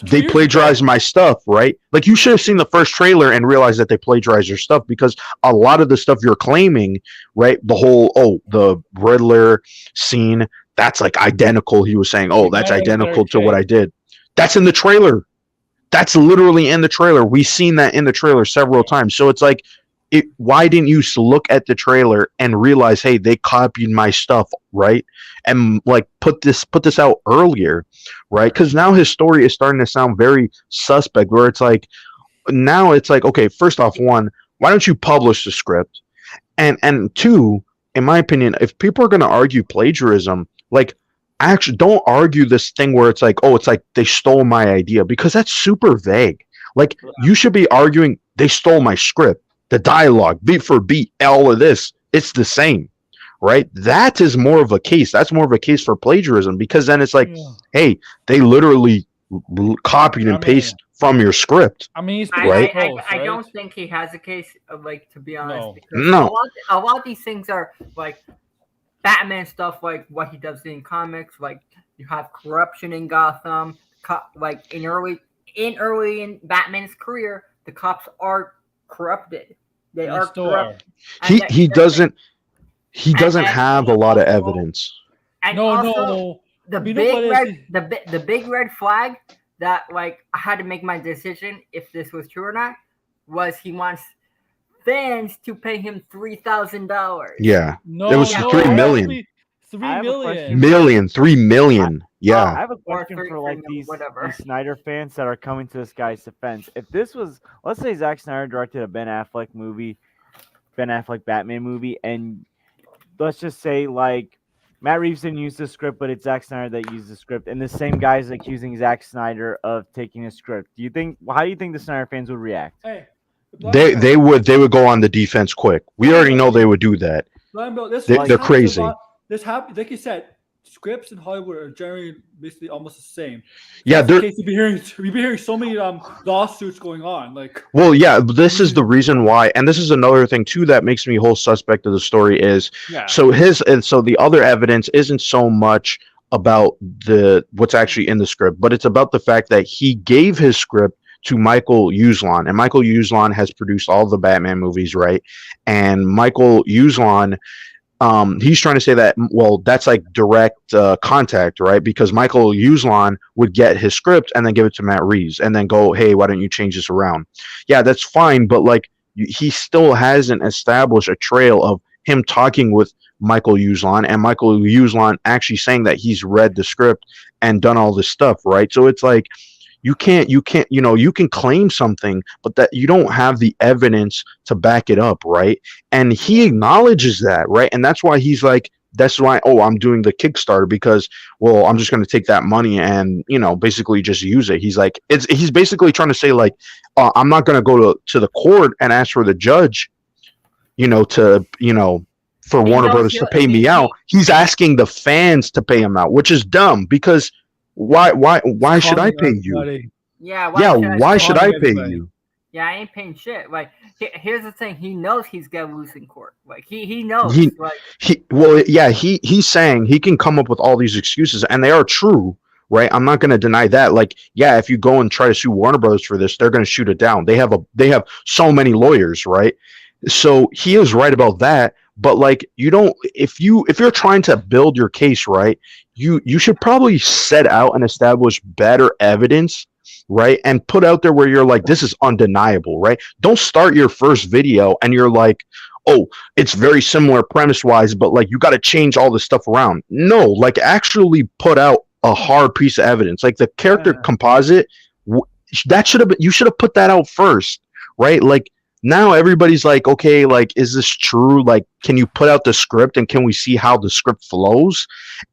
they plagiarized my stuff, right? Like you should have seen the first trailer and realized that they plagiarized your stuff because a lot of the stuff you're claiming, right? The whole the Riddler scene, that's like identical. He was saying, that's identical to what I did. That's in the trailer. That's literally in the trailer. We've seen that in the trailer several times. So it's like, why didn't you look at the trailer and realize, hey, they copied my stuff, right? And like put this out earlier, right? Because now his story is starting to sound very suspect. Where it's like, now it's like, okay, first off, one, why don't you publish the script? And two, in my opinion, if people are going to argue plagiarism, like actually don't argue this thing where it's like, it's like they stole my idea because that's super vague. Like you should be arguing they stole my script. The dialogue, beat for beat, all of this, it's the same, right? That is more of a case. That's more of a case for plagiarism because then it's like, hey, they literally copied and pasted from your script. I mean, I don't think he has a case, to be honest. No. A lot of these things are like Batman stuff, like what he does in comics. Like you have corruption in Gotham. Like in early in Batman's career, the cops are corrupted. They are corrupt. He doesn't have a lot of evidence. And also, the big red flag that I had to make my decision if this was true or not was he wants fans to pay him $3,000. Yeah, it was $3 million. 3 million. Yeah. I have a question for these Snyder fans that are coming to this guy's defense. If this was, let's say Zack Snyder directed a Ben Affleck Batman movie, and let's just say Matt Reeves didn't use the script, but it's Zack Snyder that used the script, and the same guy's accusing Zack Snyder of taking a script. How do you think the Snyder fans would react? Hey, they would go on the defense quick. We already know they would do that. They're crazy. This happened, like you said. Scripts in Hollywood are generally basically almost the same. Yeah, you've been hearing so many lawsuits going on. Well, yeah, this is the reason why, and this is another thing too that makes me whole suspect of the story is. Yeah. So the other evidence isn't so much about what's actually in the script, but it's about the fact that he gave his script to Michael Uslan, and Michael Uslan has produced all the Batman movies, right? And Michael Uslan. He's trying to say that, well, that's like direct contact, right? Because Michael Uslan would get his script and then give it to Matt Reeves and then go, hey, why don't you change this around? Yeah, that's fine. But he still hasn't established a trail of him talking with Michael Uslan and Michael Uslan actually saying that he's read the script and done all this stuff, right? So it's like, you can claim something, but that you don't have the evidence to back it up, right? And he acknowledges that, right? And that's why he's like, that's why, I'm doing the Kickstarter because, well, I'm just going to take that money and, basically just use it. He's like, he's basically trying to say I'm not going to go to the court and ask for the judge, for Warner Brothers to pay me out. He's asking the fans to pay him out, which is dumb because why should I pay you? Yeah, why should I pay you? Yeah, I ain't paying shit. Here's the thing: he knows he's gonna lose in court. He knows. He's saying he can come up with all these excuses, and they are true, right? I'm not gonna deny that. If you go and try to sue Warner Brothers for this, they're gonna shoot it down. They have so many lawyers, right? So he is right about that. But like, you don't, if you're trying to build your case, right, you should probably set out and establish better evidence, right, and put out there where you're like, this is undeniable, right? Don't start your first video and you're like, oh, it's very similar premise wise, but like you got to change all this stuff around. No, like actually put out a hard piece of evidence, like the character composite. That should have been, you should have put that out first, right? Like, now everybody's like, okay, like, is this true? Like, can you put out the script and can we see how the script flows,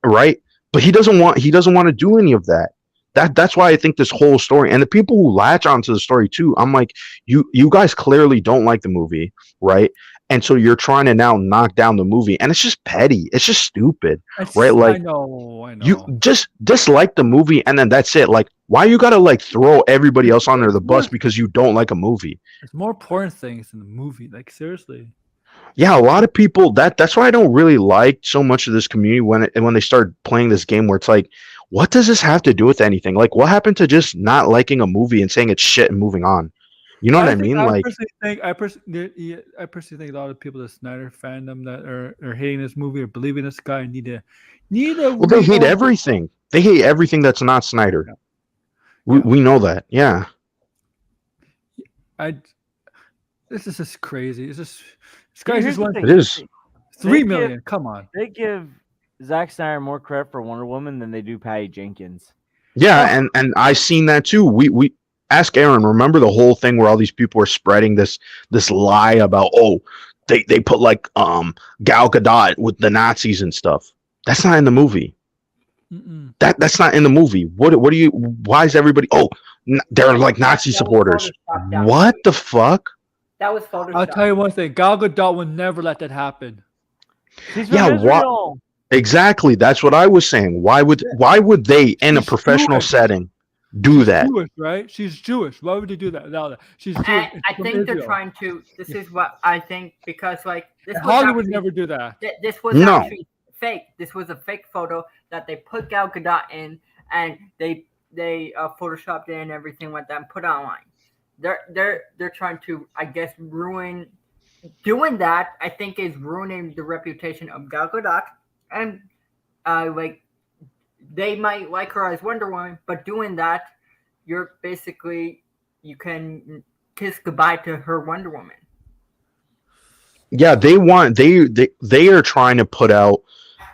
right? But he doesn't want to do any of that. That's why I think this whole story, and the people who latch onto the story too, I'm like, you guys clearly don't like the movie, right? And so you're trying to now knock down the movie, and it's just petty. It's just stupid, right? Like, I know. you just dislike the movie, and then that's it. Like, why you gotta like throw everybody else under the bus because you don't like a movie? There's more important things in the movie. Like, seriously. Yeah, a lot of people, that's why I don't really like so much of this community when they start playing this game where it's like, what does this have to do with anything? Like, what happened to just not liking a movie and saying it's shit and moving on? You know what I mean? Like, I personally think a lot of people, the Snyder fandom, that are hating this movie or believing this guy need to. Well, they hate everything. They hate everything that's not Snyder. Yeah. We know that. Yeah. This is just crazy. It's just this guy just wants It is. 3 million. Come on. They give Zack Snyder more credit for Wonder Woman than they do Patty Jenkins. Yeah, and I seen that too. We ask Aaron. Remember the whole thing where all these people were spreading this lie about, oh, they put like Gal Gadot with the Nazis and stuff. That's not in the movie. Mm-mm. That's not in the movie. What do you? Why is everybody? Oh, they're like Nazi supporters. What the fuck? That was Photoshop. I'll tell you one thing. Gal Gadot would never let that happen. She's from Yeah, Israel. Exactly. That's what I was saying. Why would they in a She's professional Jewish. setting do that? Jewish, right? She's Jewish. Why would they do that? No, she's Jewish. And I From think they're Israel. trying to. This is what I think, because like this was Hollywood would actually- never do that. This was No. actually fake. This was a fake photo that they put Gal Gadot in, and they photoshopped it and everything like that and put online. They're trying to, I guess, ruin. Doing that, I think, is ruining the reputation of Gal Gadot, and like they might like her as Wonder Woman, but doing that, you're basically, you can kiss goodbye to her Wonder Woman. Yeah, they are trying to put out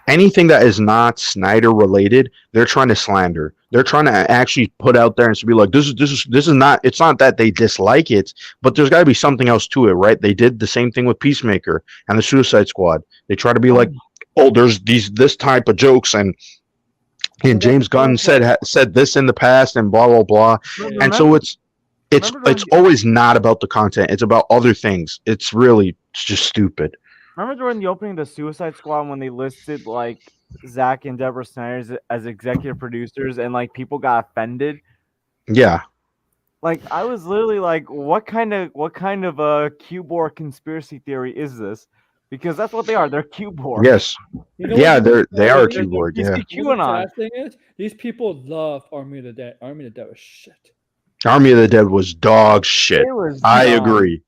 anything that is not Snyder related. They're trying to slander. They're trying to actually put out there and to be like, this is not. It's not that they dislike it, but there's got to be something else to it, right? They did the same thing with Peacemaker and the Suicide Squad. They try to be like, oh, there's this type of jokes, and James Gunn said this in the past and blah blah blah, and so it's always not about the content. It's about other things. It's just stupid. Remember during the opening of the Suicide Squad when they listed like Zack and Deborah Snyder as executive producers and like people got offended? Yeah. Like I was literally like, what kind of a Q-Bor conspiracy theory is this? Because that's what they are. They're Q-Bor. Yes. Yeah, they are a keyboard. Yeah. The thing is, these people love Army of the Dead. Army of the Dead was shit. Army of the Dead was dog shit. I agree.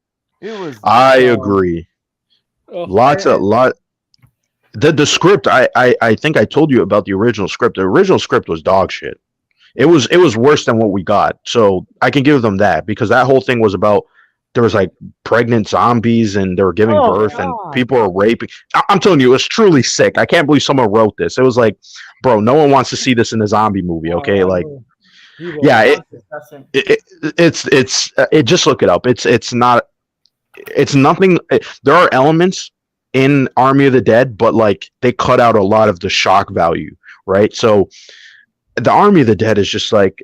I agree. The script. I think I told you about the original script. The original script was dog shit. It was worse than what we got. So I can give them that, because that whole thing was about, there was like pregnant zombies and they were giving birth and people are raping. I'm telling you, it was truly sick. I can't believe someone wrote this. It was like, bro, no one wants to see this in a zombie movie. Okay, like, yeah, just look it up. It's nothing. There are elements in Army of the Dead, but like they cut out a lot of the shock value, right? So the Army of the Dead is just like,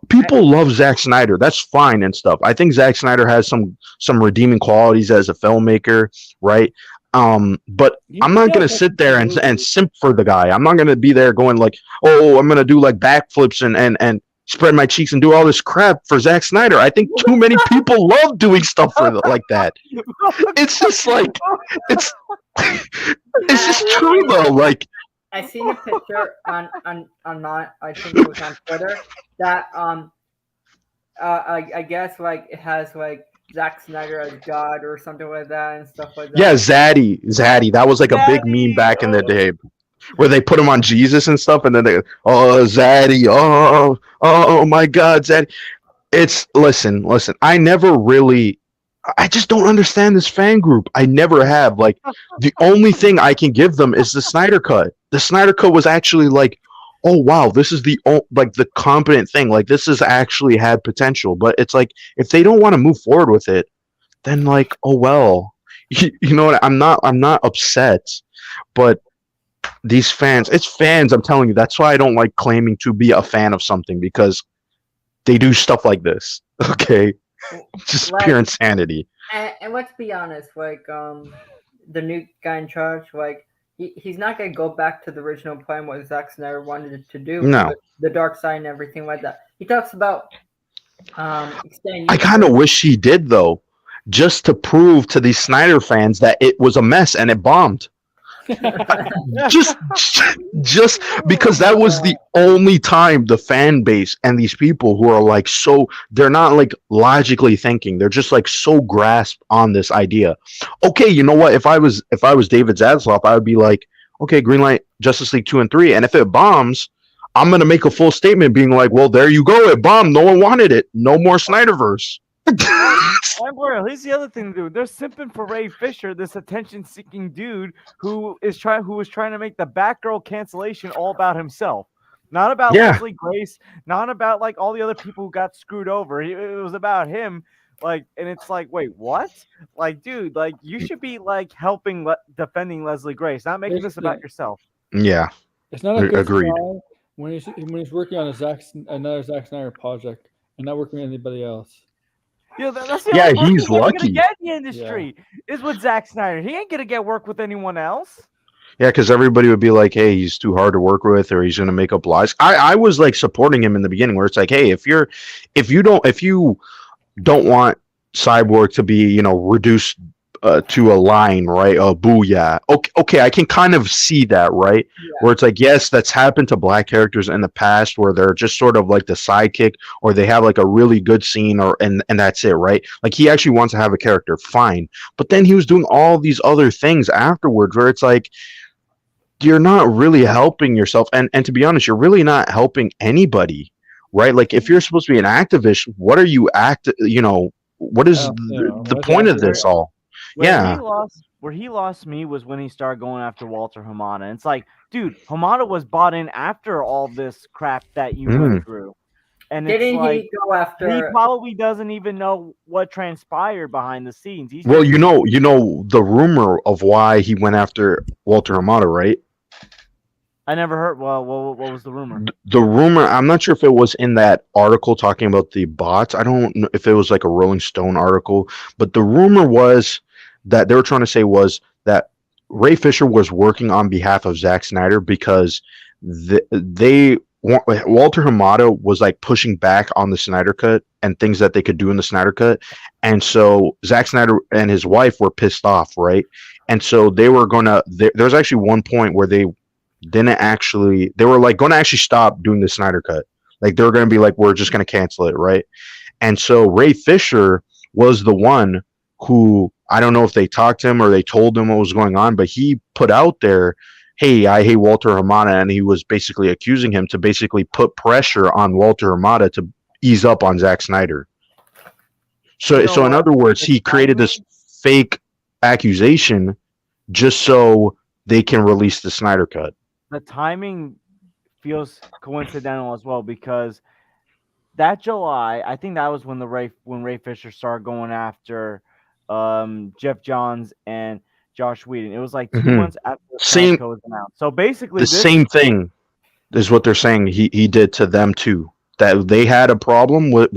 people love Zack Snyder. That's fine and stuff. I think Zack Snyder has some redeeming qualities as a filmmaker, right? But I'm not gonna sit there and simp for the guy. I'm not gonna be there going like, oh, I'm gonna do like backflips and spread my cheeks and do all this crap for Zack Snyder. I think too many people love doing stuff like that. It's just like it's just true though. Like, I seen a picture on I think it was on Twitter that I guess like it has like Zack Snyder as God or something like that and stuff like that. Yeah, Zaddy. That was like a big meme back in the day, where they put him on Jesus and stuff, and then they, oh Zaddy, oh my God, Zaddy. It's listen. I just don't understand this fan group. I never have. Like, the only thing I can give them is the Snyder Cut. The Snyder Cut was actually like, oh wow, this is the competent thing. Like, this has actually had potential. But it's like, if they don't want to move forward with it, then like, oh well. You know what? I'm not upset, but these fans, it's fans. I'm telling you, that's why I don't like claiming to be a fan of something, because they do stuff like this. Okay. Just Like, pure insanity. and let's be honest, like the new guy in charge, like he's not gonna go back to the original plan what Zack Snyder wanted it to do. No. The dark side and everything like that. He talks about extending. I kind of wish he did, though, just to prove to these Snyder fans that it was a mess and it bombed. just because that was the only time the fan base and these people who are like, so they're not like logically thinking, they're just like so grasped on this idea. Okay, you know what, if I was David Zaslav, I would be like, okay, greenlight Justice League 2 and 3, and if it bombs, I'm gonna make a full statement being like, well, there you go, it bombed, no one wanted it, no more Snyderverse. Here's the other thing, dude. They're simping for Ray Fisher, this attention-seeking dude who was trying to make the Batgirl cancellation all about himself, not about Leslie Grace, not about like all the other people who got screwed over. It was about him. Like, and it's like, wait, what? Like, dude, like you should be like helping defending Leslie Grace, not making this about yourself. Yeah, it's not a good agreed. sign when he's working on another Zack Snyder project and not working with anybody else. Yeah, that's the only he's lucky. Gonna get in the industry is with Zack Snyder. He ain't gonna get work with anyone else. Yeah, because everybody would be like, hey, he's too hard to work with, or he's gonna make up lies. I was like supporting him in the beginning, where it's like, hey, if you don't want Cyborg to be, you know, reduced to a line, right? Booyah. Okay, I can kind of see that, right? Yeah. Where it's like, yes, that's happened to black characters in the past, where they're just sort of like the sidekick, or they have like a really good scene, and that's it, right? Like, he actually wants to have a character, fine. But then he was doing all these other things afterwards, where it's like, you're not really helping yourself, and to be honest, you're really not helping anybody, right? Like, if you're supposed to be an activist, what are you what is the point of this all? Where he lost me was when he started going after Walter Hamada. It's like, dude, Hamada was bought in after all this crap that you went through. And didn't it's like, he go after? He probably doesn't even know what transpired behind the scenes. Well, you know the rumor of why he went after Walter Hamada, right? I never heard. Well, what was the rumor? The rumor, I'm not sure if it was in that article talking about the bots. I don't know if it was like a Rolling Stone article, but the rumor was that they were trying to say was that Ray Fisher was working on behalf of Zack Snyder, because Walter Hamada was like pushing back on the Snyder Cut and things that they could do in the Snyder Cut, and so Zack Snyder and his wife were pissed off, right? And so they were gonna. There was actually one point where they were like going to actually stop doing the Snyder Cut. Like, they were going to be like, we're just going to cancel it, right? And so Ray Fisher was the one who, I don't know if they talked to him or they told him what was going on, but he put out there, hey, I hate Walter Hamada, and he was basically accusing him to basically put pressure on Walter Hamada to ease up on Zack Snyder. So in other words, he created this fake accusation just so they can release the Snyder Cut. The timing feels coincidental as well, because that July, I think that was when Ray Fisher started going after Jeff Johns and Josh Whedon. It was like 2 months after the Snyder Cut was announced. So basically, same thing is what they're saying he did to them too. That they had a problem with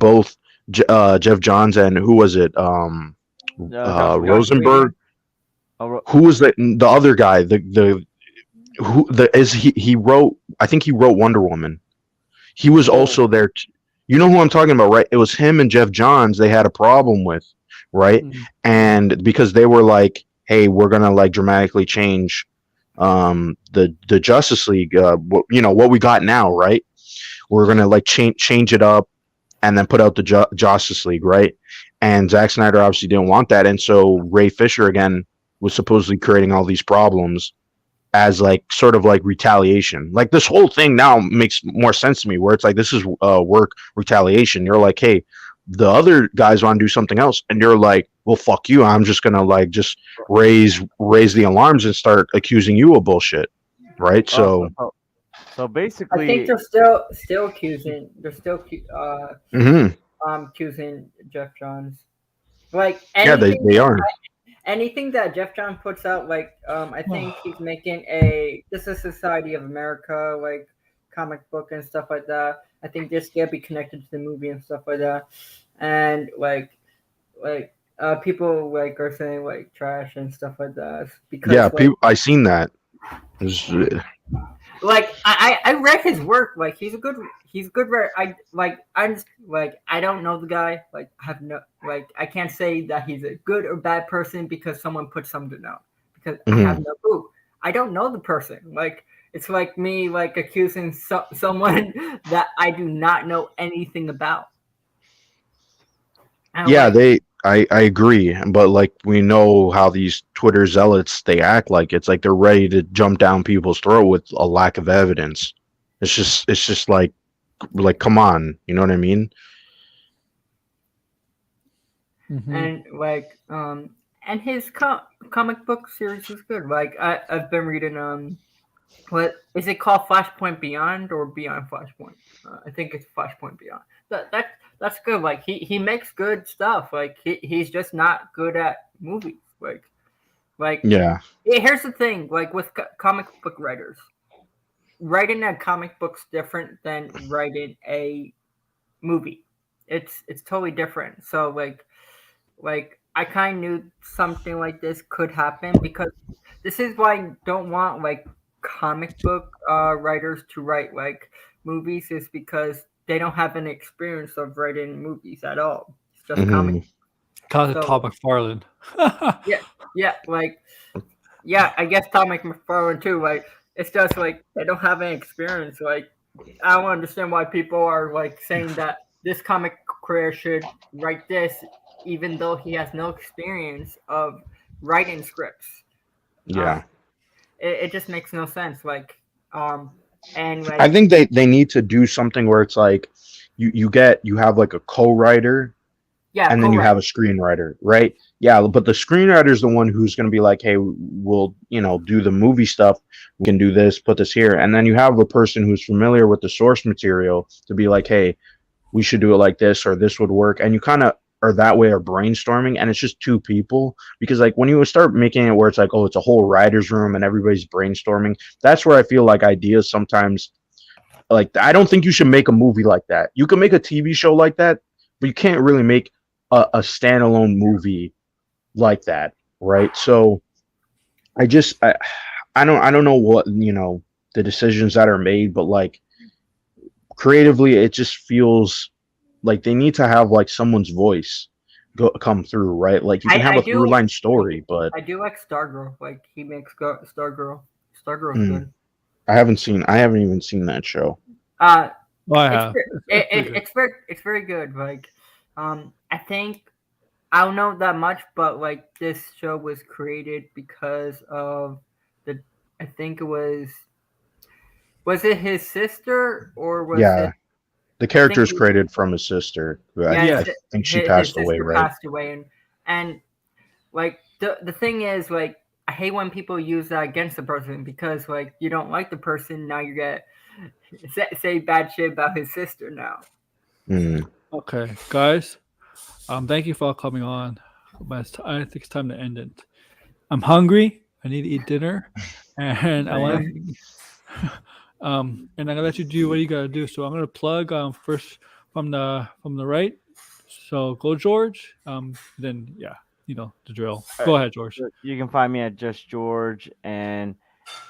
both Jeff Johns and who was it? Rosenberg. Who was the other guy? He wrote? I think he wrote Wonder Woman. He was also there. You know who I'm talking about, right? It was him and Jeff Johns. They had a problem with, right? Mm-hmm. And because they were like, "Hey, we're gonna like dramatically change the Justice League. What we got now, right? We're gonna like change it up." and then put out the Justice League, right? And Zack Snyder obviously didn't want that, and so Ray Fisher again was supposedly creating all these problems as like sort of like retaliation. Like this whole thing now makes more sense to me, where it's like this is work retaliation. You're like, hey, the other guys want to do something else, and you're like, well, fuck you. I'm just gonna like just raise the alarms and start accusing you of bullshit, right? So basically, I think they're still accusing. They're still accusing Jeff Johns. Like they are. Anything that Jeff Johns puts out, like I think he's making This is Society of America, like comic book and stuff like that. I think this can be connected to the movie and stuff like that. And people like are saying like trash and stuff like that because people. I seen that. Like I read his work. Like he's good. I don't know the guy. Like I can't say that he's a good or bad person because someone put something out. Because I have no clue. I don't know the person. Like it's like me like accusing someone that I do not know anything about. I agree, but like we know how these Twitter zealots they act. Like it's like they're ready to jump down people's throat with a lack of evidence. It's just like come on, you know what I mean? And and his comic book series is good. Like I've been reading what is it called, Flashpoint Beyond or Beyond Flashpoint? I think it's Flashpoint Beyond. That's good. Like he makes good stuff. Like he's just not good at movies. Like yeah. Here's the thing. Like with comic book writers, writing a comic book's different than writing a movie. It's totally different. So like I kind of knew something like this could happen because this is why I don't want like comic book writers to write like movies, is because they don't have an experience of writing movies at all. It's just comic. Todd McFarlane. I guess Todd McFarlane too. Like it's just like they don't have any experience. Like I don't understand why people are like saying that this comic career should write this, even though he has no experience of writing scripts. Yeah. It just makes no sense. And like, I think they need to do something where it's like you have like a co-writer, and then you have a screenwriter, right? Yeah, but the screenwriter is the one who's going to be like, hey, we'll do the movie stuff. We can do this, put this here, and then you have a person who's familiar with the source material to be like, hey, we should do it like this, or this would work, and you kind of are that way, are brainstorming, and it's just two people. Because like when you start making it where it's like, oh, it's a whole writer's room and everybody's brainstorming, that's where I feel like ideas sometimes, like I don't think you should make a movie like that. You can make a TV show like that, but you can't really make a standalone movie like that, right? So I don't know what the decisions that are made, but like creatively it just feels like they need to have like someone's voice come through, right? Like you can have a through line story, but I do like Stargirl. Like he makes Stargirl. Stargirl's good. I haven't even seen that show. I have. It's very good. Like I think I don't know that much, but like this show was created because of I think it was it his sister or was it? The character is created from his sister, who I think she passed away, right? Passed away, and like the thing is, like I hate when people use that against the person because like you don't like the person, now you get say bad shit about his sister now. Okay, guys, thank you for coming on. But I think it's time to end it. I'm hungry. I need to eat dinner, and I want to. And I'm gonna let you do what you gotta do. So I'm gonna plug first from the right. So go George. Then the drill. Go ahead, George. You can find me at Just George, and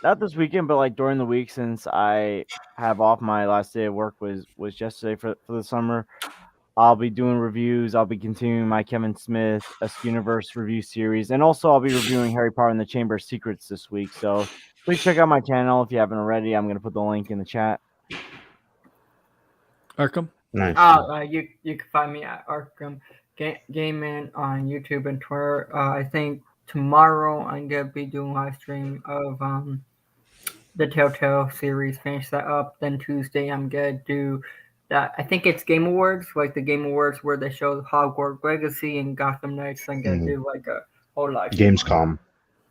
not this weekend, but like during the week, since I have off. My last day of work was yesterday for the summer. I'll be doing reviews. I'll be continuing my Kevin Smith Universe review series, and also I'll be reviewing Harry Potter and the Chamber of Secrets this week. So please check out my channel if you haven't already. I'm going to put the link in the chat. Arkham? Nice. You can find me at Arkham Gaming on YouTube and Twitter. I think tomorrow I'm gonna be doing a live stream of the Telltale series. Finish that up. Then Tuesday I'm gonna do that. I think it's Game Awards, like the Game Awards where they show Hogwarts Legacy and Gotham Knights. I'm gonna do like a whole live stream. Gamescom.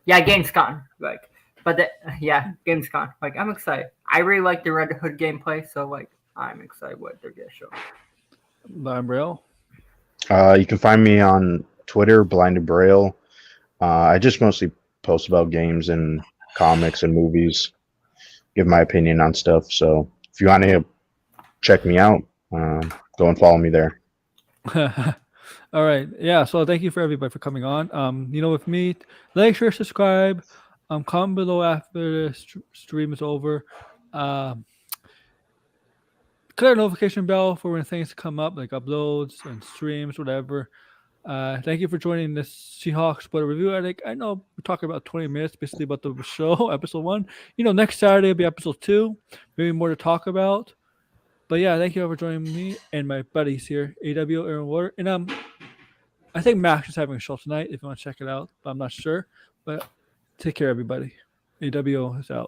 Yeah, Gamescom. Like, but Gamescom. Like, I'm excited. I really like the Red Hood gameplay, so like, I'm excited what they're gonna show. Braille. You can find me on Twitter, Blinded Braille. I just mostly post about games and comics and movies, give my opinion on stuff. So if you want to check me out, go and follow me there. All right. Yeah. So thank you for everybody for coming on. With me, like, share, subscribe. Comment below after the stream is over. Click the notification bell for when things come up, like uploads and streams, whatever. Thank you for joining this Seahawks Spoiler Review. I know we're talking about 20 minutes basically about the show, episode 1. Next Saturday will be episode 2. Maybe more to talk about. But yeah, thank you all for joining me and my buddies here, AW, Aaron Water. And I think Max is having a show tonight if you want to check it out. But I'm not sure. But take care, everybody. AWO is out.